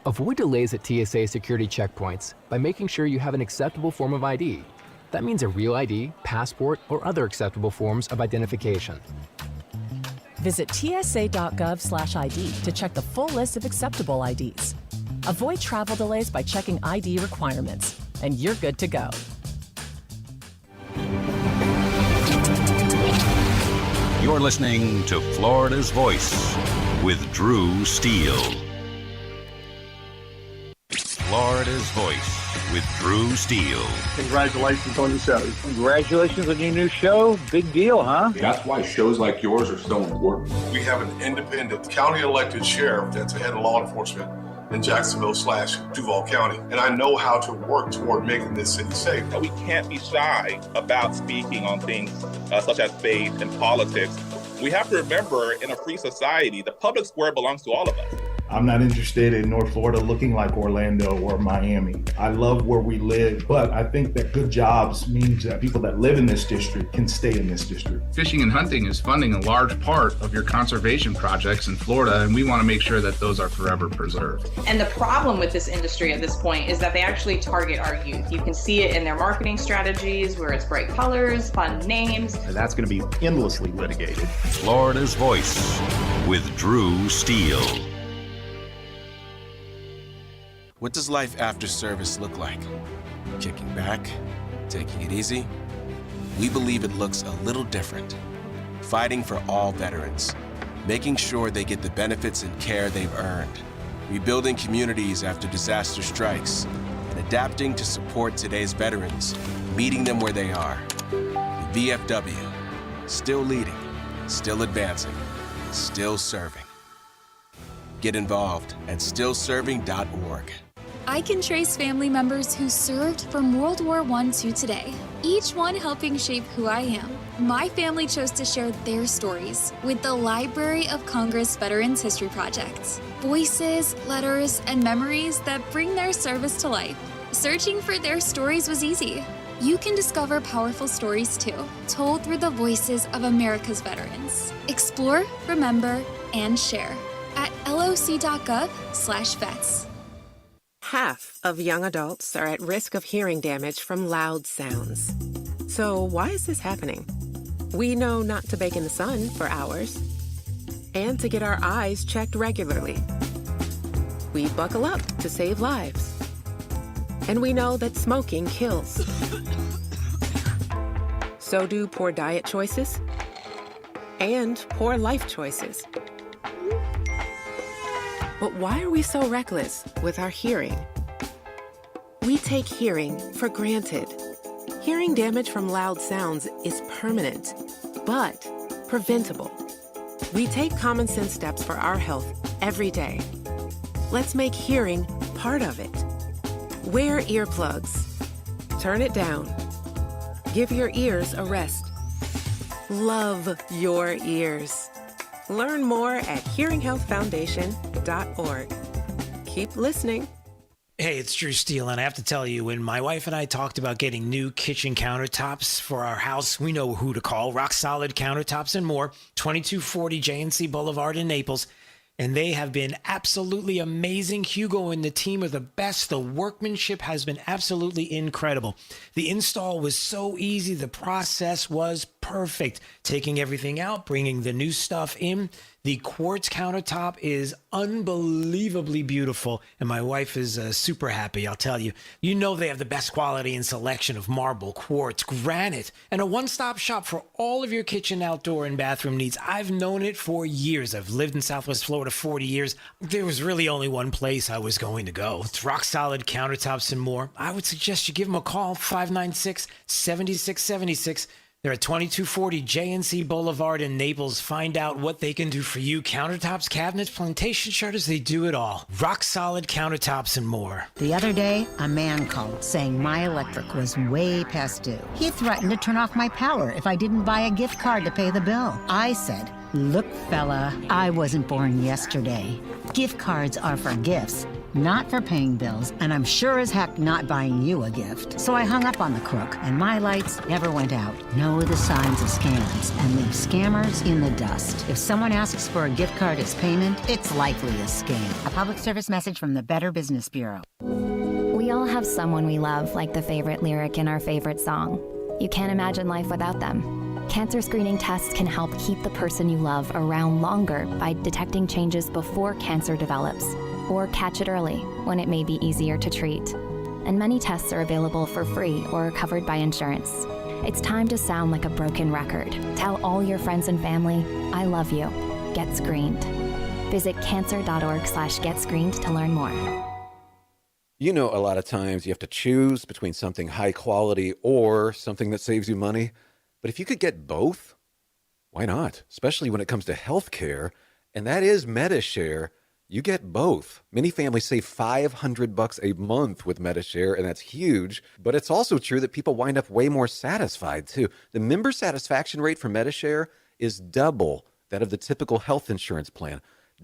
Avoid delays at TSA security checkpoints by making sure you have an acceptable form of ID. That means a real ID, passport, or other acceptable forms of identification. Visit tsa.gov/ID to check the full list of acceptable IDs. Avoid travel delays by checking ID requirements, and you're good to go. You're listening to Florida's Voice with Drew Steele. Florida's Voice with Drew Steele. Congratulations on your show. Congratulations on your new show. Big deal, huh? That's why shows like yours are so important. We have an independent county elected sheriff that's head of law enforcement in Jacksonville/Duval County. And I know how to work toward making this city safe. We can't be shy about speaking on things such as faith and politics. We have to remember, in a free society, the public square belongs to all of us. I'm not interested in North Florida looking like Orlando or Miami. I love where we live, but I think that good jobs means that people that live in this district can stay in this district. Fishing and hunting is funding a large part of your conservation projects in Florida, and we want to make sure that those are forever preserved. And the problem with this industry at this point is that they actually target our youth. You can see it in their marketing strategies where it's bright colors, fun names. And that's going to be endlessly litigated. Florida's Voice with Drew Steele. What does life after service look like? Kicking back? Taking it easy? We believe it looks a little different. Fighting for all veterans. Making sure they get the benefits and care they've earned. Rebuilding communities after disaster strikes. And adapting to support today's veterans. Meeting them where they are. The VFW. Still leading. Still advancing. Still serving. Get involved at stillserving.org. I can trace family members who served from World War I to today, each one helping shape who I am. My family chose to share their stories with the Library of Congress Veterans History Project. Voices, letters, and memories that bring their service to life. Searching for their stories was easy. You can discover powerful stories too, told through the voices of America's veterans. Explore, remember, and share at loc.gov/vets. Half of young adults are at risk of hearing damage from loud sounds. So why is this happening? We know not to bake in the sun for hours and to get our eyes checked regularly. We buckle up to save lives. And we know that smoking kills. So do poor diet choices and poor life choices. But why are we so reckless with our hearing? We take hearing for granted. Hearing damage from loud sounds is permanent, but preventable. We take common sense steps for our health every day. Let's make hearing part of it. Wear earplugs. Turn it down. Give your ears a rest. Love your ears. Learn more at hearinghealthfoundation.org. Keep listening. Hey, it's Drew Steele, and I have to tell you, when my wife and I talked about getting new kitchen countertops for our house, we know who to call. Rock Solid Countertops and More, 2240 JNC Boulevard in Naples. And they have been absolutely amazing. Hugo and the team are the best. The workmanship has been absolutely incredible. The install was so easy. The process was perfect. Taking everything out, bringing the new stuff in. The quartz countertop is unbelievably beautiful, and my wife is super happy, I'll tell you. You know they have the best quality and selection of marble, quartz, granite, and a one-stop shop for all of your kitchen, outdoor, and bathroom needs. I've known it for years. I've lived in Southwest Florida 40 years. There was really only one place I was going to go. It's rock-solid countertops and more. I would suggest you give them a call, 596-7676. They're at 2240 JNC Boulevard in Naples. Find out what they can do for you. Countertops, cabinets, plantation shutters, they do it all. Rock solid countertops and more. The other day, a man called saying my electric was way past due. He threatened to turn off my power if I didn't buy a gift card to pay the bill. I said, look, fella, I wasn't born yesterday. Gift cards are for gifts, not for paying bills, and I'm sure as heck not buying you a gift. So I hung up on the crook, and my lights never went out. Know the signs of scams and leave scammers in the dust. If someone asks for a gift card as payment, it's likely a scam. A public service message from the Better Business Bureau. We all have someone we love, like the favorite lyric in our favorite song. You can't imagine life without them. Cancer screening tests can help keep the person you love around longer by detecting changes before cancer develops, or catch it early when it may be easier to treat. And many tests are available for free or are covered by insurance. It's time to sound like a broken record. Tell all your friends and family, I love you. Get screened. Visit cancer.org/getscreened to learn more. You know, a lot of times you have to choose between something high quality or something that saves you money. But if you could get both, why not? Especially when it comes to healthcare, and that is MediShare. You get both. Many families save $500 a month with MediShare, and that's huge. But it's also true that people wind up way more satisfied, too. The member satisfaction rate for MediShare is double that of the typical health insurance plan.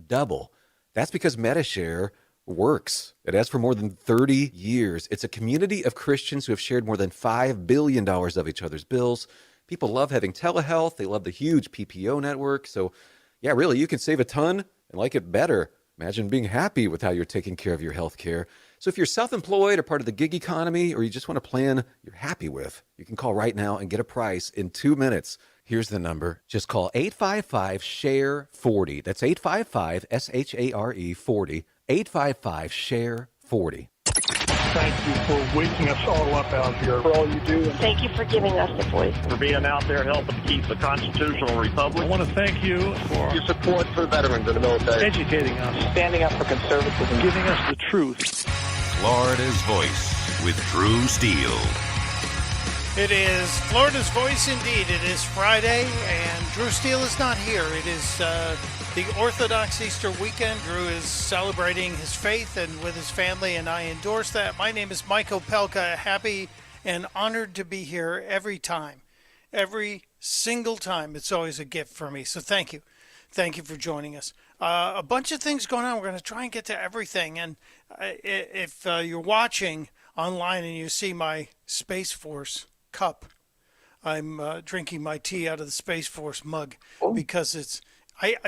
Double. That's because MediShare works. It has for more than 30 years. It's a community of Christians who have shared more than $5 billion of each other's bills. People love having telehealth. They love the huge PPO network. So, yeah, really, you can save a ton and like it better. Imagine being happy with how you're taking care of your health care. So if you're self-employed or part of the gig economy, or you just want a plan you're happy with, you can call right now and get a price in 2 minutes. Here's the number. Just call 855-SHARE-40. That's 855-SHARE-40. 855-SHARE-40. Thank you for waking us all up out here, for all you do. Thank you for giving us the voice. For being out there helping keep the constitutional republic. I want to thank you for your support for veterans in the military. Educating us. Standing up for conservatism. Giving us the truth. Florida's Voice with Drew Steele. It is Florida's Voice indeed. It is Friday, and Drew Steele is not here. It is the Orthodox Easter weekend. Drew is celebrating his faith and with his family, and I endorse that. My name is Mike Opelka. Happy and honored to be here every time. Every single time. It's always a gift for me. So thank you. Thank you for joining us. A bunch of things going on. We're going to try and get to everything. And if you're watching online and you see my Space Force cup, I'm drinking my tea out of the Space Force mug because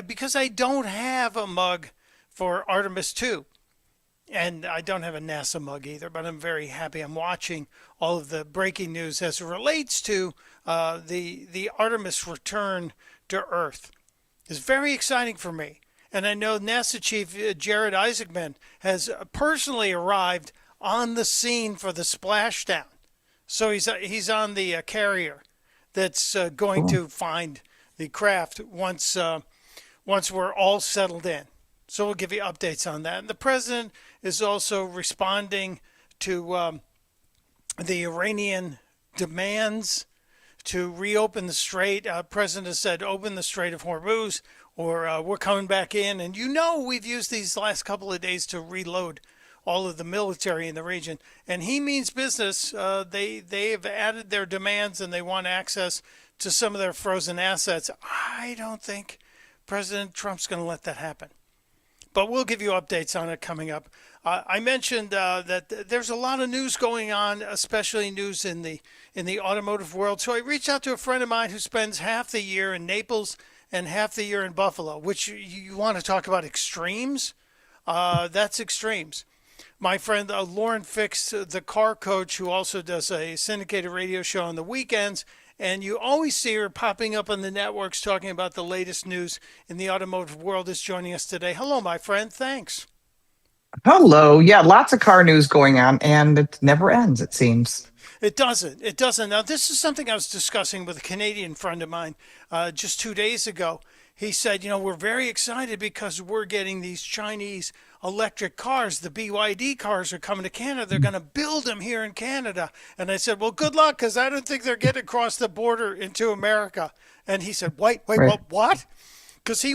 because I don't have a mug for Artemis 2, and I don't have a NASA mug either, but I'm very happy. I'm watching all of the breaking news as it relates to the Artemis return to Earth. It's very exciting for me, and I know NASA Chief Jared Isaacman has personally arrived on the scene for the splashdown. So he's on the carrier that's going to find the craft once we're all settled in. So we'll give you updates on that. And the president is also responding to the Iranian demands to reopen the strait. President has said, open the Strait of Hormuz, or we're coming back in. And we've used these last couple of days to reload all of the military in the region. And he means business. They have added their demands, and they want access to some of their frozen assets. I don't think President Trump's going to let that happen. But we'll give you updates on it coming up. I mentioned that there's a lot of news going on, especially news in the automotive world. So I reached out to a friend of mine who spends half the year in Naples and half the year in Buffalo, which you want to talk about extremes? That's extremes. My friend Lauren Fix, the car coach, who also does a syndicated radio show on the weekends and you always see her popping up on the networks talking about the latest news in the automotive world, is joining us today. Hello, my friend. Thanks. Hello. Yeah, lots of car news going on, and it never ends, it seems. It doesn't. It doesn't. Now, this is something I was discussing with a Canadian friend of mine just 2 days ago. He said, we're very excited because we're getting these Chinese electric cars. The BYD cars are coming to Canada. They're going to build them here in Canada. And I said, well, good luck, because I don't think they're getting across the border into America. And he said, wait, what? Because he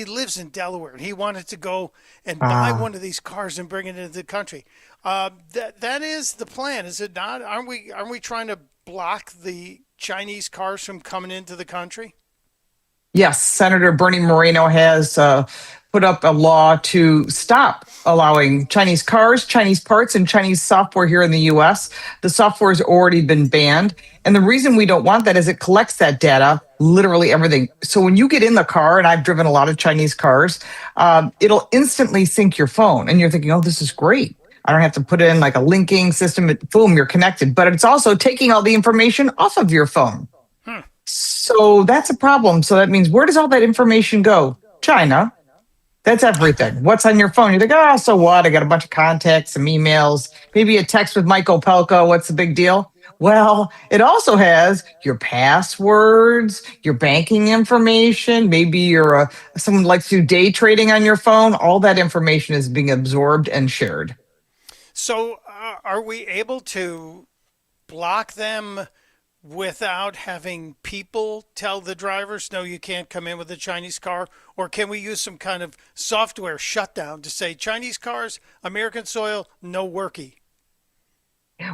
lives in Delaware, and he wanted to go and buy one of these cars and bring it into the country. That is the plan, is it not? Aren't we trying to block the Chinese cars from coming into the country? Yes, Senator Bernie Moreno has put up a law to stop allowing Chinese cars, Chinese parts, and Chinese software here in the U.S. The software has already been banned. And the reason we don't want that is it collects that data, literally everything. So when you get in the car, and I've driven a lot of Chinese cars, it'll instantly sync your phone. And you're thinking, oh, this is great. I don't have to put in like a linking system. Boom, you're connected. But it's also taking all the information off of your phone. So that's a problem. So that means, where does all that information go? China. That's everything. What's on your phone? You think, so what? I got a bunch of contacts, some emails, maybe a text with Mike Opelka. What's the big deal? Well, it also has your passwords, your banking information. Maybe you're someone likes to do day trading on your phone. All that information is being absorbed and shared. So are we able to block them without having people tell the drivers, no, you can't come in with a Chinese car? Or can we use some kind of software shutdown to say, Chinese cars, American soil, no worky?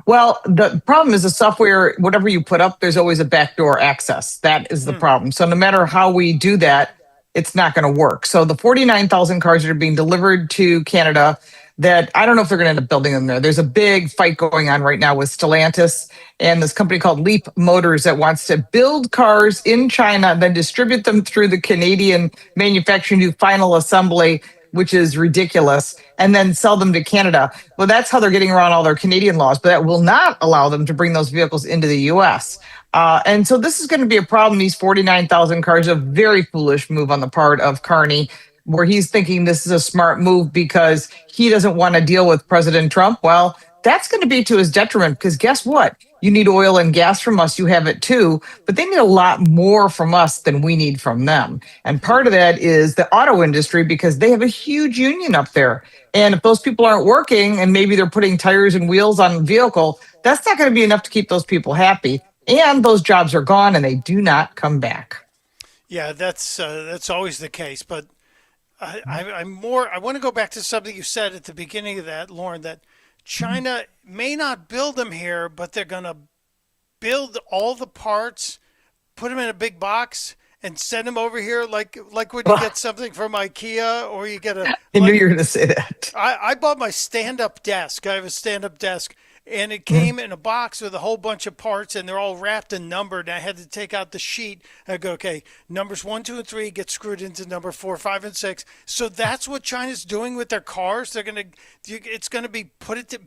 Well, the problem is the software, whatever you put up, there's always a backdoor access. That is the problem. So no matter how we do that, it's not going to work. So the 49,000 cars that are being delivered to Canada, that I don't know if they're going to end up building them there. There's a big fight going on right now with Stellantis and this company called Leap Motors that wants to build cars in China and then distribute them through the Canadian manufacturing, do final assembly, which is ridiculous, and then sell them to Canada. Well, that's how they're getting around all their Canadian laws, but that will not allow them to bring those vehicles into the U.S. And so this is going to be a problem. These 49,000 cars, a very foolish move on the part of Carney, where he's thinking this is a smart move because he doesn't want to deal with President Trump. Well, that's going to be to his detriment, because guess what? You need oil and gas from us. You have it too, but they need a lot more from us than we need from them. And part of that is the auto industry, because they have a huge union up there. And if those people aren't working and maybe they're putting tires and wheels on a vehicle, that's not going to be enough to keep those people happy. And those jobs are gone and they do not come back. Yeah, that's always the case. But I want to go back to something you said at the beginning of that, Lauren, that China may not build them here, but they're going to build all the parts, put them in a big box, and send them over here like when you get something from IKEA, or you get a... I knew you were going to say that. I bought my stand-up desk. I have a stand-up desk, and it came in a box with a whole bunch of parts, and they're all wrapped and numbered. And I had to take out the sheet and go, okay, numbers 1, 2, and 3 get screwed into number 4, 5, and 6. So that's what China's doing with their cars. It's going to be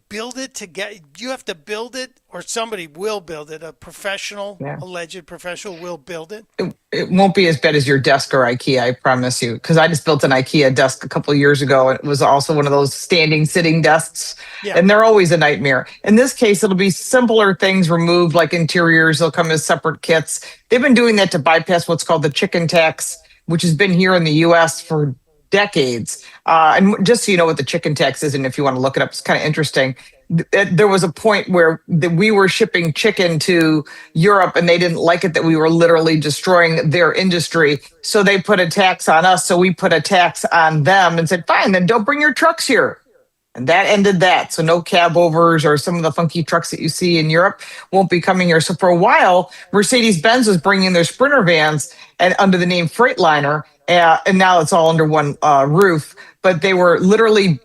build it to get. You have to build it, or somebody will build it. A professional, alleged professional, will build it. It won't be as bad as your desk or IKEA, I promise you, because I just built an IKEA desk a couple of years ago. It was also one of those standing, sitting desks, and they're always a nightmare. In this case, it'll be simpler things removed, like interiors. They'll come as separate kits. They've been doing that to bypass what's called the chicken tax, which has been here in the U.S. for decades. And just so you know what the chicken tax is, and if you want to look it up, it's kind of interesting. There was a point where we were shipping chicken to Europe and they didn't like it that we were literally destroying their industry. So they put a tax on us. So we put a tax on them and said, fine, then don't bring your trucks here. And that ended that. So no cab overs or some of the funky trucks that you see in Europe won't be coming here. So for a while, Mercedes-Benz was bringing their Sprinter vans and under the name Freightliner. And now it's all under one roof. But they were literally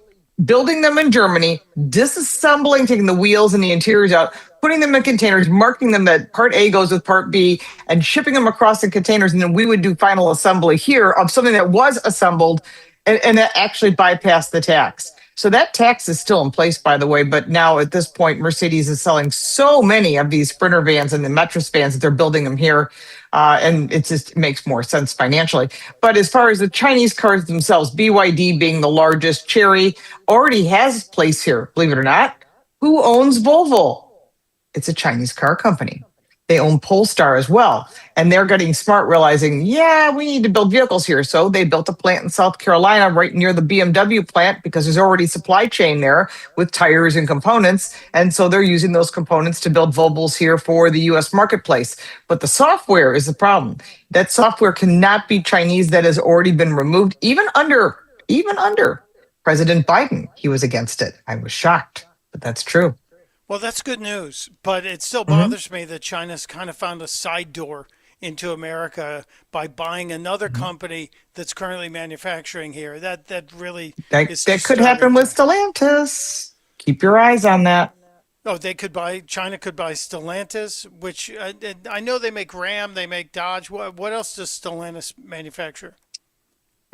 building them in Germany, disassembling, taking the wheels and the interiors out, putting them in containers, marking them that part A goes with part B, and shipping them across in containers. And then we would do final assembly here of something that was assembled and that actually bypassed the tax. So that tax is still in place, by the way. But now at this point, Mercedes is selling so many of these Sprinter vans and the Metris vans that they're building them here. And it just makes more sense financially. But as far as the Chinese cars themselves, BYD being the largest, Chery already has place here, believe it or not. Who owns Volvo? It's a Chinese car company. They own Polestar as well. And they're getting smart, realizing, yeah, we need to build vehicles here. So they built a plant in South Carolina right near the BMW plant because there's already supply chain there with tires and components. And so they're using those components to build Volvos here for the US marketplace. But the software is the problem. That software cannot be Chinese. That has already been removed, even under President Biden. He was against it. I was shocked, but that's true. Well, that's good news, but it still bothers me that China's kind of found a side door into America by buying another company that's currently manufacturing here. That really is that could happen with Stellantis. Keep your eyes on that. Oh, China could buy Stellantis, which I know they make Ram, they make Dodge. What else does Stellantis manufacture?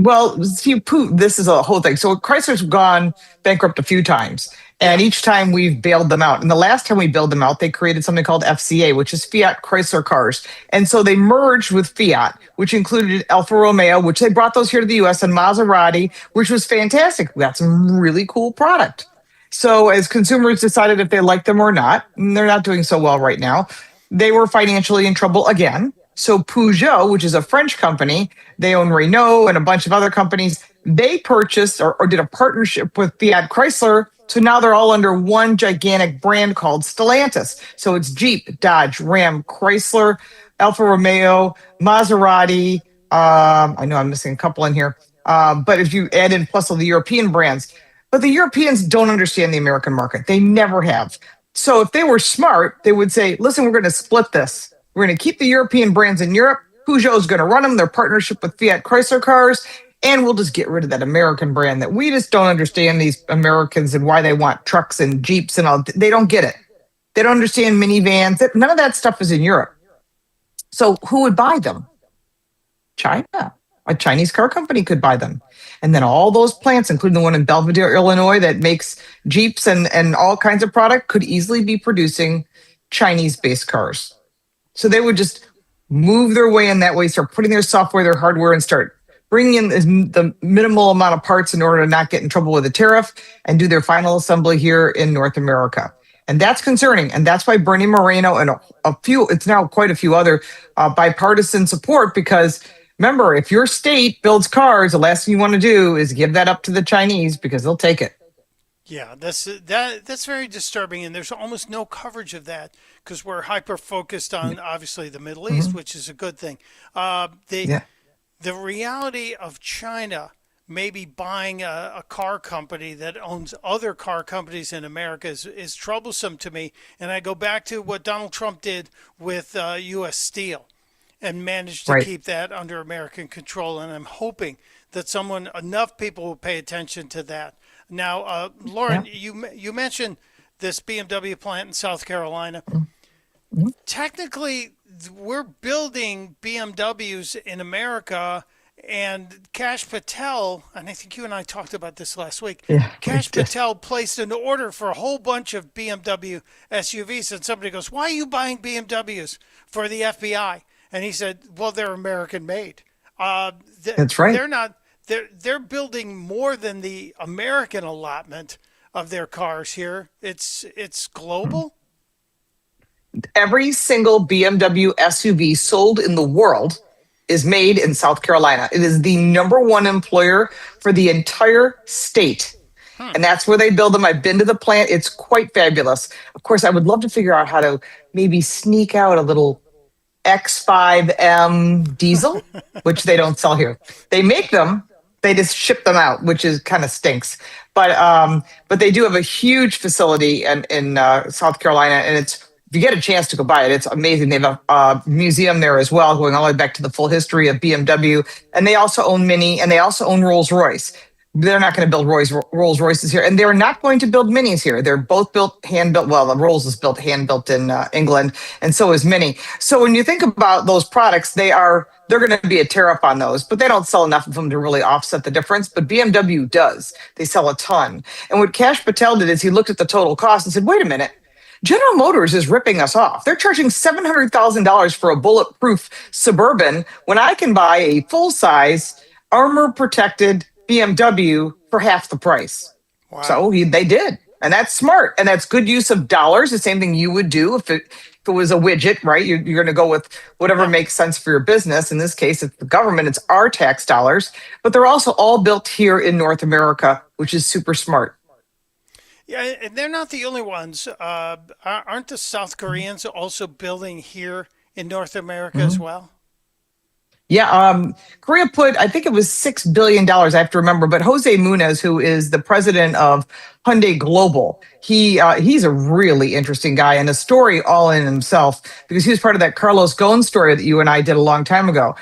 Well, this is a whole thing. So Chrysler's gone bankrupt a few times, and each time we've bailed them out. And the last time we bailed them out, they created something called FCA, which is Fiat Chrysler cars. And so they merged with Fiat, which included Alfa Romeo, which they brought those here to the U.S., and Maserati, which was fantastic. We got some really cool product. So as consumers decided if they liked them or not, and they're not doing so well right now, they were financially in trouble again. So Peugeot, which is a French company, they own Renault and a bunch of other companies. They purchased or did a partnership with Fiat Chrysler. So now they're all under one gigantic brand called Stellantis. So it's Jeep, Dodge, Ram, Chrysler, Alfa Romeo, Maserati. I know I'm missing a couple in here. But if you add in plus all the European brands, but the Europeans don't understand the American market. They never have. So if they were smart, they would say, listen, we're going to split this. We're going to keep the European brands in Europe. Peugeot's going to run them, their partnership with Fiat Chrysler cars, and we'll just get rid of that American brand that we just don't understand these Americans and why they want trucks and Jeeps and all. They don't get it. They don't understand minivans. None of that stuff is in Europe. So who would buy them? China. A Chinese car company could buy them. And then all those plants, including the one in Belvidere, Illinois, that makes Jeeps and all kinds of product, could easily be producing Chinese-based cars. So they would just move their way in that way, start putting their software, their hardware, and start bringing in the minimal amount of parts in order to not get in trouble with the tariff and do their final assembly here in North America. And that's concerning. And that's why Bernie Moreno and it's now quite a few other bipartisan support, because remember, if your state builds cars, the last thing you want to do is give that up to the Chinese because they'll take it. Yeah, that's very disturbing, and there's almost no coverage of that because we're hyper focused on obviously the Middle East, which is a good thing. The reality of China maybe buying a car company that owns other car companies in America is troublesome to me. And I go back to what Donald Trump did with U.S. Steel and managed to keep that under American control. And I'm hoping that enough people will pay attention to that. Now, Lauren, you mentioned this BMW plant in South Carolina. Technically, we're building BMWs in America, and Kash Patel, and I think you and I talked about this last week, Kash Patel placed an order for a whole bunch of BMW SUVs, and somebody goes, why are you buying BMWs for the FBI? And he said, well, they're American made. That's right. They're not. They're building more than the American allotment of their cars here. It's global. Every single BMW SUV sold in the world is made in South Carolina. It is the number one employer for the entire state. And that's where they build them. I've been to the plant. It's quite fabulous. Of course, I would love to figure out how to maybe sneak out a little X5M diesel, which they don't sell here. They make them. They just ship them out, which is kind of stinks. But they do have a huge facility in South Carolina, and if you get a chance to go by it, it's amazing. They have a museum there as well, going all the way back to the full history of BMW. And they also own Mini, and they also own Rolls-Royce. They're not going to build Rolls Royces here, and they're not going to build Minis here. They're both hand-built. Well, the Rolls is built hand-built in England, and so is Mini. So when you think about those products, they're going to be a tariff on those, but they don't sell enough of them to really offset the difference. But BMW does. They sell a ton. And what Kash Patel did is he looked at the total cost and said, wait a minute, General Motors is ripping us off. They're charging $700,000 for a bulletproof Suburban when I can buy a full-size, armor-protected BMW for half the price. Wow. So they did. And that's smart. And that's good use of dollars. The same thing you would do if it was a widget, right? You're going to go with whatever makes sense for your business. In this case, it's the government. It's our tax dollars. But they're also all built here in North America, which is super smart. Yeah, and they're not the only ones. Aren't the South Koreans also building here in North America as well? Yeah, Korea put, I think it was $6 billion, I have to remember, but Jose Muniz, who is the president of Hyundai Global, he's a really interesting guy and a story all in himself because he was part of that Carlos Ghosn story that you and I did a long time ago.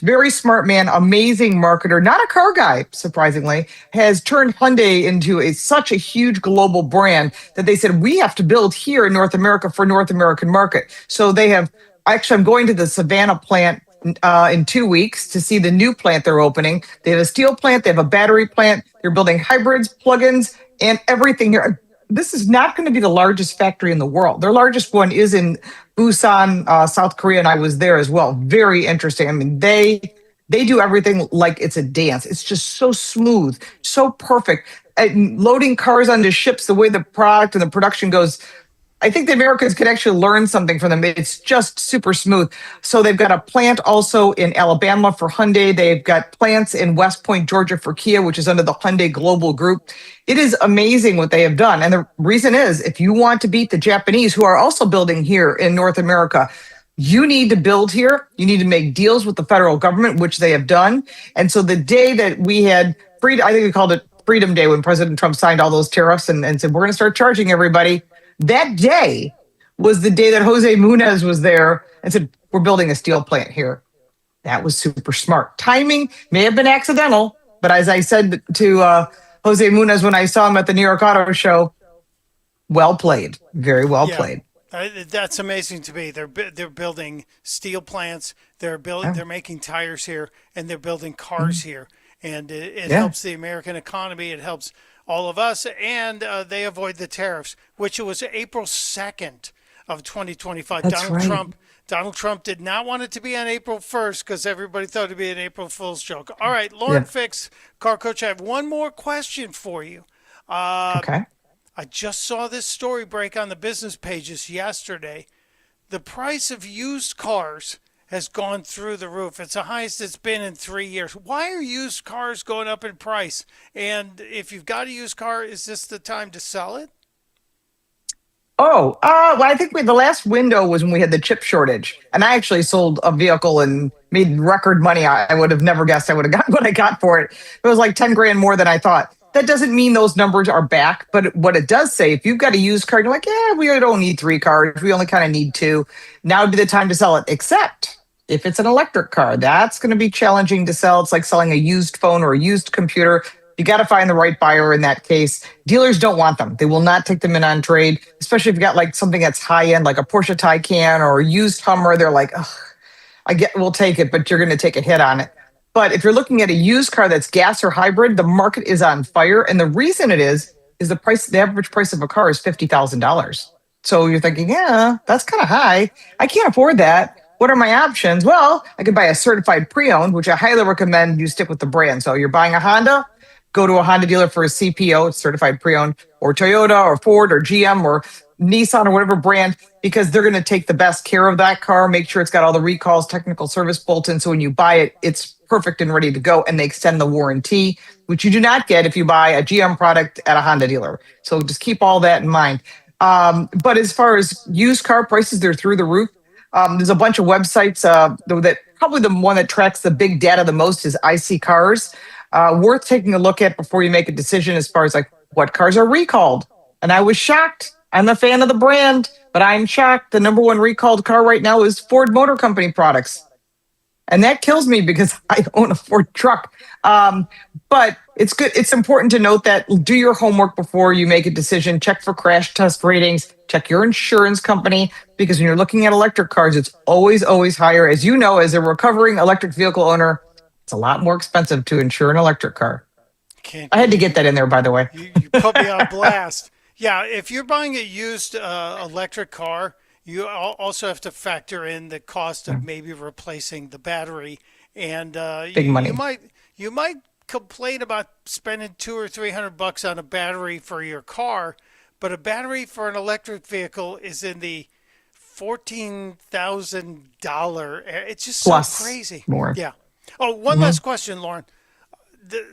Very smart man, amazing marketer, not a car guy, surprisingly, has turned Hyundai into such a huge global brand that they said, we have to build here in North America for North American market. So they have, actually, I'm going to the Savannah plant in 2 weeks to see the new plant they're opening. They have a steel plant, they have a battery plant, they're building hybrids, plugins, and everything here. This is not going to be the largest factory in the world. Their largest one is in Busan, South Korea, and I was there as well. Very interesting. I mean, they do everything like it's a dance. It's just so smooth, so perfect. And loading cars onto ships, the way the product and the production goes, I think the Americans could actually learn something from them. It's just super smooth. So they've got a plant also in Alabama for Hyundai. They've got plants in West Point, Georgia for Kia, which is under the Hyundai Global Group. It is amazing what they have done. And the reason is, if you want to beat the Japanese, who are also building here in North America, you need to build here. You need to make deals with the federal government, which they have done. And so the day that we had freedom, I think we called it Freedom Day, when President Trump signed all those tariffs and said, we're going to start charging everybody. That day was the day that Jose Muniz was there and said, we're building a steel plant here. That was super smart. Timing may have been accidental, but as I said to Jose Muniz when I saw him at the New York Auto Show, well played, very well played. That's amazing to me. They're building steel plants. They're making tires here, and they're building cars here, and it helps the American economy. It helps all of us, and they avoid the tariffs, which it was April 2nd of 2025. Donald Trump did not want it to be on April 1st because everybody thought it'd be an April Fool's joke. All right, Lauren Fix, car coach, I have one more question for you. Okay. I just saw this story break on the business pages yesterday. The price of used cars has gone through the roof. It's the highest it's been in 3 years. Why are used cars going up in price? And if you've got a used car, is this the time to sell it? Well, I think the last window was when we had the chip shortage. And I actually sold a vehicle and made record money. I would have never guessed I would have got what I got for it. It was like 10 grand more than I thought. That doesn't mean those numbers are back. But what it does say, if you've got a used car, you're like, we don't need 3 cars. We only kind of need 2. Now would be the time to sell it, except if it's an electric car. That's going to be challenging to sell. It's like selling a used phone or a used computer. You got to find the right buyer in that case. Dealers don't want them. They will not take them in on trade, especially if you got like something that's high end, like a Porsche Taycan or a used Hummer. They're like, we'll take it, but you're going to take a hit on it. But if you're looking at a used car that's gas or hybrid, the market is on fire. And the reason it is the average price of a car is $50,000. So you're thinking, that's kind of high. I can't afford that. What are my options? Well, I could buy a certified pre-owned, which I highly recommend you stick with the brand. So you're buying a Honda, go to a Honda dealer for a CPO, certified pre-owned, or Toyota or Ford or GM or Nissan or whatever brand, because they're going to take the best care of that car, make sure it's got all the recalls, technical service bulletins. So when you buy it, it's perfect and ready to go, and they extend the warranty, which you do not get if you buy a GM product at a Honda dealer. So just keep all that in mind. But as far as used car prices, they're through the roof. There's a bunch of websites that probably the one that tracks the big data the most is IC Cars. Worth taking a look at before you make a decision as far as like what cars are recalled. And I was shocked. I'm a fan of the brand, but I'm shocked. The number 1 recalled car right now is Ford Motor Company products. And that kills me because I own a Ford truck. But it's good. It's important to note that do your homework before you make a decision. Check for crash test ratings. Check your insurance company, because when you're looking at electric cars, it's always, always higher. As you know, as a recovering electric vehicle owner, it's a lot more expensive to insure an electric car. I had to get that in there, by the way. You put me on blast. Yeah, if you're buying a used electric car, you also have to factor in the cost of maybe replacing the battery, and Big money. You might complain about spending $200 or $300 on a battery for your car, but a battery for an electric vehicle is in the $14,000. It's just Plus so crazy. more. Yeah. Oh, one last question, Lauren.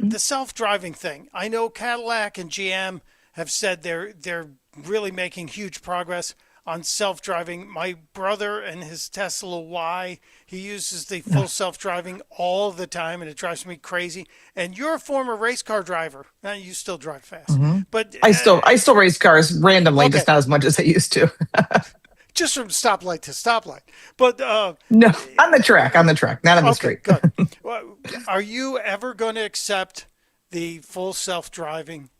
The self-driving thing. I know Cadillac and GM have said they're really making huge progress on self-driving. My brother and his Tesla Y, he uses the full self-driving all the time, and it drives me crazy. And you're a former race car driver. Now, you still drive fast. But I still race cars randomly, just not as much as I used to. just from stoplight to stoplight. But no, on the track, not on the street. Good. Well, are you ever going to accept the full self-driving?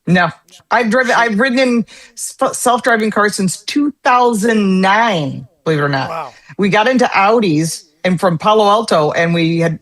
No, I've ridden in self-driving cars since 2009. Believe it or not, Wow. We got into Audis and from Palo Alto, and we had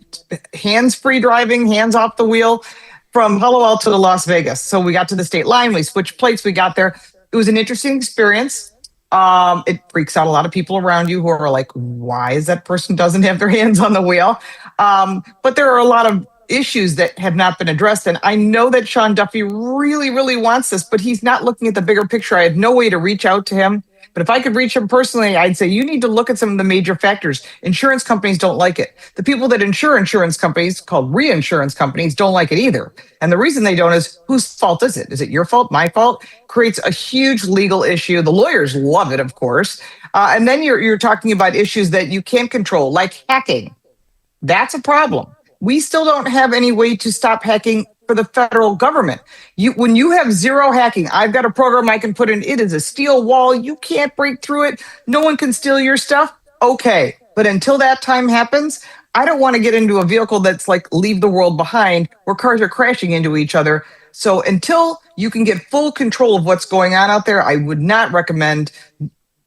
hands-free driving, hands off the wheel, from Palo Alto to Las Vegas. So we got to the state line, we switched plates, we got there. It was an interesting experience. It freaks out a lot of people around you who are like, "Why is that person doesn't have their hands on the wheel?" But there are a lot of issues that have not been addressed. And I know that Sean Duffy really, really wants this, but he's not looking at the bigger picture. I have no way to reach out to him. But if I could reach him personally, I'd say you need to look at some of the major factors. Insurance companies don't like it. The people that insure insurance companies, called reinsurance companies, don't like it either. And the reason they don't is, whose fault is it? Is it your fault, my fault? Creates a huge legal issue. The lawyers love it, of course. And then you're talking about issues that you can't control, like hacking. That's a problem. We still don't have any way to stop hacking for the federal government. When you have zero hacking, I've got a program I can put in. It is a steel wall. You can't break through it. No one can steal your stuff. Okay. But until that time happens, I don't want to get into a vehicle that's like Leave the World Behind, where cars are crashing into each other. So until you can get full control of what's going on out there, I would not recommend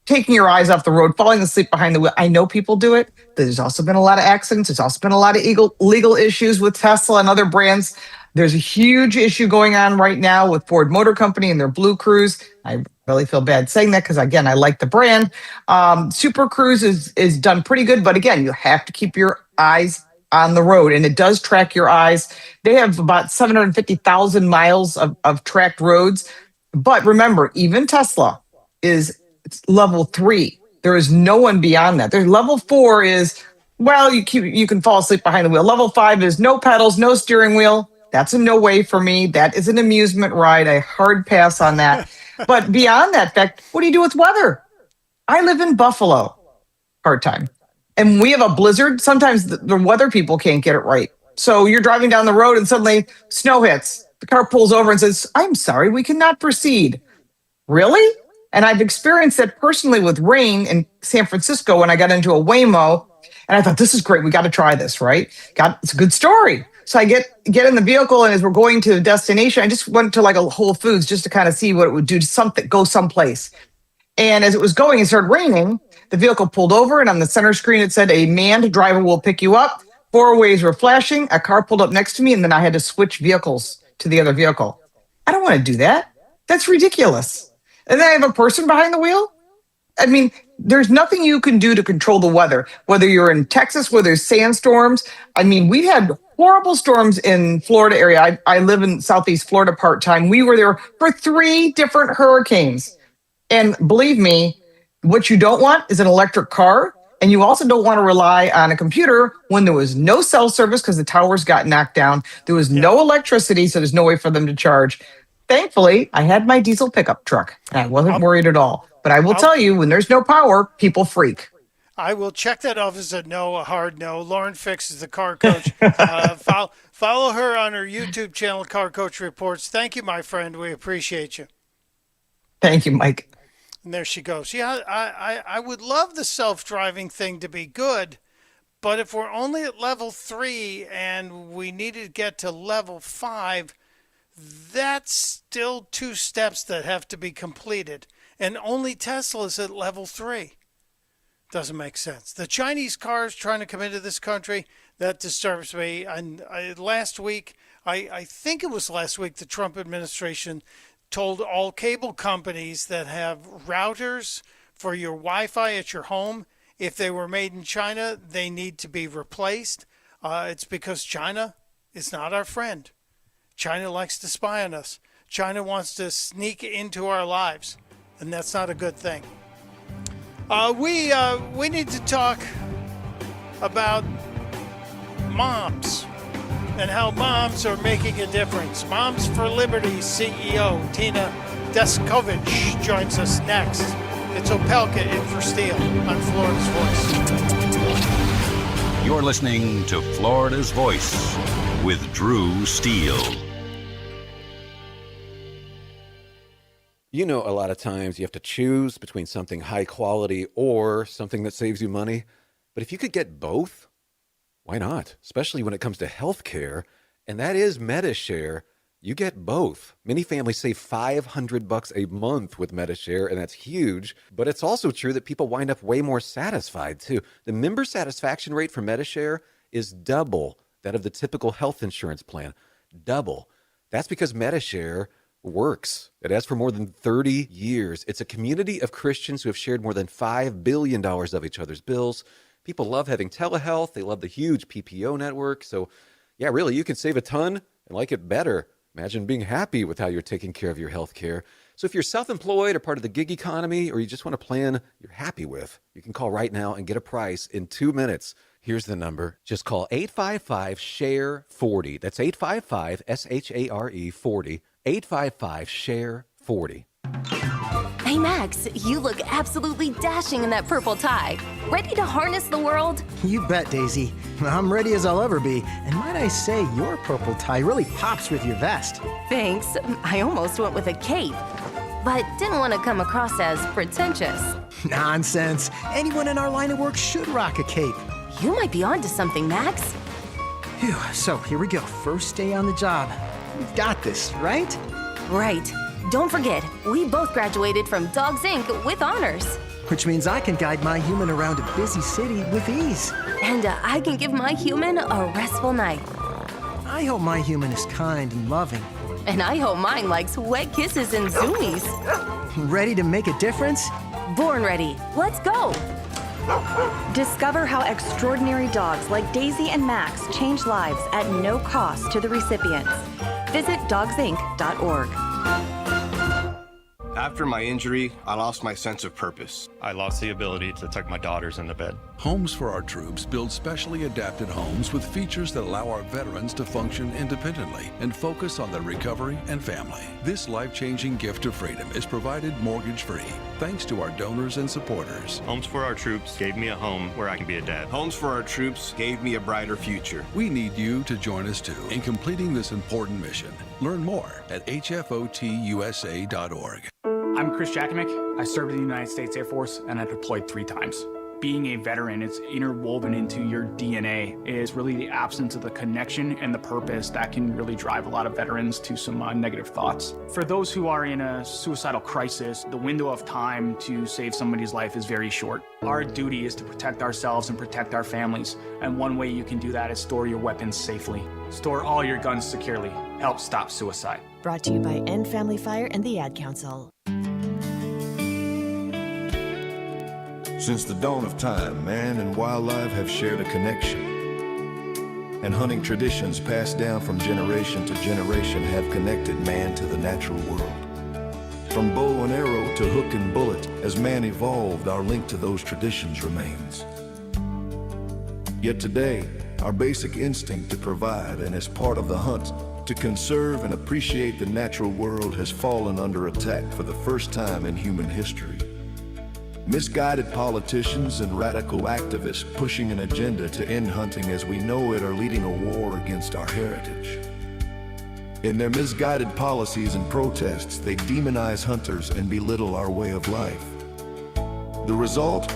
taking your eyes off the road, falling asleep behind the wheel. I know people do it. There's also been a lot of accidents. There's also been a lot of legal issues with Tesla and other brands. There's a huge issue going on right now with Ford Motor Company and their Blue Cruise. I really feel bad saying that because, again, I like the brand. Super Cruise is done pretty good. But again, you have to keep your eyes on the road, and it does track your eyes. They have about 750,000 miles of tracked roads. But remember, even Tesla is level 3. There is no one beyond that. There's level 4 is, well, you can fall asleep behind the wheel. Level 5 is no pedals, no steering wheel. That's a no way for me. That is an amusement ride. I hard pass on that. But beyond that fact, what do you do with weather? I live in Buffalo part-time, and we have a blizzard. Sometimes the weather people can't get it right. So you're driving down the road and suddenly snow hits. The car pulls over and says, "I'm sorry, we cannot proceed." Really? And I've experienced that personally with rain in San Francisco when I got into a Waymo, and I thought, this is great. We got to try this, right? It's a good story. So I get in the vehicle, and as we're going to a destination, I just went to like a Whole Foods just to kind of see what it would do to go someplace. And as it was going, it started raining. The vehicle pulled over, and on the center screen, it said, "A manned driver will pick you up." 4 ways were flashing. A car pulled up next to me, and then I had to switch vehicles to the other vehicle. I don't want to do that. That's ridiculous. And then I have a person behind the wheel. I mean, there's nothing you can do to control the weather, whether you're in Texas where there's sandstorms. I mean, we've had horrible storms in Florida area. I live in Southeast Florida part-time. We were there for 3 different hurricanes. And believe me, what you don't want is an electric car. And you also don't want to rely on a computer when there was no cell service because the towers got knocked down. There was no electricity, so there's no way for them to charge. Thankfully, I had my diesel pickup truck, and I wasn't worried at all. But I will tell you, when there's no power, people freak. I will check that off as a hard no. Lauren Fix is the car coach. Follow her on her YouTube channel, Car Coach Reports. Thank you, my friend. We appreciate you. Thank you, Mike. And there she goes. Yeah, I would love the self-driving thing to be good, But if we're only at level 3 and we need to get to level 5, that's still 2 steps that have to be completed. And only Tesla's at level 3. Doesn't make sense. The Chinese cars trying to come into this country, that disturbs me. And last week, I think it was last week, the Trump administration told all cable companies that have routers for your Wi-Fi at your home, if they were made in China, they need to be replaced. It's because China is not our friend. China likes to spy on us. China wants to sneak into our lives, and that's not a good thing. We need to talk about moms and how moms are making a difference. Moms for Liberty CEO Tina Descovich joins us next. It's Opelka in for Steele on Florida's Voice. You're listening to Florida's Voice with Drew Steele. You know, a lot of times you have to choose between something high quality or something that saves you money. But if you could get both, why not? Especially when it comes to health care, and that is MediShare. You get both. Many families save $500 a month with MediShare, and that's huge. But it's also true that people wind up way more satisfied, too. The member satisfaction rate for MediShare is double that of the typical health insurance plan. Double. That's because MediShare works. It has for more than 30 years. It's a community of Christians who have shared more than $5 billion of each other's bills. People love having telehealth. They love the huge PPO network. So, yeah, really, you can save a ton and like it better. Imagine being happy with how you're taking care of your health care. So if you're self-employed or part of the gig economy, or you just want a plan you're happy with, you can call right now and get a price in 2 minutes. Here's the number. Just call 855-SHARE-40. That's 855-SHARE 40. 855-SHARE-40. Hey, Max, you look absolutely dashing in that purple tie. Ready to harness the world? You bet, Daisy. I'm ready as I'll ever be. And might I say, your purple tie really pops with your vest. Thanks. I almost went with a cape, but didn't want to come across as pretentious. Nonsense. Anyone in our line of work should rock a cape. You might be onto something, Max. Phew, so here we go. First day on the job. We've got this, right? Right. Don't forget, we both graduated from Dogs Inc. with honors. Which means I can guide my human around a busy city with ease. And I can give my human a restful night. I hope my human is kind and loving. And I hope mine likes wet kisses and zoomies. Ready to make a difference? Born ready. Let's go. Discover how extraordinary dogs like Daisy and Max change lives at no cost to the recipients. Visit dogsinc.org. After my injury, I lost my sense of purpose. I lost the ability to tuck my daughters into bed. Homes for Our Troops build specially adapted homes with features that allow our veterans to function independently and focus on their recovery and family. This life-changing gift of freedom is provided mortgage-free, thanks to our donors and supporters. Homes for Our Troops gave me a home where I can be a dad. Homes for Our Troops gave me a brighter future. We need you to join us too in completing this important mission. Learn more at hfotusa.org. I'm Chris Jakimick. I served in the United States Air Force and I deployed 3 times. Being a veteran, it's interwoven into your DNA. It is really the absence of the connection and the purpose that can really drive a lot of veterans to some negative thoughts. For those who are in a suicidal crisis, the window of time to save somebody's life is very short. Our duty is to protect ourselves and protect our families. And one way you can do that is store your weapons safely. Store all your guns securely. Help stop suicide. Brought to you by End Family Fire and the Ad Council. Since the dawn of time, man and wildlife have shared a connection. And hunting traditions passed down from generation to generation have connected man to the natural world. From bow and arrow to hook and bullet, as man evolved, our link to those traditions remains. Yet today, our basic instinct to provide and as part of the hunt, to conserve and appreciate the natural world has fallen under attack for the first time in human history. Misguided politicians and radical activists pushing an agenda to end hunting as we know it are leading a war against our heritage. In their misguided policies and protests, they demonize hunters and belittle our way of life. The result?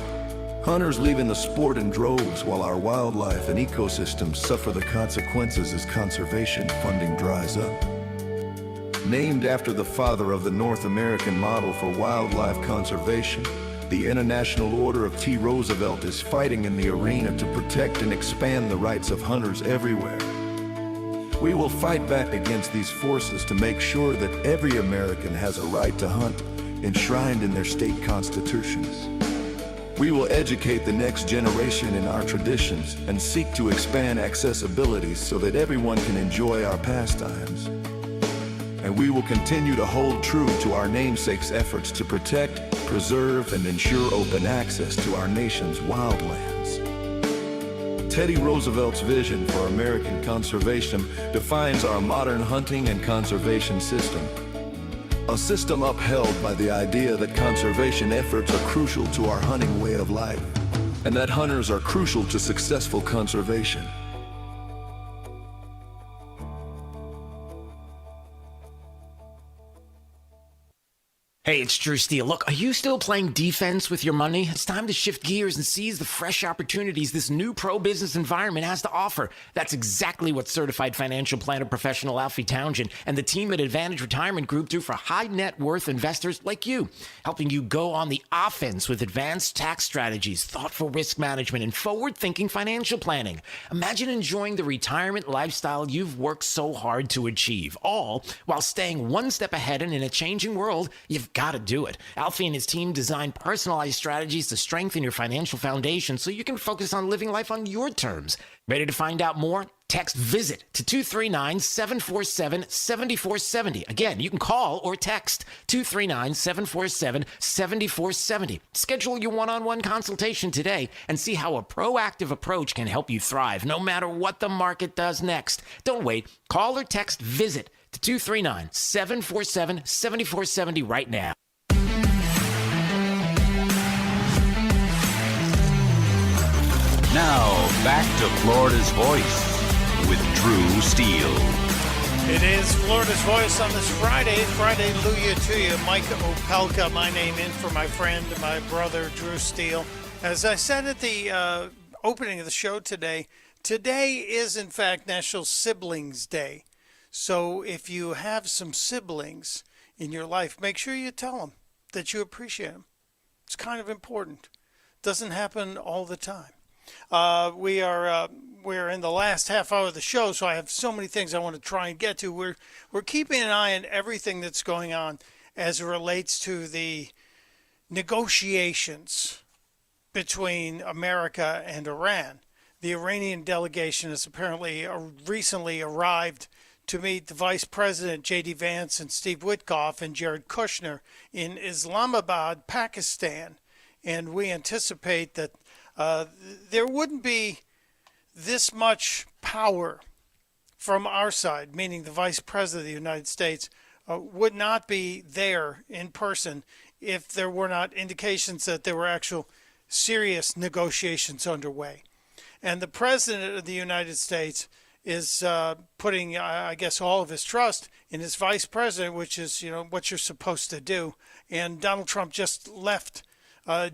Hunters leaving the sport in droves while our wildlife and ecosystems suffer the consequences as conservation funding dries up. Named after the father of the North American model for wildlife conservation, the International Order of T. Roosevelt is fighting in the arena to protect and expand the rights of hunters everywhere. We will fight back against these forces to make sure that every American has a right to hunt, enshrined in their state constitutions. We will educate the next generation in our traditions and seek to expand accessibility so that everyone can enjoy our pastimes. And we will continue to hold true to our namesake's efforts to protect, preserve, and ensure open access to our nation's wildlands. Teddy Roosevelt's vision for American conservation defines our modern hunting and conservation system. A system upheld by the idea that conservation efforts are crucial to our hunting way of life, and that hunters are crucial to successful conservation. Hey, it's Drew Steele. Look, are you still playing defense with your money? It's time to shift gears and seize the fresh opportunities this new pro-business environment has to offer. That's exactly what certified financial planner professional Alfie Townsend and the team at Advantage Retirement Group do for high net worth investors like you, helping you go on the offense with advanced tax strategies, thoughtful risk management, and forward-thinking financial planning. Imagine enjoying the retirement lifestyle you've worked so hard to achieve, all while staying one step ahead and in a changing world. You've got to do it. Alfie and his team design personalized strategies to strengthen your financial foundation so you can focus on living life on your terms. Ready to find out more? Text VISIT to 239-747-7470. Again, you can call or text 239-747-7470. Schedule your one-on-one consultation today and see how a proactive approach can help you thrive no matter what the market does next. Don't wait. Call or text VISIT to 239-747-7470 right now. Now, back to Florida's Voice with Drew Steele. It is Florida's Voice on this Friday. Friday-luya to you. Mike Opelka, my name, in for my friend, my brother, Drew Steele. As I said at the opening of the show today is, in fact, National Siblings Day. So if you have some siblings in your life, make sure you tell them that you appreciate them. It's kind of important. Doesn't happen all the time. We're in the last half hour of the show, so I have so many things I want to try and get to. We're keeping an eye on everything that's going on as it relates to the negotiations between America and Iran. The Iranian delegation has apparently recently arrived to meet the Vice President J.D. Vance and Steve Witkoff and Jared Kushner in Islamabad, Pakistan. And we anticipate that there wouldn't be this much power from our side, meaning the Vice President of the United States would not be there in person if there were not indications that there were actual serious negotiations underway. And the President of the United States is putting, I guess, all of his trust in his Vice President, which is, what you're supposed to do. And Donald Trump just left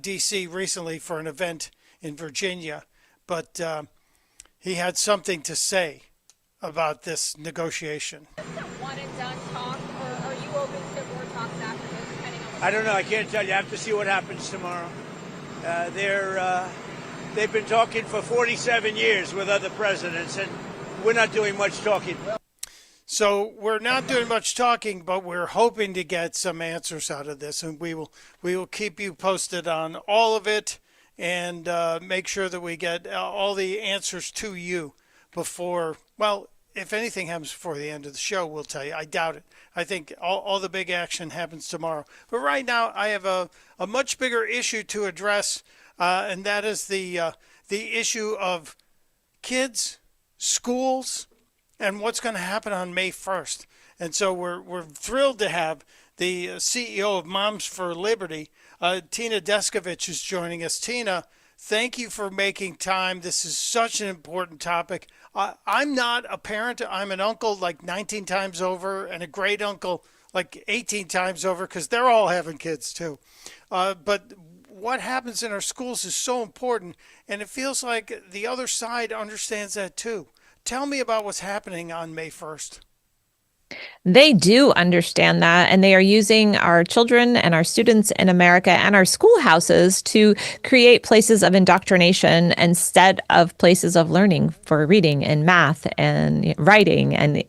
D.C. recently for an event in Virginia, but he had something to say about this negotiation. Is this a one-and-done talk, or are you open to more talks after this, depending on I don't know. I can't tell you. I have to see what happens tomorrow. They've been talking for 47 years with other presidents, and we're not doing much talking. So we're not doing much talking, but we're hoping to get some answers out of this, and we will keep you posted on all of it and make sure that we get all the answers to you before, well, if anything happens before the end of the show, we'll tell you. I doubt it. I think all the big action happens tomorrow. But right now, I have a much bigger issue to address, and that is the issue of kids, schools, and what's going to happen on May 1st. And so we're thrilled to have the CEO of Moms for Liberty, Tina Descovich, is joining us. Tina, thank you for making time. This is such an important topic. I'm not a parent. I'm an uncle like 19 times over and a great uncle like 18 times over because they're all having kids too. But what happens in our schools is so important, and it feels like the other side understands that too. Tell me about what's happening on May 1st. They do understand that, and they are using our children and our students in America and our schoolhouses to create places of indoctrination instead of places of learning for reading and math and writing and,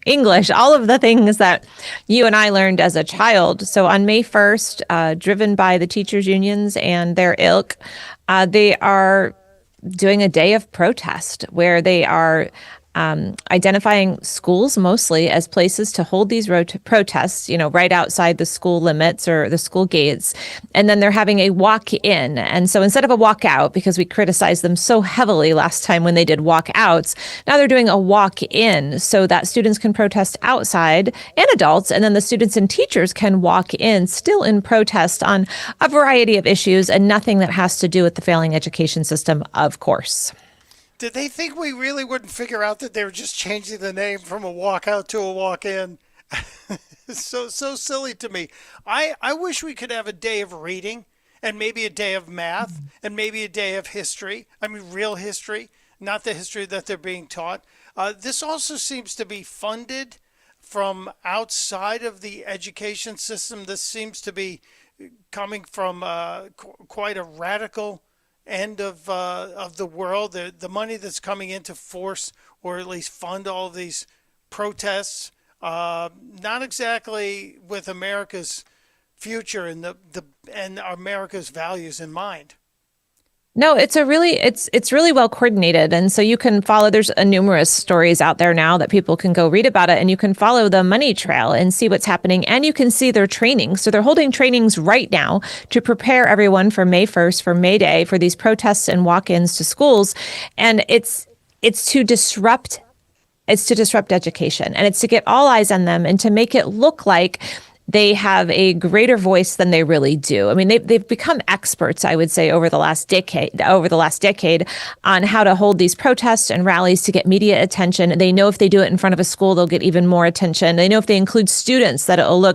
English, all of the things that you and I learned as a child. So on May 1st, driven by the teachers' unions and their ilk, they are doing a day of protest where they are identifying schools mostly as places to hold these protests, right outside the school limits or the school gates. And then they're having a walk-in. And so instead of a walk-out, because we criticized them so heavily last time when they did walk-outs, now they're doing a walk-in so that students can protest outside and adults, and then the students and teachers can walk in still in protest on a variety of issues and nothing that has to do with the failing education system, of course. Did they think we really wouldn't figure out that they were just changing the name from a walkout to a walk-in? so silly to me. I wish we could have a day of reading and maybe a day of math and maybe a day of history. I mean, real history, not the history that they're being taught. This also seems to be funded from outside of the education system. This seems to be coming from quite a radical end of the world. The money that's coming in to force or at least fund all of these protests, not exactly with America's future and and America's values in mind. No, it's really well coordinated. And so you can follow, there's numerous stories out there now that people can go read about it, and you can follow the money trail and see what's happening, and you can see their training. So they're holding trainings right now to prepare everyone for May 1st, for May Day, for these protests and walk-ins to schools. And it's to disrupt education, and it's to get all eyes on them and to make it look like they have a greater voice than they really do. I mean, they've become experts, I would say, over the last decade on how to hold these protests and rallies to get media attention. They know if they do it in front of a school, they'll get even more attention. They know if they include students that'll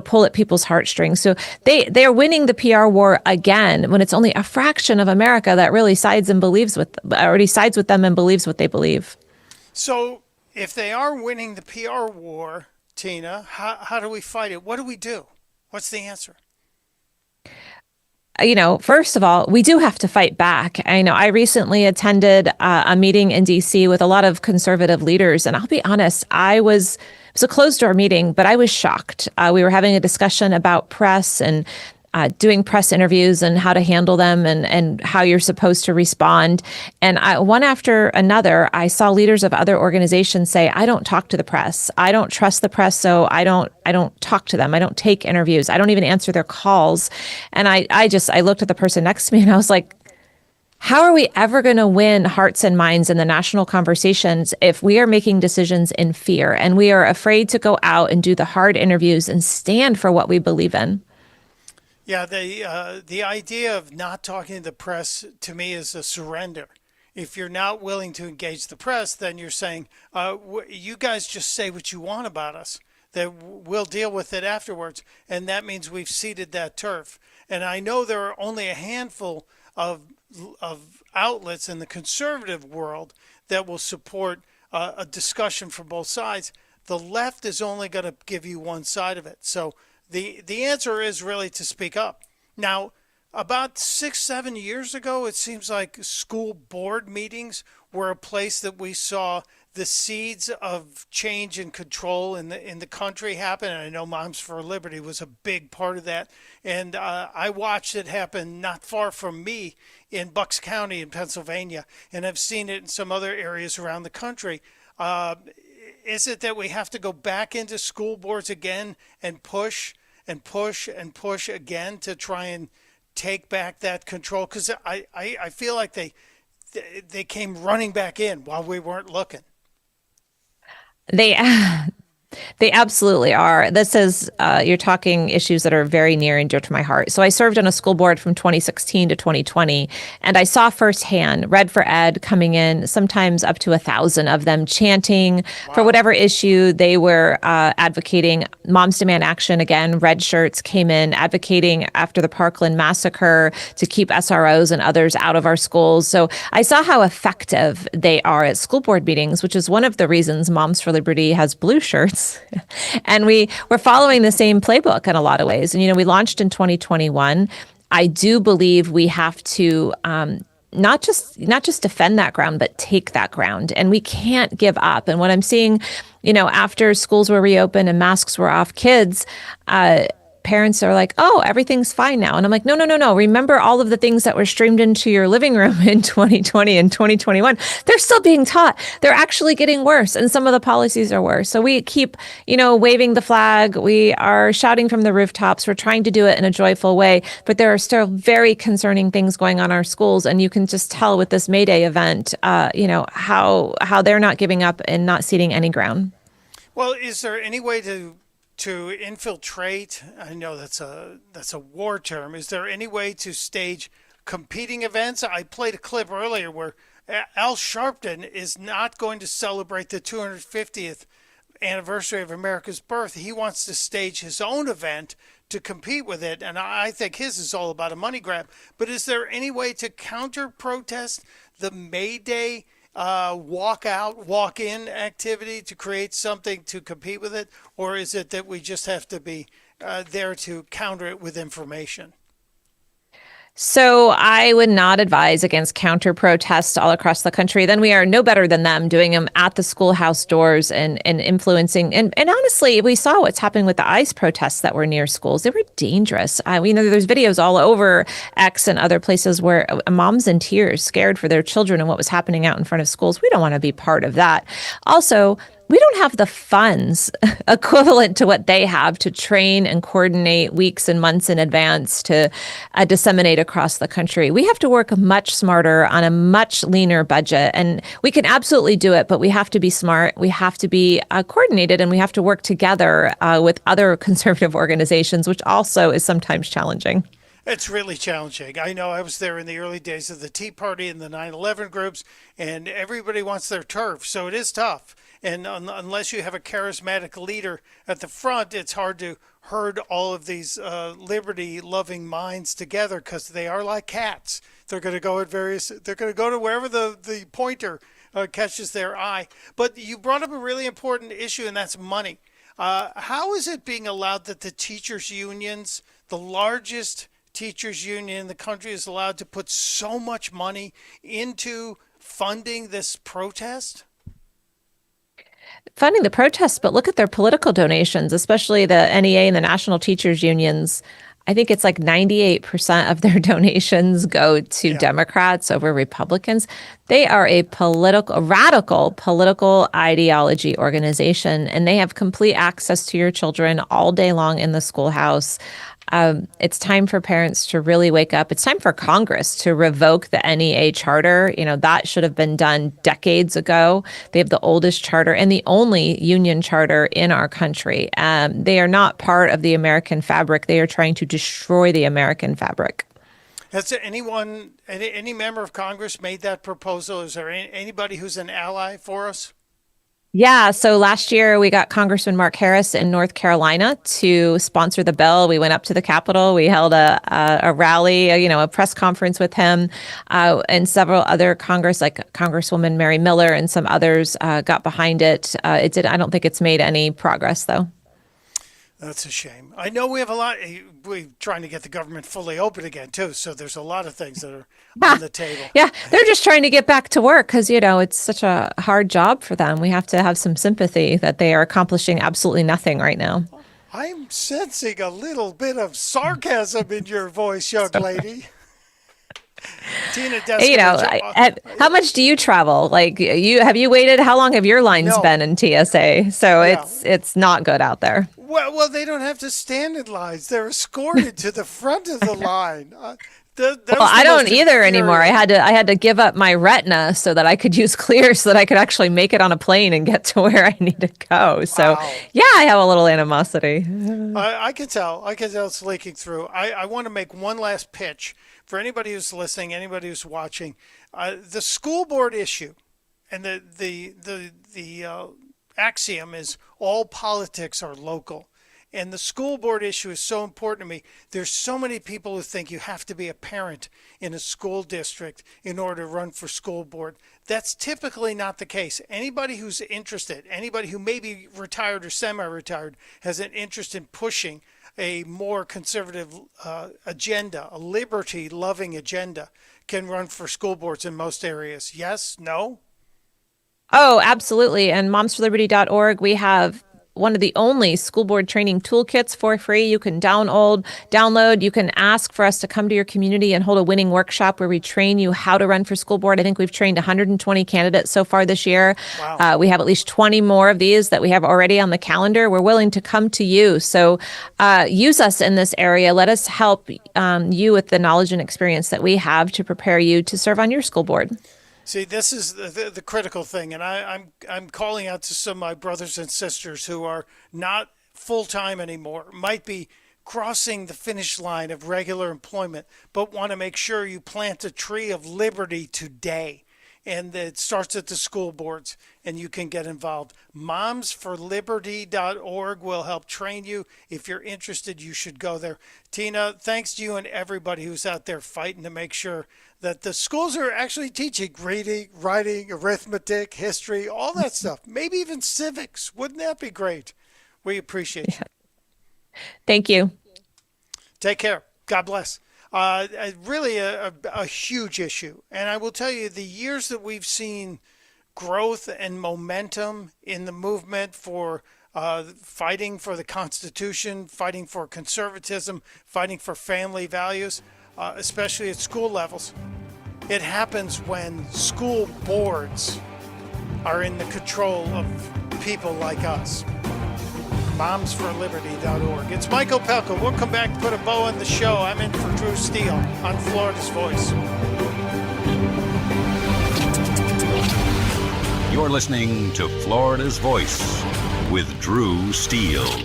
pull at people's heartstrings. So they are winning the PR war again when it's only a fraction of America that really sides with them and believes what they believe. So if they are winning the PR war, Tina, how do we fight it? What do we do? What's the answer? First of all, we do have to fight back. I recently attended a meeting in DC with a lot of conservative leaders, and I'll be honest, it was a closed door meeting, but I was shocked. We were having a discussion about press and doing press interviews and how to handle them and how you're supposed to respond. And one after another, I saw leaders of other organizations say, I don't talk to the press. I don't trust the press, so I don't talk to them. I don't take interviews. I don't even answer their calls. And I looked at the person next to me and I was like, how are we ever going to win hearts and minds in the national conversations if we are making decisions in fear and we are afraid to go out and do the hard interviews and stand for what we believe in? Yeah, the idea of not talking to the press, to me, is a surrender. If you're not willing to engage the press, then you're saying, you guys just say what you want about us, that we'll deal with it afterwards. And that means we've ceded that turf. And I know there are only a handful of outlets in the conservative world that will support a discussion from both sides. The left is only going to give you one side of it. So the answer is really to speak up. Now, about 6-7 years ago, it seems like school board meetings were a place that we saw the seeds of change and control in the country happen. And I know Moms for Liberty was a big part of that. And I watched it happen not far from me in Bucks County in Pennsylvania. And I've seen it in some other areas around the country. Is it that we have to go back into school boards again and push and push and push again to try and take back that control? Because I feel like they came running back in while we weren't looking. They absolutely are. This is, you're talking issues that are very near and dear to my heart. So I served on a school board from 2016 to 2020, and I saw firsthand Red for Ed coming in, sometimes up to 1,000 of them chanting for whatever issue they were advocating. Moms Demand Action, again, red shirts came in advocating after the Parkland massacre to keep SROs and others out of our schools. So I saw how effective they are at school board meetings, which is one of the reasons Moms for Liberty has blue shirts. And we're following the same playbook in a lot of ways. And, we launched in 2021. I do believe we have to not just defend that ground, but take that ground. And we can't give up. And what I'm seeing, after schools were reopened and masks were off, kids, parents are like, oh, everything's fine now. And I'm like, no. Remember all of the things that were streamed into your living room in 2020 and 2021. They're still being taught. They're actually getting worse. And some of the policies are worse. So we keep, waving the flag. We are shouting from the rooftops. We're trying to do it in a joyful way. But there are still very concerning things going on in our schools. And you can just tell with this May Day event, how they're not giving up and not ceding any ground. Well, is there any way to infiltrate? I know that's a war term. Is there any way to stage competing events? I played a clip earlier where Al Sharpton is not going to celebrate the 250th anniversary of America's birth. He wants to stage his own event to compete with it, and I think his is all about a money grab. But is there any way to counter protest the May Day walk out, walk in activity to create something to compete with it? Or is it that we just have to be there to counter it with information? So I would not advise against counter protests all across the country. Then we are no better than them doing them at the schoolhouse doors and influencing. And honestly, we saw what's happening with the ICE protests that were near schools. They were dangerous. There's videos all over X and other places where moms in tears, scared for their children and what was happening out in front of schools. We don't want to be part of that. Also, we don't have the funds equivalent to what they have to train and coordinate weeks and months in advance to disseminate across the country. We have to work much smarter on a much leaner budget. And we can absolutely do it, but we have to be smart. We have to be coordinated, and we have to work together with other conservative organizations, which also is sometimes challenging. It's really challenging. I know I was there in the early days of the Tea Party and the 9/11 groups, and everybody wants their turf. So it is tough. And unless you have a charismatic leader at the front, it's hard to herd all of these liberty-loving minds together, because they are like cats. They're going to go they're going to go to wherever the pointer catches their eye. But you brought up a really important issue, and that's money. How is it being allowed that the teachers' unions, the largest teachers' union in the country, is allowed to put so much money into funding this protest? Funding the protests, but look at their political donations, especially the NEA and the National Teachers Unions. I think it's like 98% of their donations go to Democrats over Republicans. They are a radical political ideology organization, and they have complete access to your children all day long in the schoolhouse. It's time for parents to really wake up. It's time for Congress to revoke the NEA charter. That should have been done decades ago. They have the oldest charter and the only union charter in our country. They are not part of the American fabric. They are trying to destroy the American fabric. Has any member of Congress made that proposal? Is there anybody who's an ally for us? Yeah. So last year we got Congressman Mark Harris in North Carolina to sponsor the bill. We went up to the Capitol. We held a rally, a press conference with him, and several other Congress, like Congresswoman Mary Miller and some others, got behind it. I don't think it's made any progress, though. That's a shame. I know we have we're trying to get the government fully open again, too. So there's a lot of things that are on the table. Yeah, they're just trying to get back to work because, it's such a hard job for them. We have to have some sympathy that they are accomplishing absolutely nothing right now. I'm sensing a little bit of sarcasm in your voice, young lady. Tina, how much do you travel? Have you waited? How long have your lines been in TSA? So it's not good out there. Well, they don't have to stand in lines. They're escorted to the front of the line. I don't either anymore. I had to give up my retina so that I could use Clear so that I could actually make it on a plane and get to where I need to go. So yeah, I have a little animosity. I can tell. It's leaking through. I want to make one last pitch for anybody who's listening, anybody who's watching. The school board issue, and the axiom is all politics are local. And the school board issue is so important to me. There's so many people who think you have to be a parent in a school district in order to run for school board. That's typically not the case. Anybody who's interested, anybody who may be retired or semi-retired, has an interest in pushing a more conservative agenda, a liberty-loving agenda, can run for school boards in most areas. Yes? No? Oh, absolutely. And momsforliberty.org, we have one of the only school board training toolkits for free. You can download. You can ask for us to come to your community and hold a winning workshop where we train you how to run for school board. I think we've trained 120 candidates so far this year. Wow. We have at least 20 more of these that we have already on the calendar. We're willing to come to you. So use us in this area. Let us help you with the knowledge and experience that we have to prepare you to serve on your school board. See, this is the critical thing, and I'm calling out to some of my brothers and sisters who are not full-time anymore, might be crossing the finish line of regular employment, but want to make sure you plant a tree of liberty today. And it starts at the school boards, and you can get involved. Momsforliberty.org will help train you. If you're interested, you should go there. Tina, thanks to you and everybody who's out there fighting to make sure that the schools are actually teaching reading, writing, arithmetic, history, all that stuff. Maybe even civics. Wouldn't that be great? We appreciate you. Thank you. Take care. God bless. Really a huge issue. And I will tell you, the years that we've seen growth and momentum in the movement for fighting for the Constitution, fighting for conservatism, fighting for family values, especially at school levels, it happens when school boards are in the control of people like us. momsforliberty.org. It's Michael Pelka. We'll come back to put a bow on the show. I'm in for Drew Steele on Florida's Voice. You're listening to Florida's Voice with Drew Steele.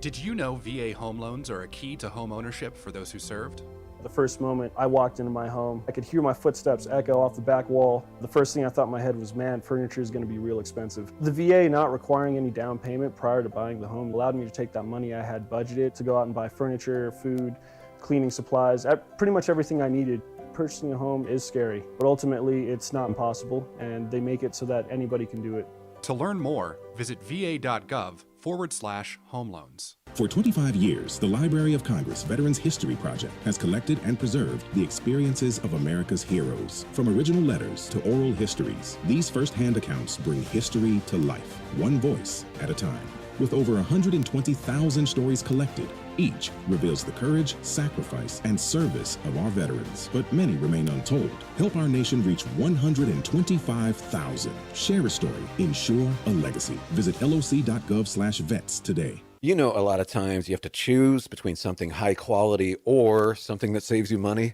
Did you know VA home loans are a key to home ownership for those who served? The first moment I walked into my home, I could hear my footsteps echo off the back wall. The first thing I thought in my head was, man, furniture is going to be real expensive. The VA not requiring any down payment prior to buying the home allowed me to take that money I had budgeted to go out and buy furniture, food, cleaning supplies, pretty much everything I needed. Purchasing a home is scary, but ultimately it's not impossible, and they make it so that anybody can do it. To learn more, visit va.gov/home loans. For 25 years, the Library of Congress Veterans History Project has collected and preserved the experiences of America's heroes. From original letters to oral histories, these first-hand accounts bring history to life, one voice at a time. With over 120,000 stories collected, each reveals the courage, sacrifice, and service of our veterans, but many remain untold. Help our nation reach 125,000. Share a story. Ensure a legacy. Visit loc.gov/vets today. You know, a lot of times you have to choose between something high quality or something that saves you money.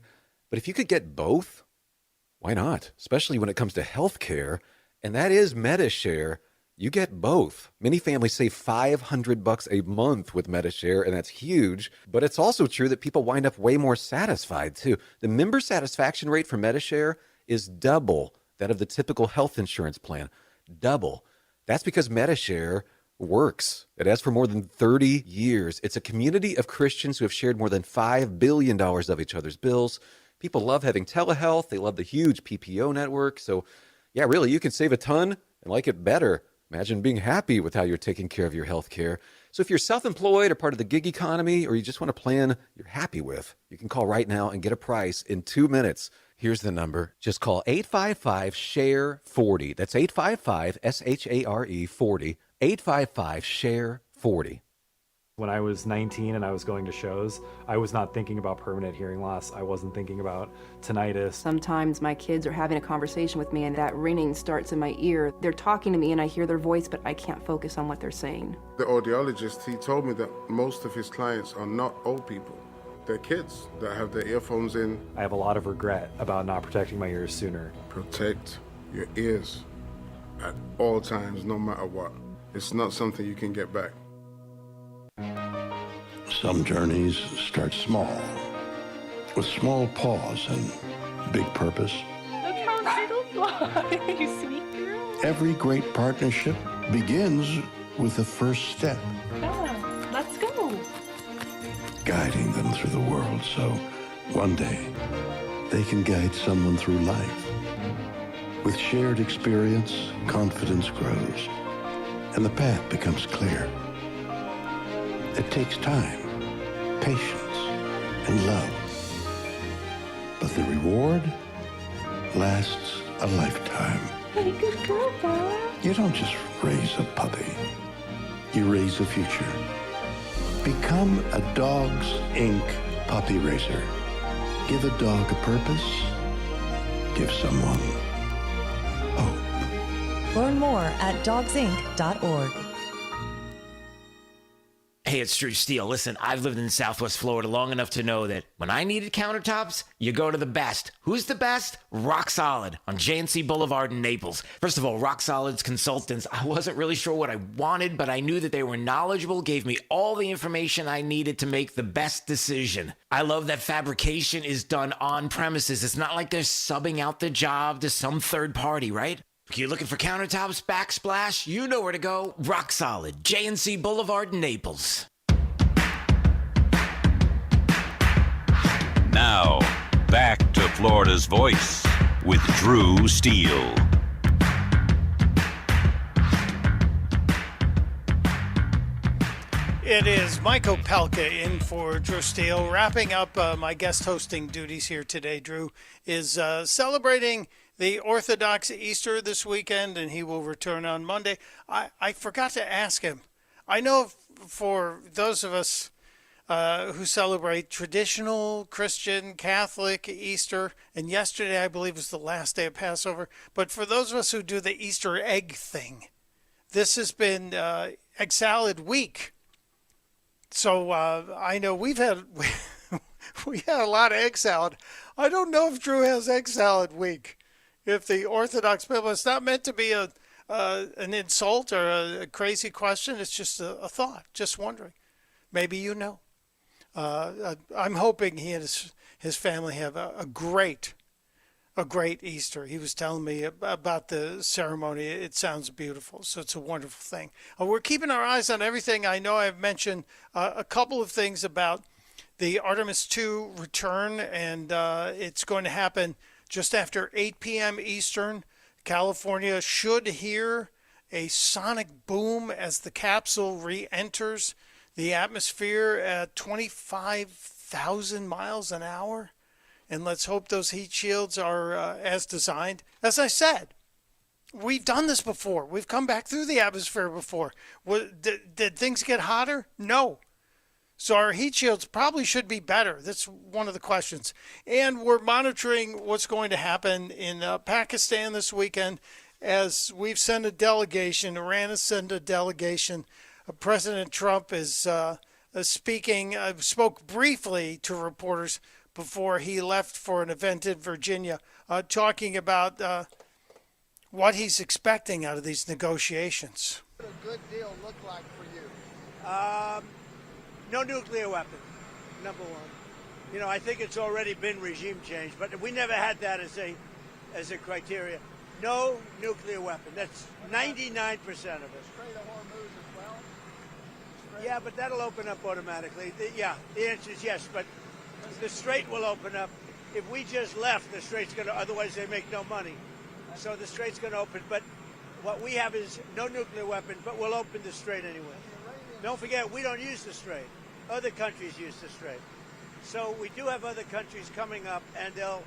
But if you could get both, why not? Especially when it comes to health care, and that is MediShare. You get both. Many families save $500 a month with MediShare, and that's huge. But it's also true that people wind up way more satisfied, too. The member satisfaction rate for MediShare is double that of the typical health insurance plan. Double. That's because MediShare works. It has for more than 30 years. It's a community of Christians who have shared more than $5 billion of each other's bills. People love having telehealth. They love the huge PPO network. So, yeah, really, you can save a ton and like it better. Imagine being happy with how you're taking care of your health care. So if you're self-employed or part of the gig economy, or you just want a plan you're happy with, you can call right now and get a price in 2 minutes. Here's the number. Just call 855-SHARE-40. That's 855-SHARE-40. 855-SHARE-40. When I was 19 and I was going to shows, I was not thinking about permanent hearing loss. I wasn't thinking about tinnitus. Sometimes my kids are having a conversation with me and that ringing starts in my ear. They're talking to me and I hear their voice, but I can't focus on what they're saying. The audiologist, he told me that most of his clients are not old people. They're kids that have their earphones in. I have a lot of regret about not protecting my ears sooner. Protect your ears at all times, no matter what. It's not something you can get back. Some journeys start small, with small pause and big purpose. Look how little fly, you sweet girl. Every great partnership begins with the first step, Yeah, let's go. guiding them through the world so one day they can guide someone through life. With shared experience, confidence grows, and the path becomes clear. It takes time, patience, and love. But the reward lasts a lifetime. Hey, good girl, Bob. You don't just raise a puppy. You raise a future. Become a Dogs Inc. puppy raiser. Give a dog a purpose. Give someone hope. Learn more at dogsinc.org. Hey, it's Drew Steele. Listen, I've lived in Southwest Florida long enough to know that when I needed countertops, you go to the best. Who's the best? Rock Solid on JNC Boulevard in Naples. First of all, Rock Solid's consultants, I wasn't really sure what I wanted, but I knew that they were knowledgeable, gave me all the information I needed to make the best decision. I love that fabrication is done on premises. It's not like they're subbing out the job to some third party, right? You're looking for countertops, backsplash? You know where to go. Rock Solid, JNC Boulevard, Naples. Now, back to Florida's Voice with Drew Steele. It is Mike Opelka in for Drew Steele. Wrapping up my guest hosting duties here today, Drew is celebrating the Orthodox Easter this weekend, and he will return on Monday. I forgot to ask him. I know for those of us who celebrate traditional Christian Catholic Easter, and yesterday I believe was the last day of Passover, but for those of us who do the Easter egg thing, this has been egg salad week. So I know we had a lot of egg salad. I don't know if Drew has egg salad week. If the Orthodox people, it's not meant to be an insult or a crazy question. It's just a thought. Just wondering. Maybe you know. I'm hoping he and his family have a great Easter. He was telling me about the ceremony. It sounds beautiful. So it's a wonderful thing. We're keeping our eyes on everything. I know I've mentioned a couple of things about the Artemis II return, and it's going to happen just after 8 p.m. Eastern. California should hear a sonic boom as the capsule re-enters the atmosphere at 25,000 miles an hour. And let's hope those heat shields are as designed. As I said, we've done this before. We've come back through the atmosphere before. Did things get hotter? No. So our heat shields probably should be better. That's one of the questions. And we're monitoring what's going to happen in Pakistan this weekend as we've sent a delegation. Iran has sent a delegation. President Trump is spoke briefly to reporters before he left for an event in Virginia, talking about what he's expecting out of these negotiations. What would a good deal look like for you? No nuclear weapon, number one. You know, I think it's already been regime change, but we never had that as a criteria. No nuclear weapon. That's 99% of it. Strait of Hormuz as well? Yeah, but that'll open up automatically. The answer is yes, but the strait will open up. If we just left, the strait's going to, otherwise they make no money. So the strait's going to open, but what we have is no nuclear weapon, but we'll open the strait anyway. Don't forget, we don't use the strait. Other countries use the strait. So we do have other countries coming up, and they'll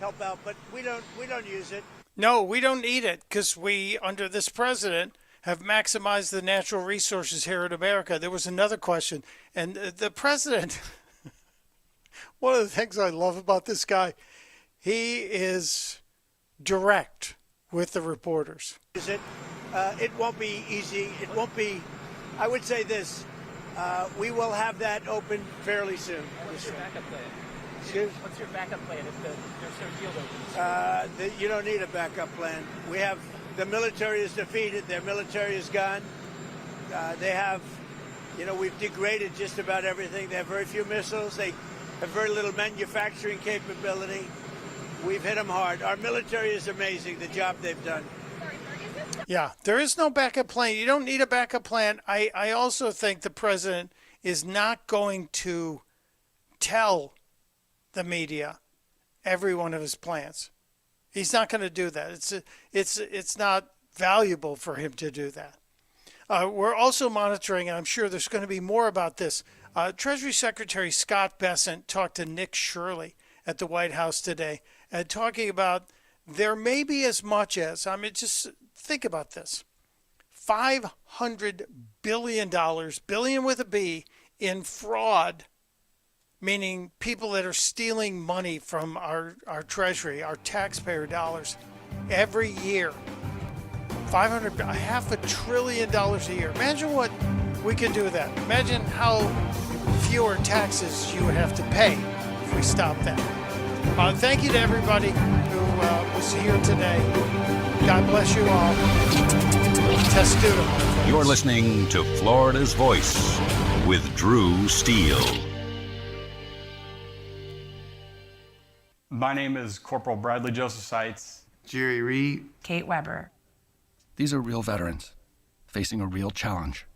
help out, but we don't use it. No, we don't need it because we, under this president, have maximized the natural resources here in America. There was another question, and the president, one of the things I love about this guy, he is direct with the reporters. It won't be easy. It won't be, I would say this, we will have that open fairly soon. What's your backup plan? Excuse? What's your backup plan if there's no deal opens? You don't need a backup plan. We have, the military is defeated. Their military is gone. They have, we've degraded just about everything. They have very few missiles. They have very little manufacturing capability. We've hit them hard. Our military is amazing, the job they've done. Yeah, there is no backup plan. You don't need a backup plan. I also think the president is not going to tell the media every one of his plans. He's not going to do that. It's not valuable for him to do that. We're also monitoring, and I'm sure there's going to be more about this. Treasury Secretary Scott Bessent talked to Nick Shirley at the White House today, talking about there may be as much as, just think about this, $500 billion, billion with a B, in fraud, meaning people that are stealing money from our Treasury, our taxpayer dollars, every year. $500 billion a year. Imagine what we could do with that. Imagine how fewer taxes you would have to pay if we stopped that. Thank you to everybody who was here today. God bless you all. Testudo. You're listening to Florida's Voice with Drew Steele. My name is Corporal Bradley Joseph Seitz. Jerry Reed. Kate Weber. These are real veterans facing a real challenge.